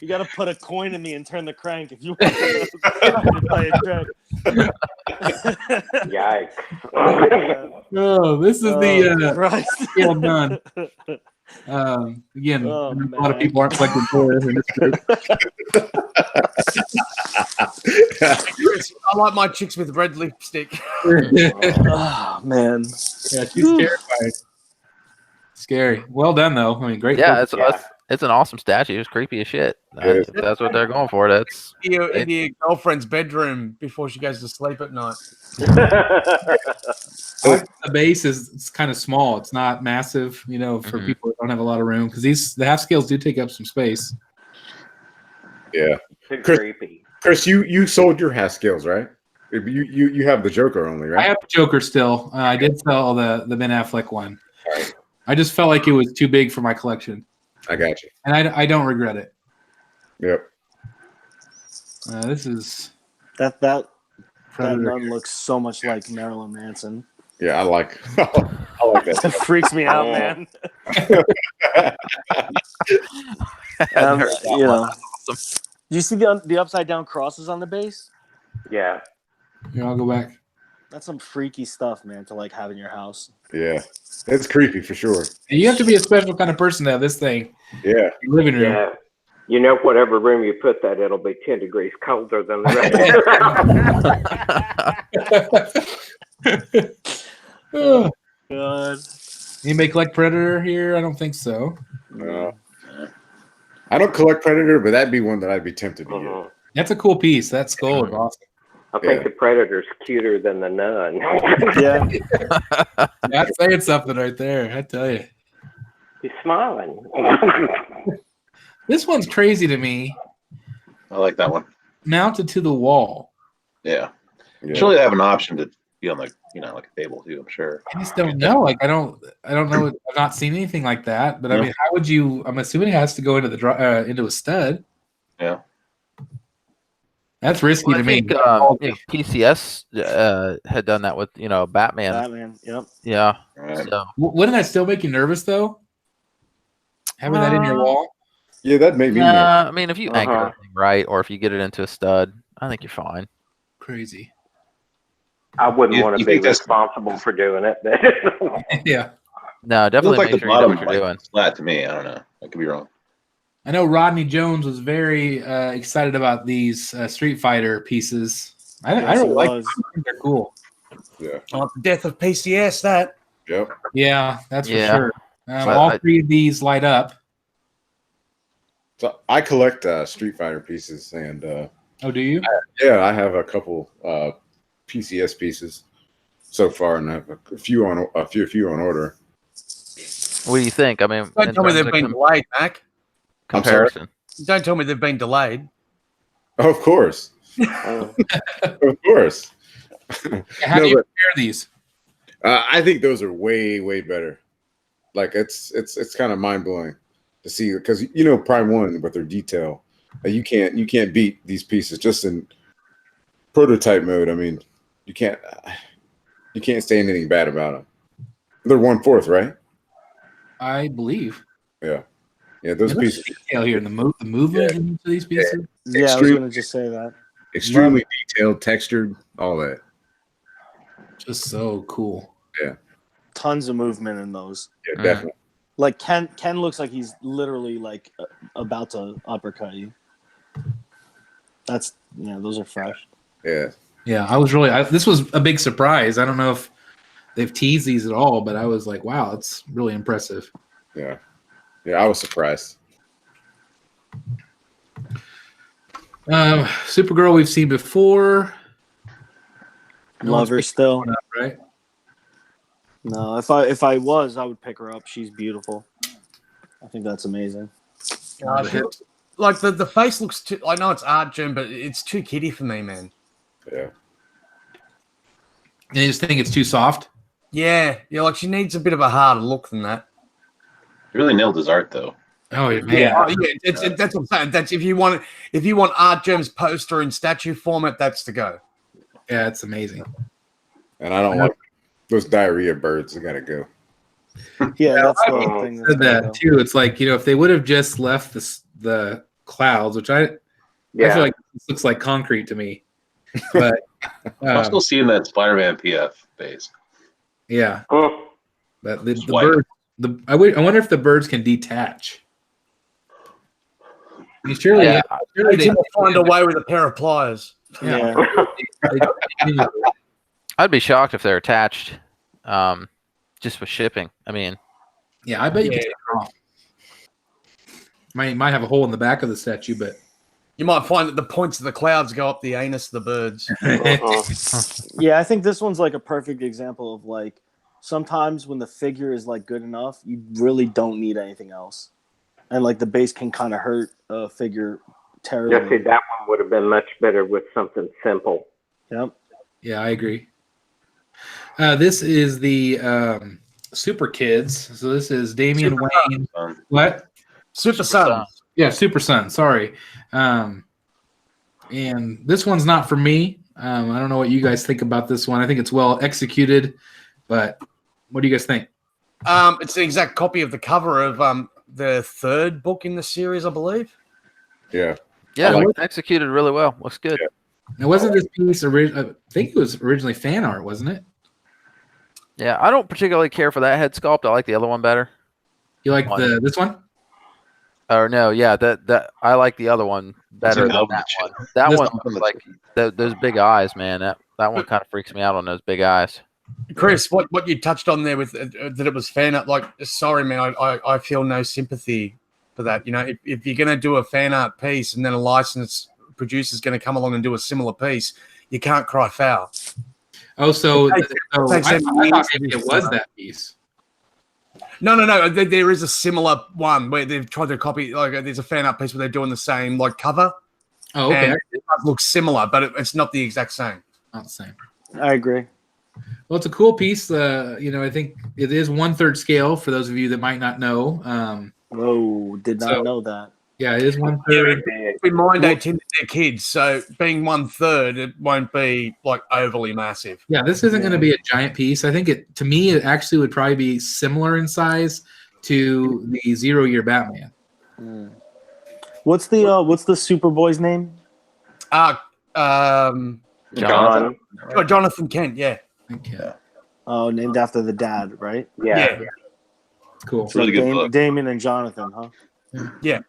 S3: You got to put a coin in me and turn the crank if you want to play a trick.
S4: Yikes.
S1: Oh, this is the
S3: Christ.
S1: scale done. Again, a lot of people aren't collecting toys in this group.
S7: I like my chicks with red lipstick.
S3: Oh, man.
S1: Yeah, she's terrified. Scary. Well done, though. I mean, great.
S5: Yeah, it's an awesome statue. It's creepy as shit. That's what they're going for. That's
S7: in your girlfriend's bedroom before she goes to sleep at night.
S1: The base is kind of small. It's not massive, for people that don't have a lot of room, because the half scales do take up some space.
S6: Yeah.
S4: Too creepy.
S6: Chris, you sold your half scales, right? You have the Joker only,
S1: I
S6: right?
S1: have the Joker still. I did sell the Ben Affleck one. I just felt like it was too big for my collection.
S6: I got you.
S1: And I don't regret it.
S6: Yep.
S1: This is
S3: That
S1: Predator.
S3: nun looks so much like Marilyn Manson.
S6: Yeah, I like that.
S3: It freaks me out, man. You know, do you see the upside down crosses on the base?
S4: Yeah.
S1: Here, I'll go back.
S3: That's some freaky stuff, man, to like have in your house.
S6: Yeah, it's creepy for sure.
S1: And you have to be a special kind of person to have this thing
S6: Yeah.
S1: in your living room.
S4: Yeah. You know, whatever room you put that, it'll be 10 degrees colder than the rest.
S1: Oh,
S3: God.
S1: anybody collect Predator here? I don't think so.
S6: I don't collect Predator, but that'd be one that I'd be tempted to get.
S1: That's a cool piece. That skull is awesome.
S4: I think the Predator's cuter than the nun.
S3: Yeah.
S1: That's saying something right there. I tell you.
S4: He's smiling.
S1: This one's crazy to me.
S2: I like that one.
S1: Mounted to the wall.
S2: Yeah. Surely they have an option to be on like a table too. I'm sure.
S1: I just don't know. Like I don't know. I've not seen anything like that. But I mean, how would you? I'm assuming it has to go into the into a stud.
S2: Yeah.
S1: That's risky to me.
S5: PCS had done that with Batman.
S3: Batman. Yep.
S5: Yeah.
S2: Right.
S5: So
S1: Wouldn't that still make you nervous though? Having that in your wall.
S6: Yeah, that made me nervous.
S5: I mean, if you anchor everything right, or if you get it into a stud, I think you're fine.
S1: Crazy.
S4: I wouldn't want to
S2: you
S4: be
S2: think that's-
S4: responsible for doing it.
S1: Yeah.
S5: No,
S2: It
S5: definitely
S2: looks like
S5: make
S2: the
S5: sure you know
S2: bottom
S5: what you're doing.
S2: flat to me. I don't know. I could be wrong.
S1: I know Rodney Jones was very excited about these Street Fighter pieces. I don't like them. I think they're cool.
S6: Yeah.
S7: Oh, the death of PCS, that.
S6: Yep.
S1: Yeah, that's for
S5: Yeah.
S1: sure.
S5: So
S1: all three of these light up.
S6: So I collect Street Fighter pieces, and
S1: Oh, do you?
S6: I have a couple PCS pieces so far, and I have a few on order.
S5: What do you think? I mean,
S7: Don't
S5: in
S7: tell me
S5: terms
S7: they've
S5: of
S7: been delayed, Mac.
S6: I'm sorry?
S5: comparison.
S7: Don't tell me they've been delayed.
S6: Oh, of course, of course.
S1: How do you compare these?
S6: I think those are way better. Like it's kind of mind blowing to see, because Prime 1 with their detail, you can't beat these pieces just in prototype mode. I mean, you can't say anything bad about them. They're 1/4, right?
S1: I believe.
S6: Yeah, those pieces
S1: Detail here, the movement into these pieces.
S3: Yeah, I was going to just say that.
S6: extremely detailed, textured, all that.
S1: Just so cool.
S3: Tons of movement in those.
S6: Yeah, definitely.
S3: Like Ken looks like he's literally like about to uppercut you. Those are fresh.
S6: Yeah.
S1: Yeah, I was this was a big surprise. I don't know if they've teased these at all, but I was like, wow, it's really impressive.
S6: Yeah. Yeah, I was surprised.
S1: Supergirl we've seen before.
S3: Love her still.
S1: Right?
S3: No, if I was, I would pick her up. She's beautiful. I think that's amazing.
S7: Like the face looks too. I know it's art, Jim, but it's too kiddie for me, man.
S6: Yeah.
S1: And you just think it's too soft?
S7: Yeah, like she needs a bit of a harder look than that.
S2: He really nailed his art though.
S1: Oh yeah,
S7: That's what I'm saying. That's if you want Art Jim's poster in statue format, that's the go.
S1: Yeah, it's amazing.
S6: And I don't like those diarrhea birds. They gotta go.
S3: Yeah, that's the thing.
S1: Said that too. It's like, if they would have just left the clouds, which I feel like this looks like concrete to me. But
S2: I'm still seeing that Spider-Man PF base.
S1: yeah,
S4: Oh,
S1: but the
S2: white.
S1: bird. I wonder if the birds can detach. I mean, surely
S7: They find a way with a pair of pliers.
S3: Yeah.
S5: I'd be shocked if they're attached, just with shipping. I mean,
S1: yeah, I bet you can take it off. Might have a hole in the back of the statue, but
S7: You might find that the points of the clouds go up the anus of the birds.
S3: Yeah, I think this one's like a perfect example of like sometimes when the figure is like good enough, you really don't need anything else, and like the base can kind of hurt a figure terribly.
S4: yeah, see, that one would have been much better with something simple.
S3: Yep.
S1: Yeah, I agree. This is the Super Kids. So this is Damian
S7: Super
S1: Wayne. What?
S7: Super Sons.
S1: Yeah, Super Son. Sorry. And this one's not for me. I don't know what you guys think about this one. I think it's well executed, but what do you guys think?
S7: It's the exact copy of the cover of the third book in the series, I believe.
S6: Yeah.
S5: Yeah, executed really well. Looks good.
S6: Yeah.
S1: Now, wasn't this piece I think it was originally fan art, wasn't it?
S5: Yeah, I don't particularly care for that head sculpt. I like the other one better.
S1: You like this one?
S5: Or no, yeah, that I like the other one better than that one. That one looks like those big eyes, man. That one kind of freaks me out on those big eyes.
S7: Chris, what you touched on there with that it was fan art. Like, sorry, man, I feel no sympathy for that. You know, if you're gonna do a fan art piece and then a licensed producer's gonna come along and do a similar piece, you can't cry foul.
S1: Oh, so I thought
S7: maybe
S1: it was that piece.
S7: No. There is a similar one where they've tried to copy. Like, there's a fan art piece where they're doing the same like cover.
S1: Oh, okay.
S7: And it does look similar, but it's not the exact same.
S1: Not the same.
S3: I agree.
S1: Well, it's a cool piece. I think it is 1/3 scale for those of you that might not know.
S3: Whoa, did not know that.
S1: Yeah, it is 1/3.
S7: In mind, they tend to their kids, so being 1/3, it won't be like overly massive.
S1: Yeah, this isn't going to be a giant piece. I think it actually would probably be similar in size to the 0 Year Batman.
S3: What's the Superboy's name?
S7: Jonathan Kent. Yeah.
S1: Okay.
S3: Oh, named after the dad, right?
S7: Yeah.
S1: It's cool.
S2: It's really good book.
S3: Damien and Jonathan, huh?
S7: Yeah.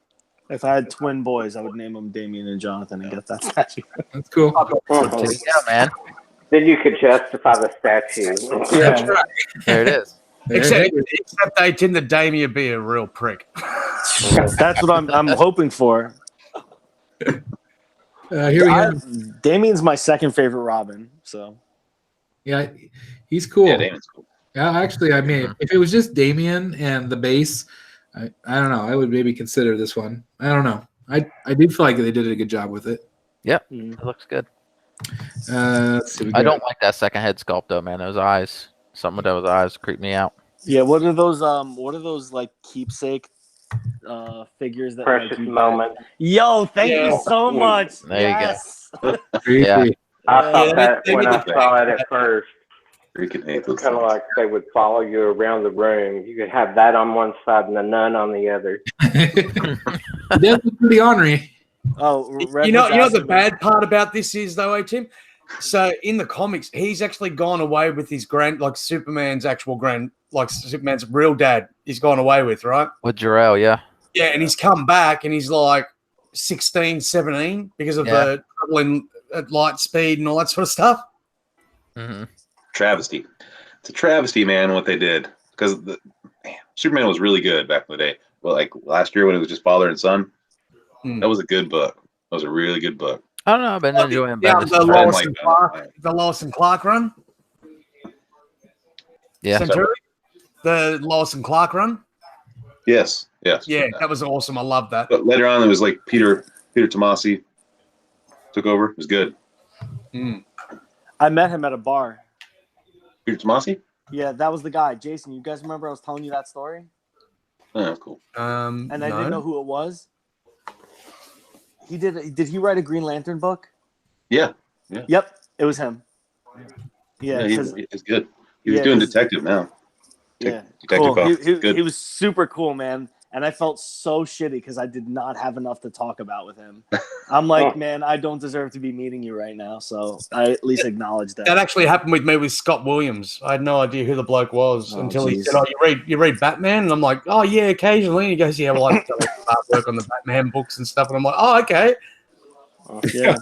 S3: If I had twin boys, I would name them Damien and Jonathan and get that statue.
S1: That's cool.
S4: Mhm.
S5: Yeah, man.
S4: Then you could justify the statue.
S3: Yeah.
S5: There it is.
S7: Except they tend to Damien be a real prick.
S3: That's what I'm hoping for.
S1: Here we go.
S3: Damien's my second favorite Robin. So
S1: Yeah, he's cool.
S2: Yeah, Damon's cool.
S1: Yeah, actually, I mean, if it was just Damien and the base, I don't know. I would maybe consider this one. I don't know. I do feel like they did a good job with it.
S5: Yep, it looks good.
S1: Let's see,
S5: I don't like that second head sculpt though, man. Those eyes, something with those eyes creep me out.
S3: yeah, what are those like keepsake figures that
S4: Precious
S3: like,
S4: moment.
S3: Yo, thank you so much.
S5: There you go.
S1: Yeah.
S4: I thought that when I saw it at first.
S2: Freaking
S4: It was kind of like they would follow you around the room. You could have that on one side and the nun on the other.
S1: That's pretty ornery.
S3: Oh,
S7: You know the bad part about this is though, Tim. So in the comics, he's actually gone away with his Superman's real dad. He's gone away with, right?
S5: With Jor-El, yeah.
S7: Yeah, and he's come back and he's like 16, 17 because of the traveling at light speed and all that sort of stuff.
S5: Mm-hmm.
S2: Travesty. It's a travesty, man, what they did. Because Superman was really good back in the day. Well, like last year when it was just father and son, that was a good book. That was a really good book.
S5: I don't know. I've been enjoying
S7: the Lois and Clark run.
S5: Yeah.
S7: Centurion? The Lois and Clark run.
S2: Yes.
S7: Yeah, that was awesome. I love that.
S2: But later on, it was like Peter Tomasi took over. It was good.
S3: I met him at a bar.
S2: Peter Tomasi?
S3: Yeah, that was the guy. Jason, you guys remember I was telling you that story?
S2: Oh, cool.
S3: And I didn't know who it was. Did he write a Green Lantern book?
S2: Yeah.
S3: Yep, it was him. Yeah,
S2: he's good. He's doing detective now.
S3: Cool.
S2: Detective
S3: he was super cool, man. And I felt so shitty because I did not have enough to talk about with him. I'm like, man, I don't deserve to be meeting you right now. So I at least acknowledge that.
S7: That actually happened with me with Scott Williams. I had no idea who the bloke was until he said, "Oh, you read Batman?" And I'm like, "Oh yeah, occasionally." And he goes, "Yeah, well, I work on the Batman books and stuff." And I'm like, "Oh, okay."
S3: Yeah.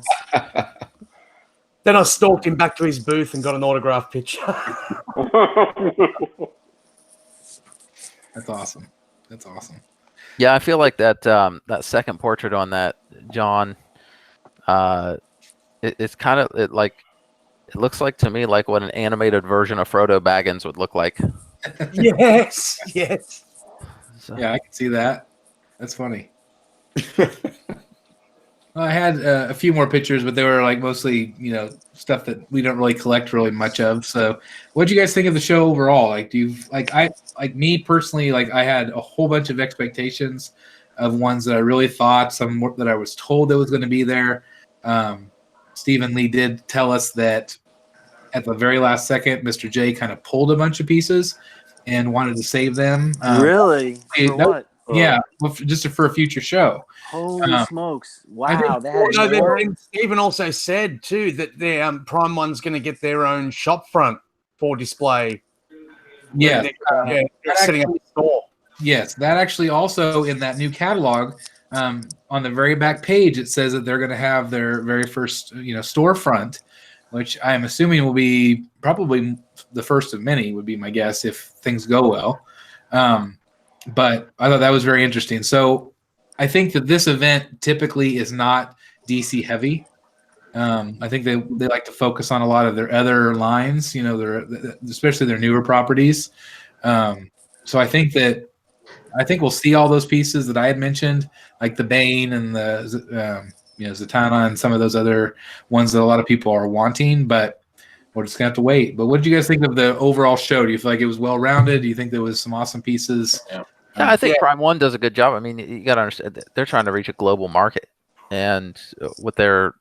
S7: Then I stalked him back to his booth and got an autograph picture.
S1: That's awesome.
S5: Yeah, I feel like that that second portrait on that John, it's kind of it looks like to me like what an animated version of Frodo Baggins would look like.
S7: Yes.
S1: So. Yeah, I can see that. That's funny. I had a few more pictures, but they were like mostly, stuff that we don't really collect really much of. So, what do you guys think of the show overall? Like, do you like me personally? Like, I had a whole bunch of expectations of ones that I really thought, some that I was told that was going to be there. Stephen Lee did tell us that at the very last second, Mr. J kind of pulled a bunch of pieces and wanted to save them.
S3: Really? For what?
S1: Yeah, just for a future show.
S3: Holy smokes! Wow,
S7: Stephen also said too that the Prime One's going to get their own shop front for display.
S1: Yes,
S7: they're setting up a store.
S1: Yes, that actually also in that new catalog, on the very back page, it says that they're going to have their very first, storefront, which I'm assuming will be probably the first of many, would be my guess if things go well. But I thought that was very interesting. So I think that this event typically is not DC heavy. I think they like to focus on a lot of their other lines, especially their newer properties. So I think we'll see all those pieces that I had mentioned, like the Bane and the Zatanna and some of those other ones that a lot of people are wanting, but we're just gonna have to wait. But what did you guys think of the overall show? Do you feel like it was well rounded? Do you think there was some awesome pieces?
S5: Yeah, I think Prime One does a good job. I mean, you got to understand that they're trying to reach a global market, and with their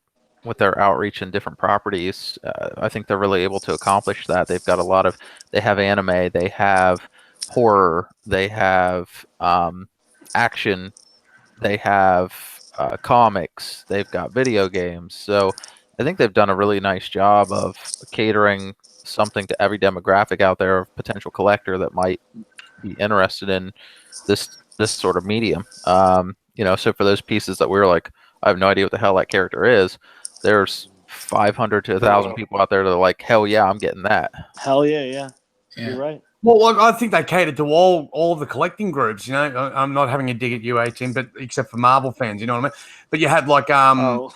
S5: outreach and different properties, I think they're really able to accomplish that. They've got they have anime, they have horror, they have action, they have comics, they've got video games. So I think they've done a really nice job of catering something to every demographic out there of potential collector that might be interested in this sort of medium. So for those pieces that we're like, I have no idea what the hell that character is, there's 500 to 1,000 people out there that are like, hell yeah, I'm getting that.
S3: Hell yeah. You're right.
S7: Well, I think they catered to all of the collecting groups. I'm not having a dig at you, 18, but except for Marvel fans, you know what I mean. But you had like
S3: I was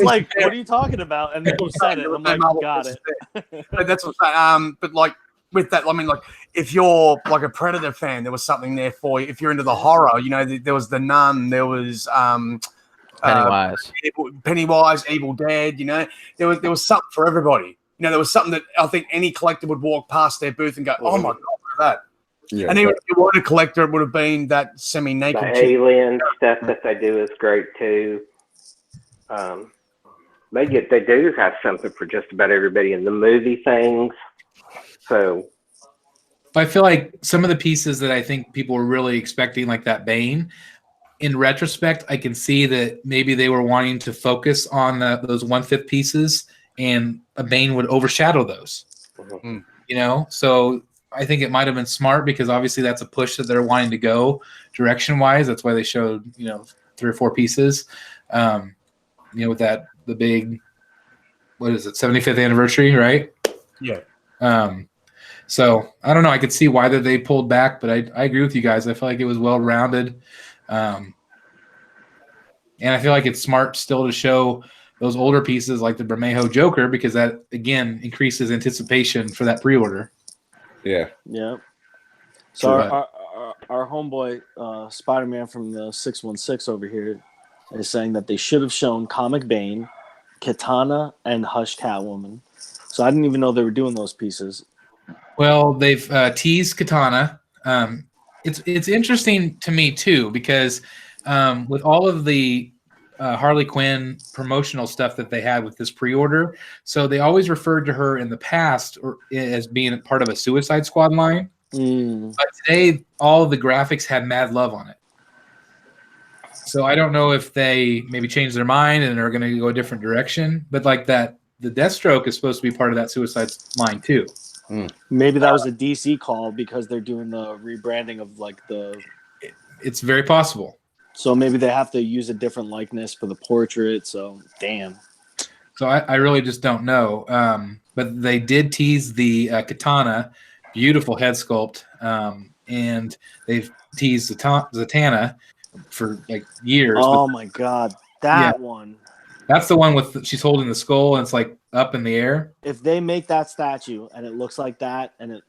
S3: like, what are you talking about? And then you said it. I'm like, got it.
S7: That's what I'm saying. But like with that, I mean, like if you're like a Predator fan, there was something there for you. If you're into the horror, there was The Nun, there was Pennywise, Evil Dead. There was something for everybody. There was something that I think any collector would walk past their booth and go, "Oh my god, look at that!" Yeah, and even if you weren't a collector, it would have been that semi-naked.
S4: The alien stuff that they do is great too. They do have something for just about everybody in the movie things. So
S1: I feel like some of the pieces that I think people were really expecting, like that Bane, in retrospect, I can see that maybe they were wanting to focus on those 1/5 pieces, and a Bane would overshadow those. So I think it might have been smart because obviously that's a push that they're wanting to go direction-wise. That's why they showed 3 or 4 pieces. With the big, what is it, 75th anniversary, right?
S7: Yeah.
S1: So I don't know. I could see why that they pulled back, but I agree with you guys. I feel like it was well rounded, and I feel like it's smart still to show those older pieces like the Bermejo Joker because that again increases anticipation for that pre-order.
S3: Yeah. So our homeboy Spider-Man from the 616 over here is saying that they should have shown Comic Bane, Katana, and Hush Catwoman. So I didn't even know they were doing those pieces.
S1: Well, they've teased Katana. It's interesting to me too because with all of the Harley Quinn promotional stuff that they had with this pre-order, so they always referred to her in the past as being part of a Suicide Squad line. But today, all of the graphics had Mad Love on it. So I don't know if they maybe changed their mind and are going to go a different direction. But like that, the Deathstroke is supposed to be part of that Suicide line too.
S3: Maybe that was a DC call because they're doing the rebranding of like the.
S1: It's very possible.
S3: So maybe they have to use a different likeness for the portrait. So damn.
S1: So I really just don't know. But they did tease the Katana, beautiful head sculpt, and they've teased Zatanna for like years.
S3: Oh my god, that one.
S1: That's the one with she's holding the skull and it's like up in the air.
S3: If they make that statue and it looks like that and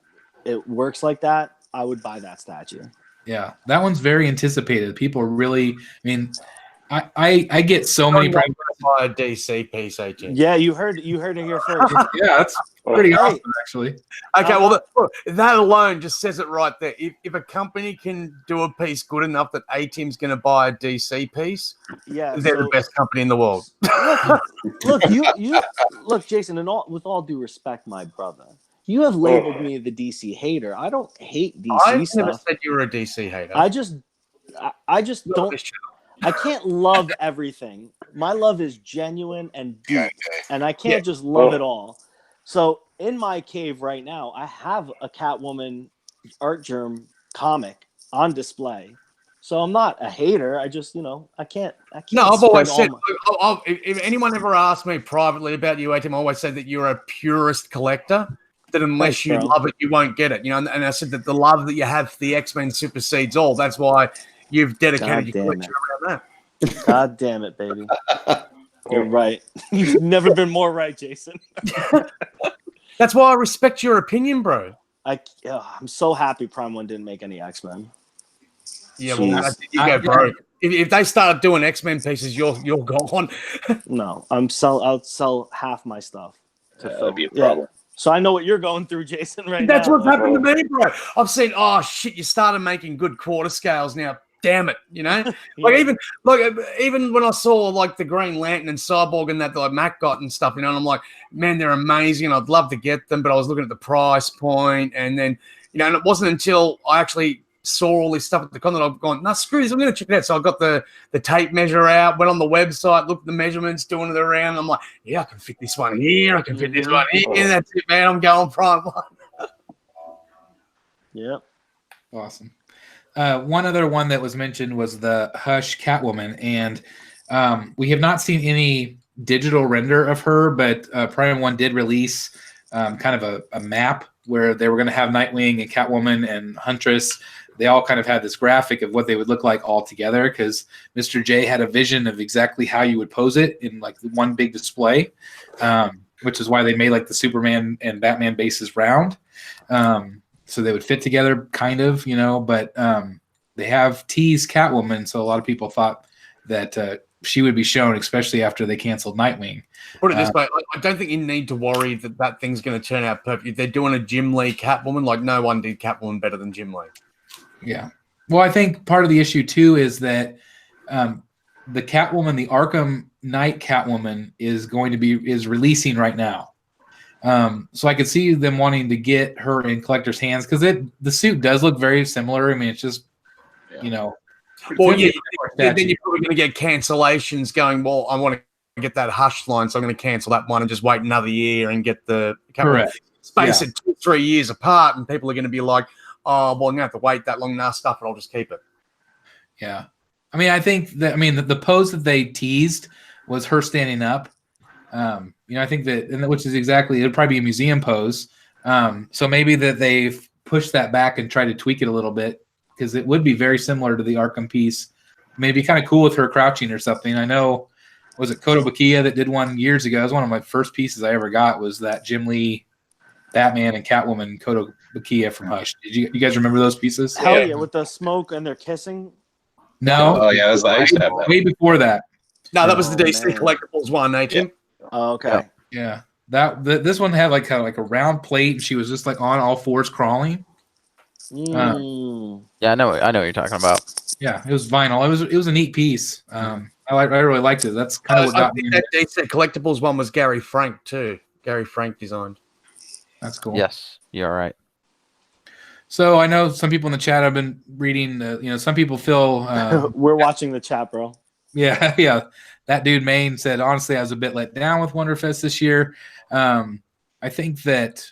S3: it works like that, I would buy that statue.
S1: Yeah, that one's very anticipated. People are really, I mean, I get so many.
S7: Buy a DC piece, AJ.
S3: Yeah, you heard it here first.
S1: Yeah, that's pretty awesome, actually.
S7: Okay, well, that alone just says it right there. If a company can do a piece good enough that A-Team's going to buy a DC piece, they're the best company in the world.
S3: Look, look, Jason, and with all due respect, my brother, you have labeled me the DC hater. I don't hate DC stuff.
S7: I never said you were a DC hater.
S3: I just don't. I can't love everything. My love is genuine and deep, and I can't just love it all. So in my cave right now, I have a Catwoman Art Germ comic on display. So I'm not a hater. I just, I can't.
S7: No, I've always said, if anyone ever asked me privately about you, A-Team, I always said that you're a purist collector. That unless you love it, you won't get it. And I said that the love that you have for the X-Men supersedes all. That's why you've dedicated your collection around that.
S3: God damn it, baby. You're right. You've never been more right, Jason.
S7: That's why I respect your opinion, bro.
S3: I'm so happy Prime 1 didn't make any X-Men.
S7: Yeah, well, you go, bro. If they start doing X-Men pieces, you're gone.
S3: No, I'll sell half my stuff.
S2: That'd be a problem.
S3: Yeah. So I know what you're going through, Jason, right
S7: That's
S3: now.
S7: what's happened to me, bro. I've seen, oh shit, you started making good quarter scales now. Damn it, even when I saw like the Green Lantern and Cyborg and that like Mac got and stuff, and I'm like, man, they're amazing, and I'd love to get them, but I was looking at the price point, and then and it wasn't until I actually saw all this stuff at the con that I've gone, nah, screw this, I'm going to check it out. So I got the tape measure out, went on the website, looked at the measurements, doing it around. I'm like, yeah, I can fit this one here. I can fit this one here. That's it, man. I'm going Prime 1.
S3: Yep.
S1: Awesome. One other one that was mentioned was the Hush Catwoman. And we have not seen any digital render of her, but Prime 1 did release kind of a map where they were going to have Nightwing and Catwoman and Huntress. They all kind of had this graphic of what they would look like all together because Mr. J had a vision of exactly how you would pose it in like one big display, which is why they made like the Superman and Batman bases round. So they would fit together kind of, but they have teased Catwoman. So a lot of people thought that she would be shown, especially after they canceled Nightwing.
S7: Put it this way, I don't think you need to worry that thing's going to turn out perfect. They're doing a Jim Lee Catwoman, like no one did Catwoman better than Jim Lee.
S1: Yeah. Well, I think part of the issue too is that the Catwoman, the Arkham Knight Catwoman, is releasing right now. So I could see them wanting to get her in collectors' hands because the suit does look very similar. I mean, it's just
S7: Well, yeah, then you're probably going to get cancellations going, well, I want to get that Hush line, so I'm going to cancel that one and just wait another year and get the space it 2-3 years apart, and people are going to be like, oh, well, I'm going to have to wait that long. Nah, stuff it, I'll just keep it.
S1: Yeah. I mean, I think that, the pose that they teased was her standing up. I think that, which is exactly, it'd probably be a museum pose. So maybe that they've pushed that back and tried to tweak it a little bit because it would be very similar to the Arkham piece. Maybe kind of cool with her crouching or something. I know, was it Kotobukiya that did one years ago? It was one of my first pieces I ever got was that Jim Lee Batman and Catwoman Kotobukiya from Hush. Did you guys remember those pieces?
S3: Hell yeah, with the smoke and they're kissing.
S1: No.
S2: Oh yeah, I used to have that.
S1: Way before that.
S7: No, that was the DC Collectibles one, A-Team.
S3: Oh, okay.
S1: Yeah. This one had like a round plate, and she was just like on all fours crawling.
S5: Yeah, I know what you're talking about.
S1: Yeah, it was vinyl. It was a neat piece. I really liked it. That's kind of what got me.
S7: That DC Collectibles one was Gary Frank too. Gary Frank designed.
S1: That's cool.
S5: Yes, you're right.
S1: So I know some people in the chat have been reading. Some people feel
S3: we're watching the chat, bro.
S1: Yeah. That dude Maine said, honestly, I was a bit let down with Wonderfest this year. I think that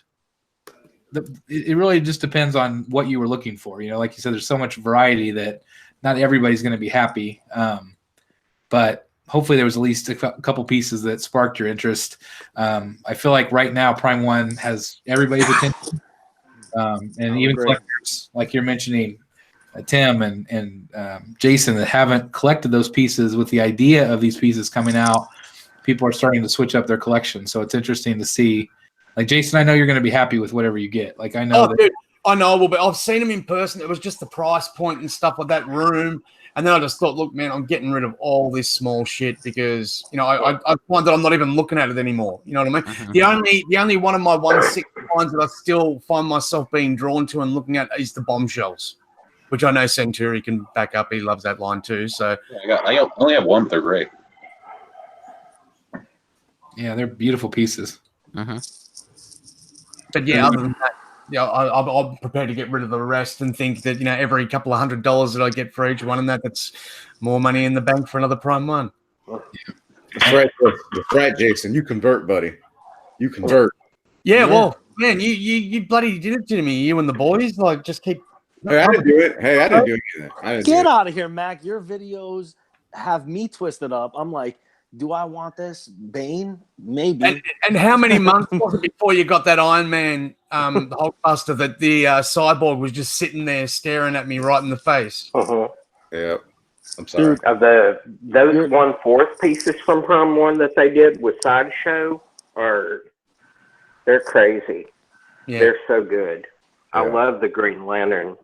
S1: it really just depends on what you were looking for. Like you said, there's so much variety that not everybody's going to be happy. But hopefully there was at least a couple pieces that sparked your interest. I feel like right now Prime 1 has everybody's attention. And even collectors, like you're mentioning, Tim and Jason, that haven't collected those pieces with the idea of these pieces coming out. People are starting to switch up their collection. So it's interesting to see. Like, Jason, I know you're going to be happy with whatever you get. Like, I know
S7: Dude, I know, but I've seen him in person. It was just the price point and stuff like that room. And then I just thought, look, man, I'm getting rid of all this small shit because, you know, I find that I'm not even looking at it anymore. You know what I mean? Mm-hmm. The only one of my 1/6 lines that I still find myself being drawn to and looking at is the bombshells, which I know Centuri can back up. He loves that line too. So
S2: I only have one, but they're great.
S1: Yeah, they're beautiful pieces.
S5: Mm-hmm.
S7: But yeah, other than that, yeah, I'm prepared to get rid of the rest and think that, you know, every couple of $100 that I get for each one, and that's more money in the bank for another Prime 1.
S6: That's right, that's right, Jason. You convert, buddy. You convert.
S7: Yeah, well, man, you bloody did it to me. You and the boys, like, just keep.
S6: Hey, I didn't do it. Hey, I didn't do it.
S3: Get out of here, Mac. Your videos have me twisted up. I'm like, do I want this? Bane? Maybe.
S7: And how many months was it before you got that Iron Man Hulkbuster that the Cyborg was just sitting there staring at me right in the face?
S6: Yeah. I'm sorry.
S4: Dude, those 1/4 pieces from Prime 1 that they did with Sideshow they're crazy. Yeah. They're so good. Yeah. I love the Green Lantern.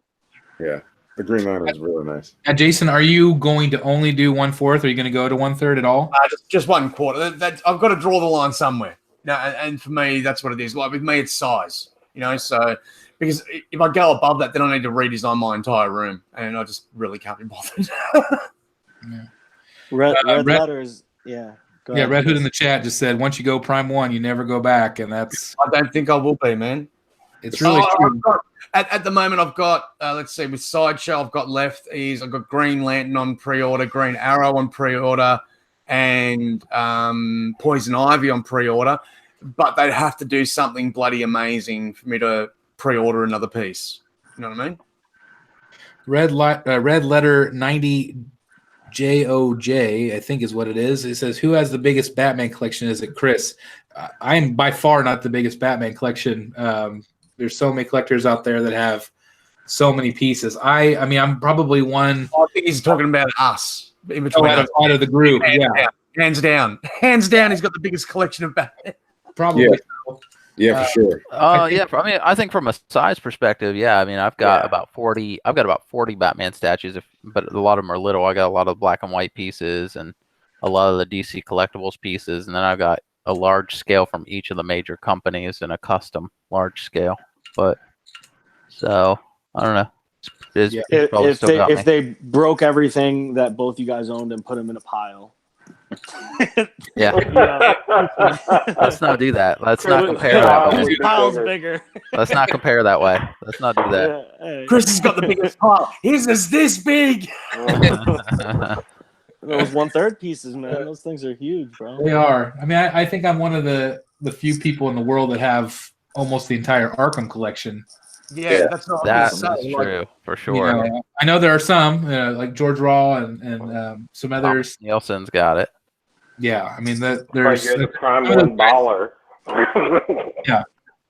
S6: Yeah. The Green Lantern is really nice.
S1: And Jason, are you going to only do 1/4? Are you going to go to 1/3 at all?
S7: Just 1/4. I've got to draw the line somewhere. No, and for me, that's what it is. Like with me, it's size. You know, so because if I go above that, then I need to redesign my entire room, and I just really can't be bothered.
S3: Yeah. Red letters. Yeah.
S1: Yeah, Red Hood in the chat just said, once you go Prime 1, you never go back, and that's.
S7: I don't think I will be, man.
S1: It's really true.
S7: At the moment, I've got, let's see, with Sideshow, I've got I've got Green Lantern on pre-order, Green Arrow on pre-order, and Poison Ivy on pre-order. But they'd have to do something bloody amazing for me to pre-order another piece. You know what I mean?
S1: Red letter 90 JOJ, I think is what it is. It says, who has the biggest Batman collection? Is it Chris? I am by far not the biggest Batman collection. There's so many collectors out there that have so many pieces. I mean, I'm probably one.
S7: I think he's talking about us in between
S1: out of the group.
S7: Hands down. He's got the biggest collection of Batman.
S1: Probably.
S6: Yeah. Yeah, for sure.
S5: I mean, I think from a size perspective, I mean, I've got about 40. I've got about 40 Batman statues, but a lot of them are little. I got a lot of black and white pieces and a lot of the DC collectibles pieces, and then I've got a large scale from each of the major companies and a custom large scale. But so I don't know.
S3: If they broke everything that both you guys owned and put them in a pile.
S5: Yeah. Let's not do that. Let's not compare that way.
S3: Pile's bigger.
S5: Let's not compare that way. Let's not do that.
S7: Chris has got the biggest pile. His is this big.
S3: Those 1/3 pieces, man. Those things are huge, bro.
S1: They are. I mean, I think I'm one of the few people in the world that have almost the entire Arkham collection.
S7: Yeah, that's
S5: true for sure.
S1: You know, I know there are some like George Raw and some others.
S5: Nielsen's got it.
S1: Yeah, I mean there's
S4: the Prime 1 baller.
S1: Yeah,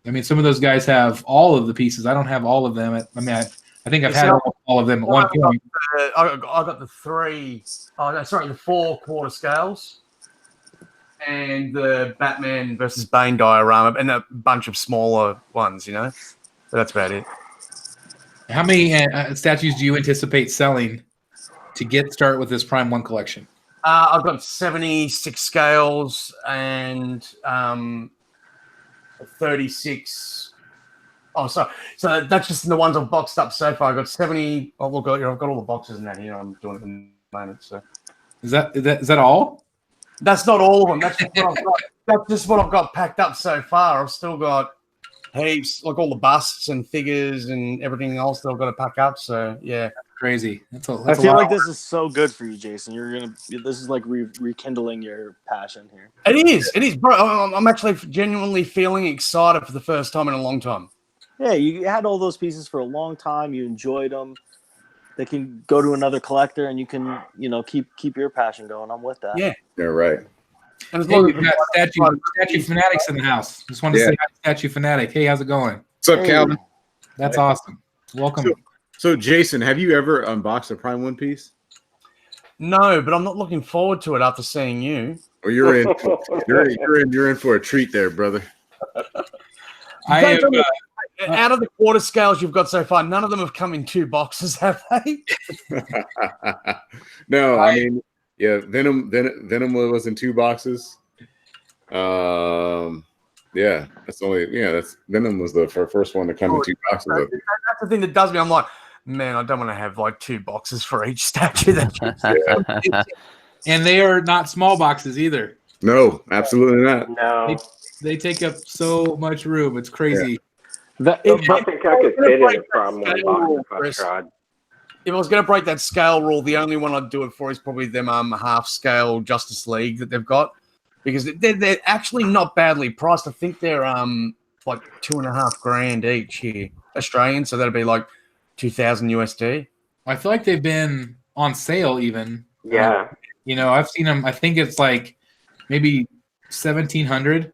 S1: I mean some of those guys have all of the pieces. I don't have all of them. I think I've had all of them at one point.
S7: I got the 4 quarter scales and the Batman versus Bane diorama and a bunch of smaller ones, you know. But that's about it.
S1: How many statues do you anticipate selling to start with this Prime 1 collection?
S7: I've got 76 scales and 36. Oh, sorry. So that's just the ones I've boxed up so far. I've got 70. Oh, look, I've got all the boxes in that here. I'm doing it in the moment. So
S1: is that all?
S7: That's not all of them. That's just what I've got. That's just what I've got packed up so far. I've still got heaps, like all the busts and figures and everything else that I've got to pack up. So yeah,
S1: crazy.
S3: I feel like this is so good for you, Jason. This is like rekindling your passion here.
S7: It is, bro. I'm actually genuinely feeling excited for the first time in a long time.
S3: Yeah, you had all those pieces for a long time. You enjoyed them. They can go to another collector, and you can, keep your passion going. I'm with that.
S7: Yeah,
S6: you're right.
S1: And we've got statue fanatics in the house. Just wanted to say hi to Statue Fanatic. Hey, how's it going?
S6: What's up, Calvin?
S1: That's awesome. Welcome.
S6: So, Jason, have you ever unboxed a Prime 1 piece?
S7: No, but I'm not looking forward to it after seeing you.
S6: Well, you're in for a treat there, brother.
S7: out of the quarter scales you've got so far, none of them have come in 2 boxes, have they?
S6: No, I mean, yeah, Venom was in 2 boxes. Yeah, that's Venom was the first one to come in 2 boxes.
S7: That's the thing that does me. I'm like, man, I don't want to have like 2 boxes for each statue.
S1: And they are not small boxes either.
S6: No, absolutely not.
S4: No.
S1: They take up so much room. It's crazy.
S4: I think I could fit in a problem one box if I tried.
S7: If I was going to break that scale rule, the only one I'd do it for is probably them half scale Justice League that they've got, because they're actually not badly priced. I think they're like $2,500 each here Australian, so that'd be like 2,000 USD.
S1: I feel like they've been on sale even.
S4: Yeah.
S1: I've seen them. I think it's like maybe 1,700.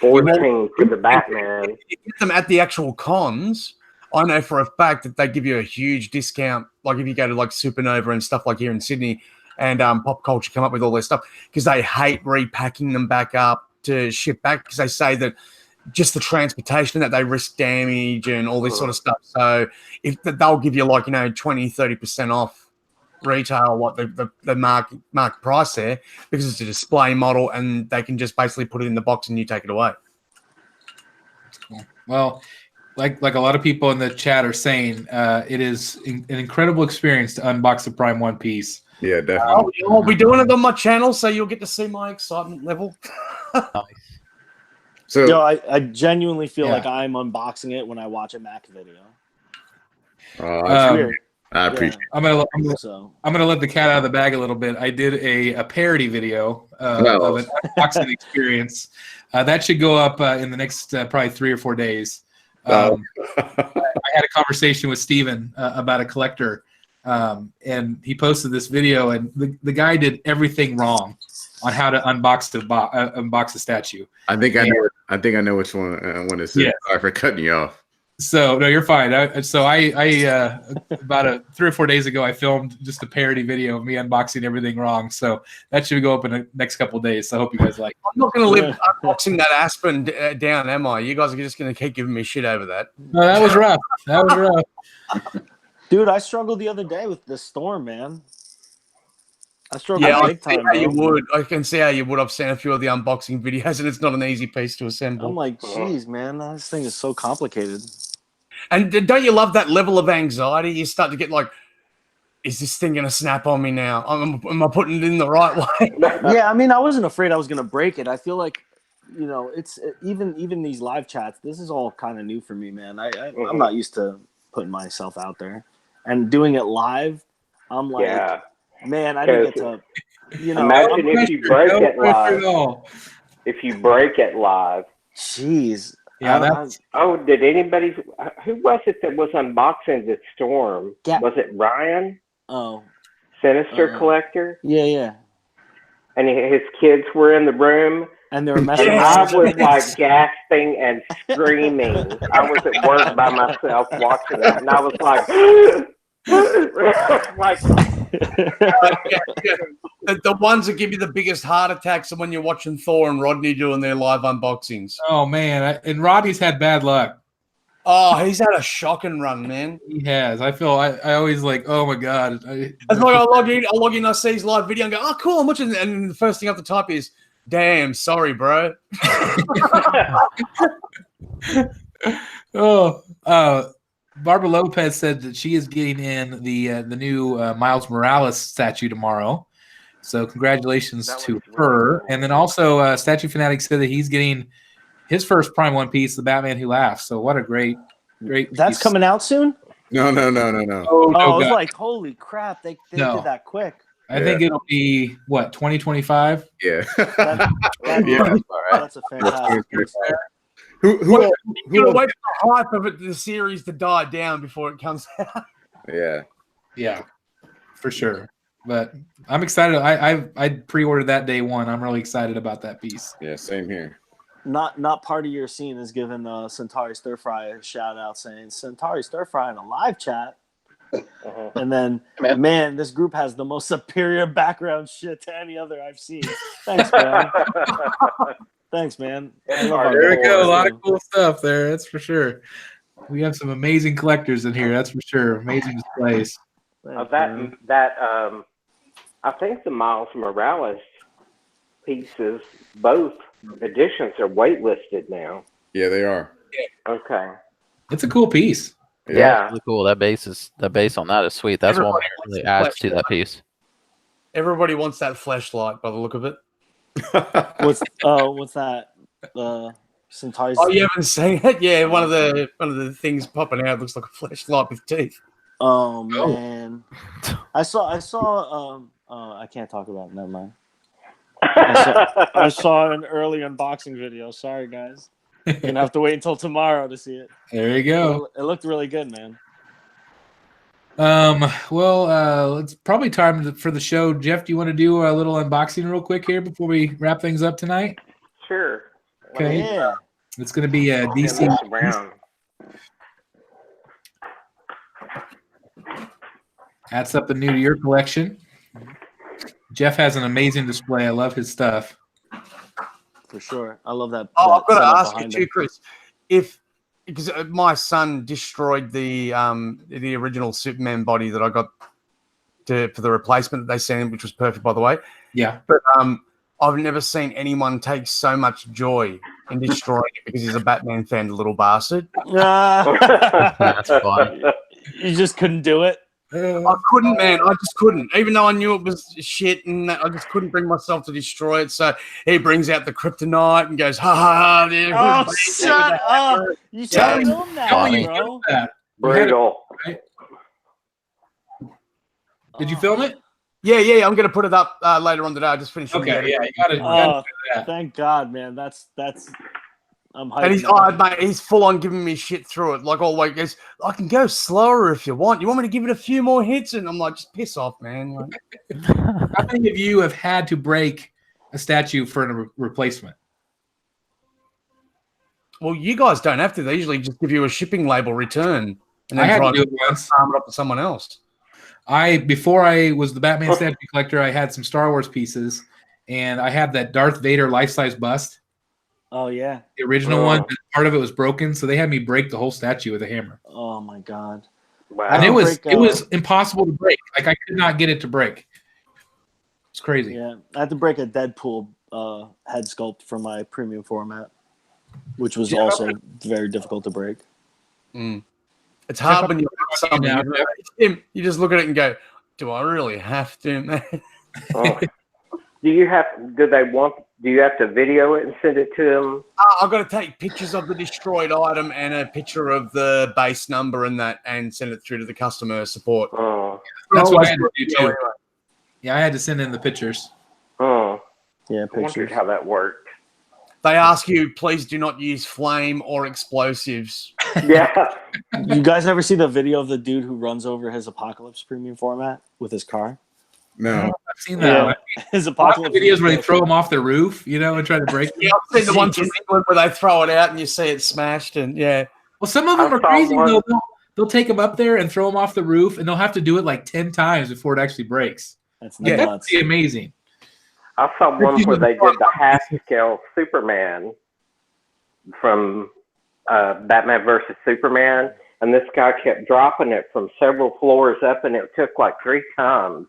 S4: 14 for the Batman.
S7: You get them at the actual cons. I know for a fact that they give you a huge discount. Like if you go to like Supernova and stuff like here in Sydney, and Pop Culture come up with all their stuff, because they hate repacking them back up to ship back, because they say that just the transportation, that they risk damage and all this sort of stuff. So if they'll give you like 20-30% off retail what the mark price there, because it's a display model and they can just basically put it in the box and you take it away.
S1: Cool. Well, like a lot of people in the chat are saying, it is an incredible experience to unbox the Prime One piece.
S6: Yeah, definitely.
S7: I'll be doing it on my channel, so you'll get to see my excitement level.
S5: Nice.
S6: So
S3: I genuinely feel like I'm unboxing it when I watch a Mac video.
S6: it's weird. I appreciate it.
S1: I'm gonna let the cat out of the bag a little bit. I did a parody video of an unboxing experience. That should go up in the next probably 3 or 4 days. I had a conversation with Steven about a collector, and he posted this video, and the guy did everything wrong on how to unbox a statue.
S6: I think I know which one it is. Yeah. Sorry for cutting you off.
S1: So no, you're fine. I about 3 or 4 days ago, I filmed just a parody video of me unboxing everything wrong. So that should go up in the next couple of days. So I hope you guys like it.
S7: I'm not going to live unboxing that Aspen down, am I? You guys are just going to keep giving me shit over that.
S1: No, that was rough.
S3: Dude, I struggled the other day with the storm, man. I struggled big time.
S7: I can see how you would. I've seen a few of the unboxing videos, and it's not an easy piece to assemble.
S3: I'm like, geez, man, this thing is so complicated.
S7: And don't you love that level of anxiety? You start to get like, is this thing going to snap on me now? Am I putting it in the right way?
S3: Yeah, I mean, I wasn't afraid I was going to break it. I feel like, it's even these live chats, this is all kind of new for me, man. I'm not used to putting myself out there. And doing it live, I'm like, man, I didn't get to,
S4: Imagine if you break it live. If you break it live.
S3: Jeez.
S1: Yeah,
S4: did anybody? Who was it that was unboxing the storm? Was it Ryan?
S3: Oh,
S4: Sinister Collector.
S3: Yeah.
S4: And his kids were in the room,
S3: and they were messing.
S4: And I was like gasping and screaming. I was at work by myself watching that, and I was like,
S7: the ones that give you the biggest heart attacks are when you're watching Thor and Rodney doing their live unboxings.
S1: Oh man, and Rodney's had bad luck.
S7: Oh, he's had a shocking run, man.
S1: He has. I feel I always like, oh my god.
S7: That's like I log in, I see his live video and go, oh cool, I'm watching, and the first thing I have to type is, damn, sorry, bro.
S1: Barbara Lopez said that she is getting in the new Miles Morales statue tomorrow. So congratulations to her. And then also Statue Fanatic said that he's getting his first Prime One piece, the Batman Who Laughs. So what a great
S3: That's
S1: piece.
S3: coming out soon?
S6: No.
S3: Oh, I was like, holy crap, they did that quick.
S1: I think it'll be, 2025?
S6: Yeah.
S3: That's a fantastic piece.
S7: Who wait for the hype of the series to die down before it comes out.
S1: Yeah, for sure. But I'm excited. I pre-ordered that day one. I'm really excited about that piece.
S6: Yeah, same here.
S3: Not part of your scene is giving Centauri Stir Fry a shout out saying Centauri Stir Fry in a live chat. And then, man, this group has the most superior background shit to any other I've seen. Thanks, man. Thanks, man.
S1: There we go. A lot of cool stuff there. That's for sure. We have some amazing collectors in here, that's for sure. Amazing displays.
S4: I think the Miles Morales pieces, both editions, are waitlisted now.
S6: Yeah, they are.
S4: Okay.
S1: It's a cool piece.
S4: Yeah.
S5: Really cool. That base on that is sweet. That's one that really adds to that piece.
S7: Everybody wants that flashlight by the look of it.
S3: What's that? Centaur's.
S7: Oh, you haven't seen it? Yeah, one of the things popping out looks like a flashlight with teeth.
S3: Oh man, I saw. I can't talk about it. Never mind. I saw an early unboxing video. Sorry, guys. You're gonna have to wait until tomorrow to see it.
S1: There you go.
S3: It looked really good, man.
S1: It's probably time for the show. Jeff, do you want to do a little unboxing real quick here before we wrap things up tonight?
S4: Sure.
S1: Okay.
S3: Yeah.
S1: It's going to be a DC. That's something new to your collection. Jeff has an amazing display. I love his stuff.
S3: For sure. I love that.
S7: Oh, I've got to ask you too, Chris. Because my son destroyed the original Superman body that I got for the replacement that they sent him, which was perfect, by the way.
S1: Yeah.
S7: But I've never seen anyone take so much joy in destroying it because he's a Batman fan, the little bastard.
S5: That's fun.
S3: You just couldn't do it.
S7: I couldn't, man. I just couldn't. Even though I knew it was shit, and I just couldn't bring myself to destroy it. So he brings out the kryptonite and goes, ha ha ha.
S3: Oh, shut up! You should film that, bro.
S4: Brutal.
S1: Did you film it?
S7: Yeah. I'm gonna put it up later on today. I just finished.
S1: Okay, yeah, you gotta do that.
S3: Thank God, man. That's. I'm hyped.
S7: And he's full on giving me shit through it. Like always, I can go slower if you want. You want me to give it a few more hits? And I'm like, just piss off, man. Like,
S1: how many of you have had to break a statue for a replacement?
S7: Well, you guys don't have to. They usually just give you a shipping label return, and then
S1: I had
S7: try
S1: to do
S7: and
S1: it once.
S7: farm it up to someone else.
S1: Before I was the Batman statue collector, I had some Star Wars pieces, and I had that Darth Vader life-size bust.
S3: Oh yeah,
S1: the original one. Part of it was broken, so they had me break the whole statue with a hammer.
S3: Oh my God!
S4: Wow.
S1: And it was impossible to break. Like I could not get it to break. It's crazy.
S3: Yeah, I had to break a Deadpool head sculpt for my premium format, which was also very difficult to break.
S7: It's hard when you just look at it and go, "Do I really have to, man?"
S4: Oh. Do you have to video it and send it to them?
S7: I've got to take pictures of the destroyed item and a picture of the base number and that, and send it through to the customer support.
S4: Oh,
S1: that's what I had to do too. Yeah, I had to send in the pictures.
S4: Oh,
S3: yeah,
S4: I wondered how that worked.
S7: They ask you, please do not use flame or explosives.
S4: Yeah.
S3: You guys ever see the video of the dude who runs over his Apocalypse premium format with his car?
S6: No,
S1: I've seen that.
S3: Yeah. His Apocalypse
S1: videos where they throw them off the roof, and try to break them.
S7: Yeah, I've seen the ones from England where they throw it out and you see it smashed, and yeah.
S1: Well, some of them are crazy though. They'll take them up there and throw them off the roof, and they'll have to do it like 10 times before it actually breaks.
S3: That's nuts.
S1: That's amazing.
S4: I saw one where they did the half-scale Superman from Batman versus Superman, and this guy kept dropping it from several floors up, and it took like 3 times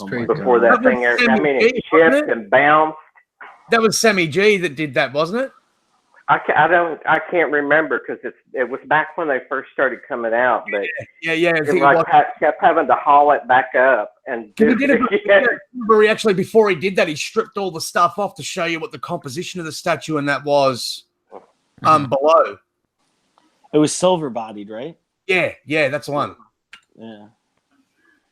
S4: before that thing. It shifted and bounced.
S7: That was Sammy G that did that, wasn't it?
S4: I can't remember because it was back when they first started coming out, but kept having to haul it back up and do
S7: it again. Before he did that, he stripped all the stuff off to show you what the composition of the statue and that was below.
S3: It was silver bodied, right?
S7: Yeah, that's the one.
S3: Yeah.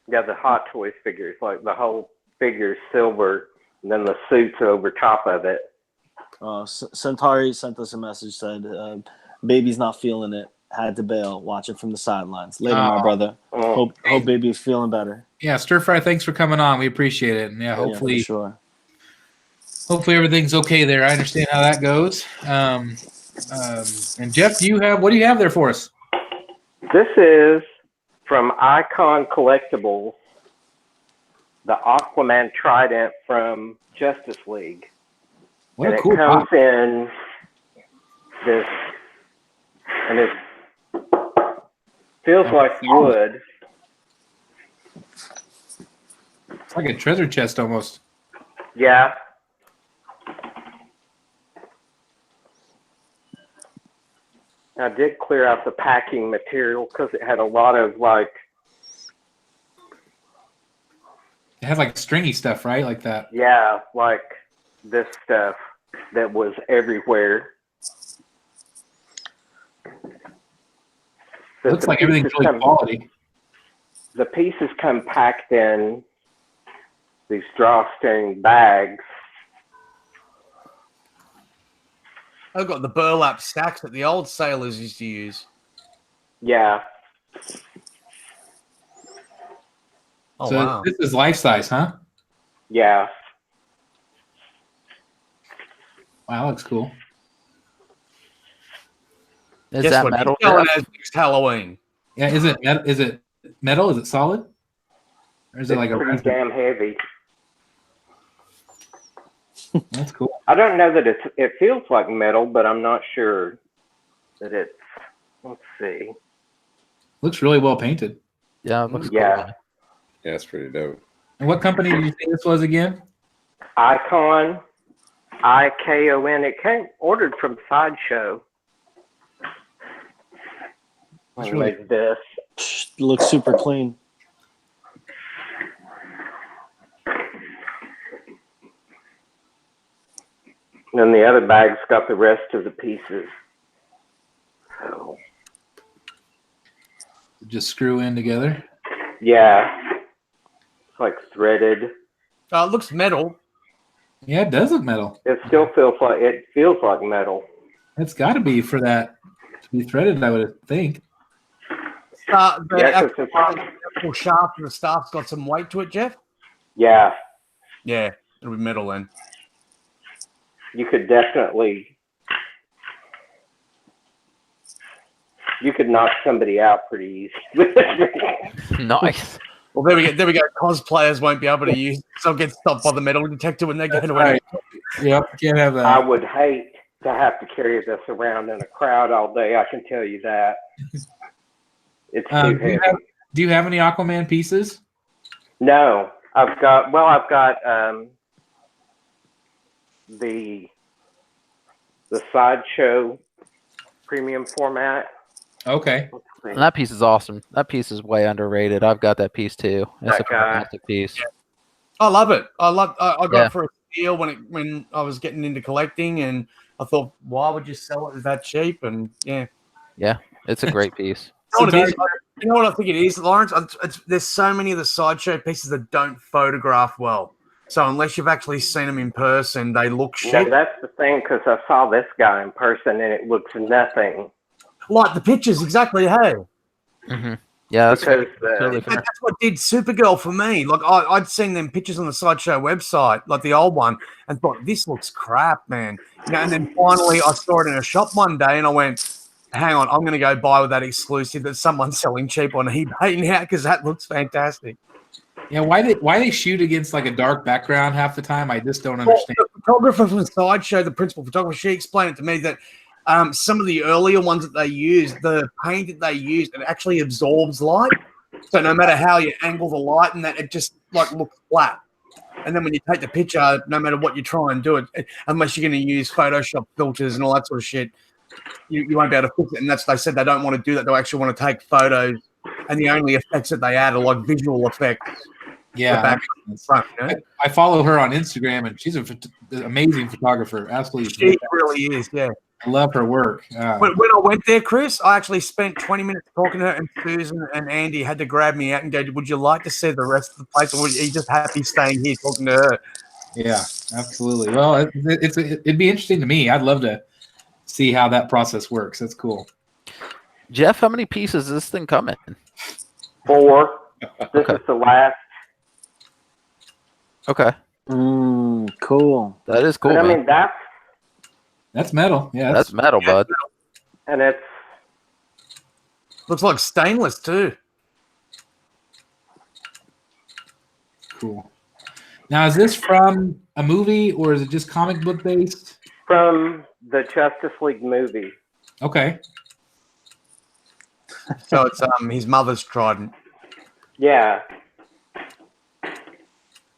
S4: Yeah, the Hot Toys figures, like the whole figure's silver, and then the suits over top of it.
S3: Centauri sent us a message, said, baby's not feeling it. Had to bail. Watch it from the sidelines. Later, my brother. Hope baby's feeling better.
S1: Yeah, Stir Fry, thanks for coming on. We appreciate it. And hopefully, hopefully everything's okay there. I understand how that goes. And Jeff, what do you have there for us?
S4: This is from Icon Collectibles, the Aquaman Trident from Justice League.
S1: What
S4: and
S1: a cool
S4: it comes in this, and it's Feels like wood.
S1: It's like a treasure chest almost.
S4: Yeah. I did clear out the packing material because it had a lot of like.
S1: It has like stringy stuff, right? Like that.
S4: Yeah, like this stuff that was everywhere.
S1: Looks like everything's really quality.
S4: The pieces come packed in these drawstring bags.
S7: I've got the burlap sacks that the old sailors used to use.
S4: Yeah.
S7: Oh,
S1: So
S7: wow.
S1: this is life size, huh?
S4: Yeah.
S1: Wow, that looks cool.
S5: Is
S7: Guess
S5: that
S7: what?
S5: metal?
S7: Going
S5: Jeff?
S7: as next Halloween.
S1: Yeah, is it metal? Is it solid? Or is it like a
S4: pretty damn heavy.
S1: That's cool.
S4: I don't know that it feels like metal, but I'm not sure that it's. Let's see.
S1: Looks really well painted.
S5: Yeah, it looks
S4: Yeah.
S5: cool.
S6: Yeah, it's pretty dope.
S1: And what company did you say this was again?
S4: Icon, IKON. It came ordered from Sideshow.
S1: That's
S4: I
S1: really
S4: made this.
S3: Looks super clean.
S4: And then the other bag's got the rest of the pieces. So,
S1: Just screw in together.
S4: yeah. It's like threaded.
S7: It looks metal.
S1: Yeah, it does look metal.
S4: It feels like metal.
S1: It's got to be for that to be threaded, I would think.
S7: The
S4: Yeah, 'cause
S7: actual shaft and the staff's got some weight to it, Jeff?
S4: Yeah.
S7: Yeah, it'll be metal then.
S4: You could definitely. You could knock somebody out pretty easy.
S5: Nice.
S7: Well, there we go. Cosplayers won't be able to use it, so they'll get stopped by the metal detector when they go to
S1: Right. Yep, can't have
S4: I
S1: that.
S4: would hate to have to carry this around in a crowd all day. I can tell you that. It's too
S1: Do
S4: heavy.
S1: you have any Aquaman pieces?
S4: No, I've got the Sideshow premium format.
S1: Okay.
S5: And that piece is awesome. That piece is way underrated. I've got that piece too. It's
S4: That
S5: a
S4: guy.
S5: fantastic piece.
S7: I love it. I got
S5: Yeah.
S7: it for a steal when I was getting into collecting, and I thought, why would you sell it that cheap? And yeah,
S5: It's a great piece.
S7: you know what it is? You know what I think it is, Lawrence? There's so many of the Sideshow pieces that don't photograph well. So unless you've actually seen them in person, they look
S4: No,
S7: shit.
S4: that's the thing, because I saw this guy in person and it looks nothing.
S7: Like the pictures, exactly. Hey,
S5: Mm-hmm. Yeah, that's
S4: Because
S5: totally fair.
S7: that's what did Supergirl for me. Like I'd seen them pictures on the Sideshow website, like the old one, and thought this looks crap, man. You know, and then finally I saw it in a shop one day, and I went, "Hang on, I'm going to go buy with that exclusive that someone's selling cheap on eBay now because that looks fantastic."
S1: Yeah, why they shoot against like a dark background half the time? I just don't understand.
S7: Well, the photographer from Sideshow, the principal photographer, she explained it to me that some of the earlier ones that they used, the paint that they used, it actually absorbs light. So no matter how you angle the light and that, it just like looks flat. And then when you take the picture, no matter what you try and do it, unless you're going to use Photoshop filters and all that sort of shit, you won't be able to fix it. And they said they don't want to do that. They actually want to take photos, and the only effects that they add are like visual effects.
S1: Yeah,
S7: Back front, you know?
S1: I follow her on Instagram, and she's an amazing photographer. Absolutely,
S7: She really is, yeah.
S1: I love her work.
S7: When I went there, Chris, I actually spent 20 minutes talking to her, and Susan and Andy had to grab me out and go, "Would you like to see the rest of the place, or are you just happy staying here talking to her?"
S1: Yeah, absolutely. Well, it'd be interesting to me. I'd love to see how that process works. That's cool.
S5: Jeff, how many pieces does this thing come in?
S4: 4. This is the last.
S5: Okay,
S3: Cool.
S5: that is cool.
S4: But, I
S5: man.
S4: mean,
S1: That's metal. Yeah,
S5: That's metal, bud.
S4: and it's
S7: Looks like stainless too.
S1: cool. Now, is this from a movie or is it just comic book based?
S4: from the Justice League movie.
S1: Okay.
S7: So it's his mother's trident.
S4: Yeah.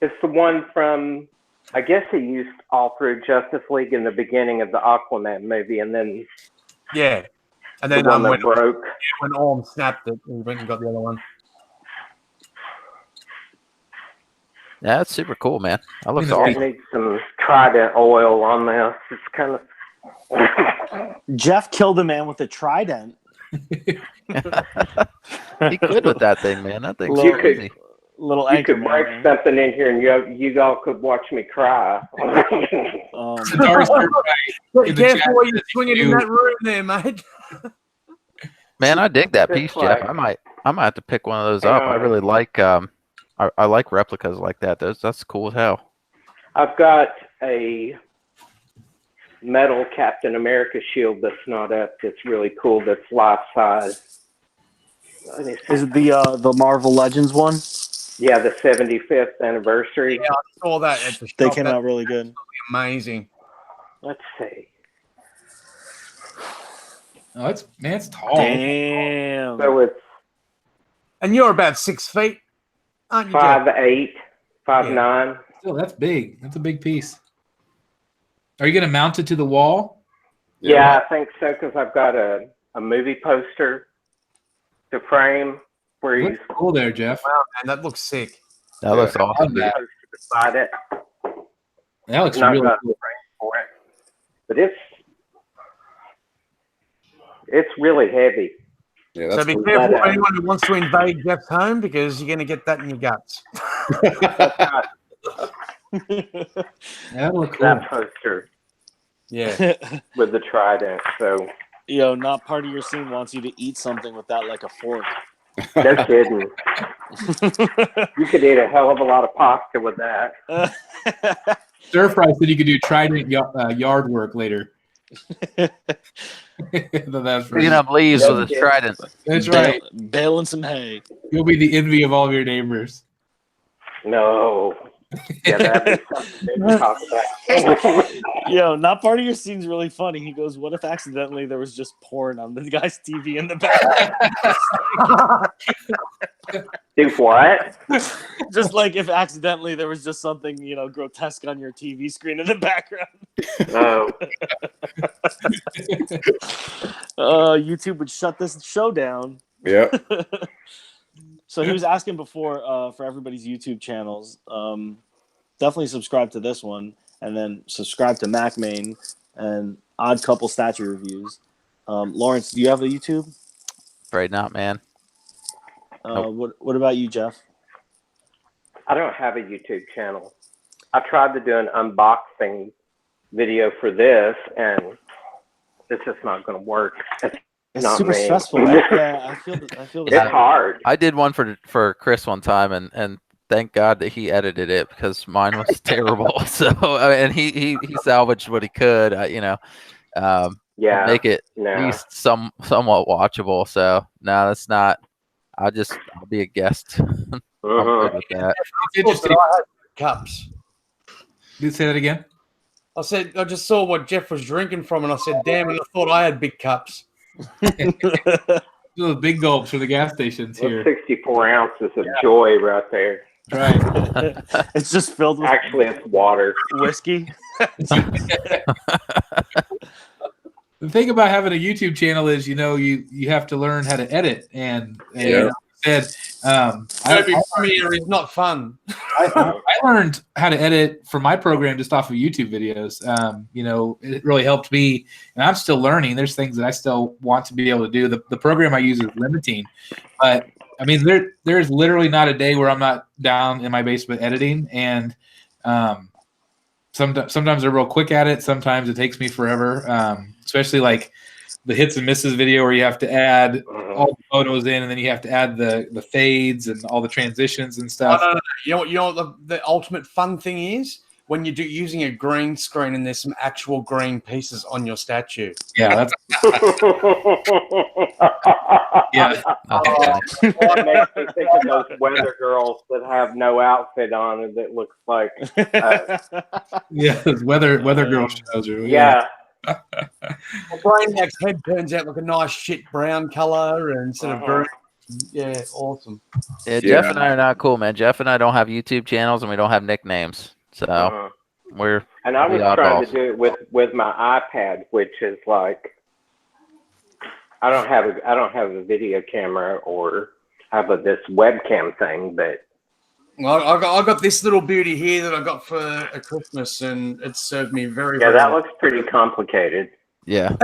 S4: It's the one from, I guess he used all through Justice League in the beginning of the Aquaman movie, and then
S7: Yeah. And then
S4: the one that
S7: when
S4: broke.
S7: Orm snapped it, he went and got the other one.
S5: Yeah, that's super cool, man. That looks
S4: I
S5: awesome.
S4: need some Trident oil on this. It's kind of.
S3: Jeff killed a man with a trident.
S5: He could with that thing, man. That thing's
S3: Little-
S5: crazy.
S3: Little
S4: You
S3: anchor
S4: could break
S3: man.
S4: something in here, and you all could watch me cry.
S1: Darcy, in the
S7: Careful
S1: chat
S7: what you're
S1: says
S7: swinging
S1: you
S7: in
S1: do-
S7: that room there, mate.
S5: Man, I dig that
S4: It's
S5: piece,
S4: like-
S5: Jeff. I might have to pick one of those up. I really like I like replicas like that. That's cool as hell.
S4: I've got a metal Captain America shield that's not up. That's really cool. That's life size.
S3: Is it the Marvel Legends one?
S4: Yeah, the 75th anniversary.
S7: Yeah, I saw that at the shop.
S3: They came
S7: That's
S3: out really good.
S7: amazing.
S4: Let's see.
S1: Oh, it's tall.
S3: Damn.
S4: So it's
S7: And you're about 6 feet, aren't you, Jeff?
S4: 5'8", 5'9".
S1: Still, that's big. That's a big piece. Are you going to mount it to the wall?
S4: Yeah, I think so, because I've got a movie poster to frame where he's
S1: Looks cool there, Jeff.
S7: Wow, man, that looks sick.
S5: That looks
S1: I love
S5: awesome.
S1: that.
S4: posted beside it.
S1: That looks
S4: Not
S1: really
S4: got
S1: cool.
S4: a frame for it, but it's really heavy.
S6: Yeah,
S7: So
S6: that's
S7: be
S6: cool.
S7: careful
S4: That,
S7: for anyone who wants to invade Jeff's home because you're going to get that in your guts.
S1: That look cool.
S4: That poster
S7: Yeah.
S4: with the trident. So
S3: Yo, not part of your scene wants you to eat something with that like a fork.
S4: no kidding. You could eat a hell of a lot of pasta with that.
S1: Stir Fry said you could do Trident yard work later. That's
S5: Picking up leaves with a trident.
S1: That's right.
S3: Baling some hay.
S1: You'll be the envy of all of your neighbors.
S4: No. Yeah, that'd be something to talk about.
S3: Yo, not part of your scene's really funny. He goes, "What if accidentally there was just porn on the guy's TV in the back?"
S4: Do what?
S3: Just like if accidentally there was just something, grotesque on your TV screen in the background.
S4: No.
S3: YouTube would shut this show down.
S6: Yeah.
S3: So he was asking before for everybody's YouTube channels. Definitely subscribe to this one, and then subscribe to MacMain and Odd Couple Statue Reviews. Lawrence, do you have a YouTube?
S5: Afraid not, man.
S3: What about you, Jeff?
S4: I don't have a YouTube channel. I tried to do an unboxing video for this, and it's just not going to work.
S3: It's
S4: Not
S3: super
S4: me.
S3: stressful. Yeah, I feel the
S4: It's
S3: same.
S4: hard.
S5: I did one for Chris one time, and thank God that he edited it because mine was terrible. So and he salvaged what he could,
S4: Yeah.
S5: make it at
S4: No.
S5: least somewhat watchable. So no, that's not. I'll be a guest. I'm
S4: Mhm.
S5: good with that.
S1: It's interesting.
S7: I had cups.
S1: Did you say that again?
S7: I said, I just saw what Jeff was drinking from, and I said, damn, and I thought I had big cups.
S1: Those big gulps for the gas stations
S4: That's
S1: here.
S4: 64 ounces of joy right there.
S1: Right.
S3: It's just filled with
S4: Actually, it's water.
S3: whiskey.
S1: The thing about having a YouTube channel is, you have to learn how to edit. And
S6: Yeah.
S1: said,
S7: Maybe premiere is not fun.
S1: I learned how to edit for my program just off of YouTube videos. It really helped me, and I'm still learning. There's things that I still want to be able to do. The program I use is limiting, but I mean, there's literally not a day where I'm not down in my basement editing, and sometimes I'm real quick at it. Sometimes it takes me forever, especially like the hits and misses video where you have to add all the photos in, and then you have to add the fades and all the transitions and stuff.
S7: No. You know what the ultimate fun thing is? When you're using a green screen and there's some actual green pieces on your statue.
S1: Yeah, that's yeah.
S4: What makes me think of those weather girls that have no outfit on and that looks like
S1: Yeah, those weather girl shows.
S4: yeah.
S7: Brainiac's head turns out like a nice shit brown color and instead of green. Yeah, awesome.
S5: Yeah, Jeff and I are not cool, man. Jeff and I don't have YouTube channels and we don't have nicknames, so we're.
S4: And I was trying to do it with my iPad, which is like I don't have a video camera or have this webcam thing, but.
S7: Well, I got this little beauty here that I got for a Christmas, and it served me very.
S4: Yeah,
S7: very
S4: that
S7: well.
S4: looks pretty complicated.
S5: Yeah.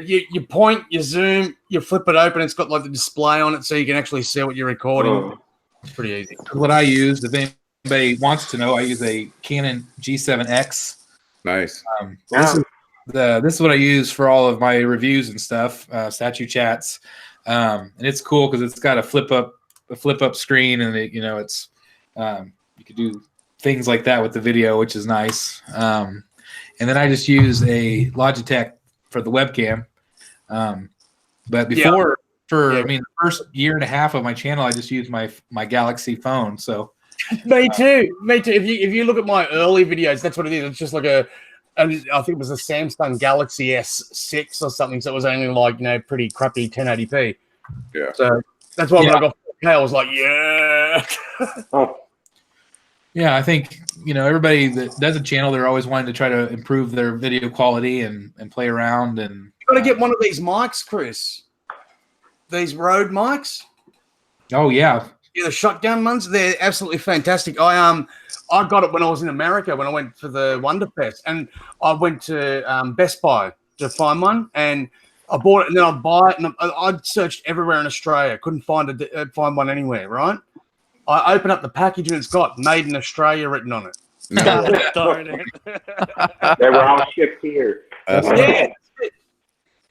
S7: You point, you zoom, you flip it open. It's got like the display on it, so you can actually see what you're recording. It's pretty easy.
S1: What I use, if anybody wants to know, I use a Canon G7X.
S6: Nice.
S1: This is what I use for all of my reviews and stuff, statue chats, and it's cool because it's got a flip up screen, and it's you can do things like that with the video, which is nice. And then I just use a Logitech for the webcam. But before, the first year and a half of my channel, I just used my Galaxy phone. So
S7: me too. If you look at my early videos, that's what it is. It's just like I think it was a Samsung Galaxy S6 or something. So it was only like pretty crappy 1080p.
S6: Yeah.
S7: So that's why when I got 4K, I was like, yeah.
S1: Yeah, I think everybody that does a channel, they're always wanting to try to improve their video quality and play around. And
S7: you got to get one of these mics, Chris. These Rode mics.
S1: Oh yeah,
S7: the shotgun ones. They're absolutely fantastic. I got it when I was in America when I went for the Wonderfest, and I went to Best Buy to find one, and I bought it, and then I'd buy it, and I'd searched everywhere in Australia, couldn't find one anywhere. Right. I open up the package and it's got "Made in Australia" written on it.
S3: Darn it.
S4: They were all shipped here.
S1: Well,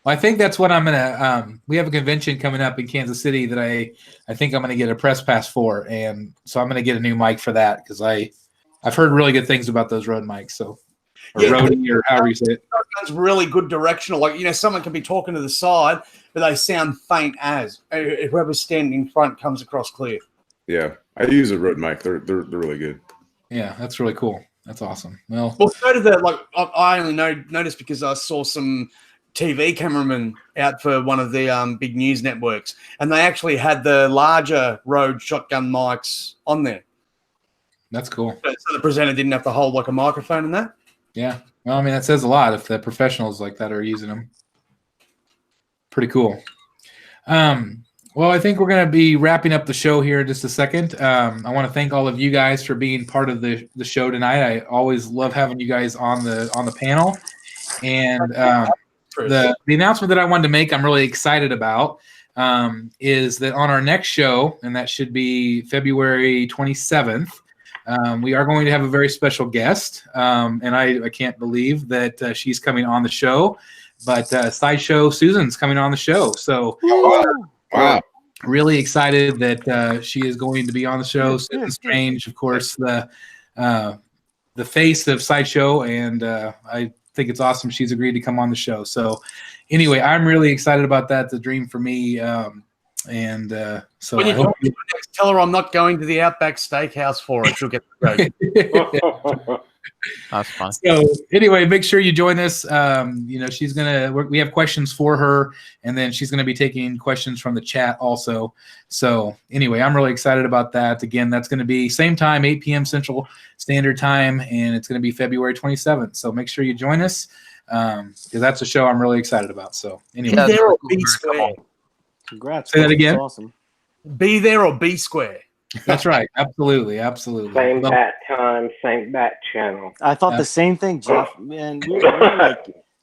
S1: I think that's what I'm gonna. We have a convention coming up in Kansas City that I think I'm gonna get a press pass for, and so I'm gonna get a new mic for that because I've heard really good things about those Rode mics. So, or Rode, or however you say it.
S7: It's really good directional. Like someone can be talking to the side, but they sound faint as whoever's standing in front comes across clear.
S6: Yeah, I use a Rode mic. They're really good.
S1: Yeah, that's really cool. That's awesome. Well,
S7: so did I only noticed because I saw some TV cameramen out for one of the big news networks, and they actually had the larger Rode shotgun mics on there.
S1: That's cool.
S7: So the presenter didn't have to hold like a microphone and that.
S1: Yeah. Well, I mean, that says a lot if the professionals like that are using them. Pretty cool. Well, I think we're going to be wrapping up the show here in just a second. I want to thank all of you guys for being part of the show tonight. I always love having you guys on the panel. And the announcement that I wanted to make, I'm really excited about, is that on our next show, and that should be February 27th, we are going to have a very special guest. And I can't believe that she's coming on the show. But Sideshow Susan's coming on the show. So wow. Really excited that she is going to be on the show. Susan Strange, of course, the face of Sideshow, and I think it's awesome she's agreed to come on the show. So anyway, I'm really excited about that. It's a dream for me. So
S7: when you talk to her next, tell her I'm not going to the Outback Steakhouse for it. She'll get the joke.
S5: That's fun.
S1: So anyway, make sure you join us. She's we have questions for her, and then she's gonna be taking questions from the chat also. So anyway, I'm really excited about that. Again, that's gonna be same time, 8 p.m. Central Standard Time, and it's gonna be February 27th. So make sure you join us because that's a show I'm really excited about. So anyway,
S7: be there or be square.
S3: Congrats.
S1: Say that again.
S3: That's awesome.
S7: Be there or be square.
S1: That's right. Absolutely.
S4: Same bat time, same bat channel.
S3: I thought the same thing, Jeff. Man,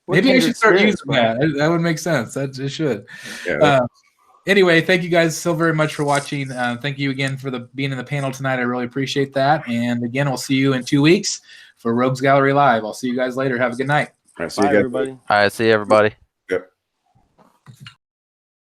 S1: maybe I should start using that. That would make sense. It should. Yeah. Anyway, thank you guys so very much for watching. Thank you again for being in the panel tonight. I really appreciate that. And again, we'll see you in 2 weeks for Rogues Gallery Live. I'll see you guys later. Have a good night.
S6: All right, see
S3: Bye,
S6: you guys.
S3: everybody.
S5: All right, see you, everybody.
S6: Yep.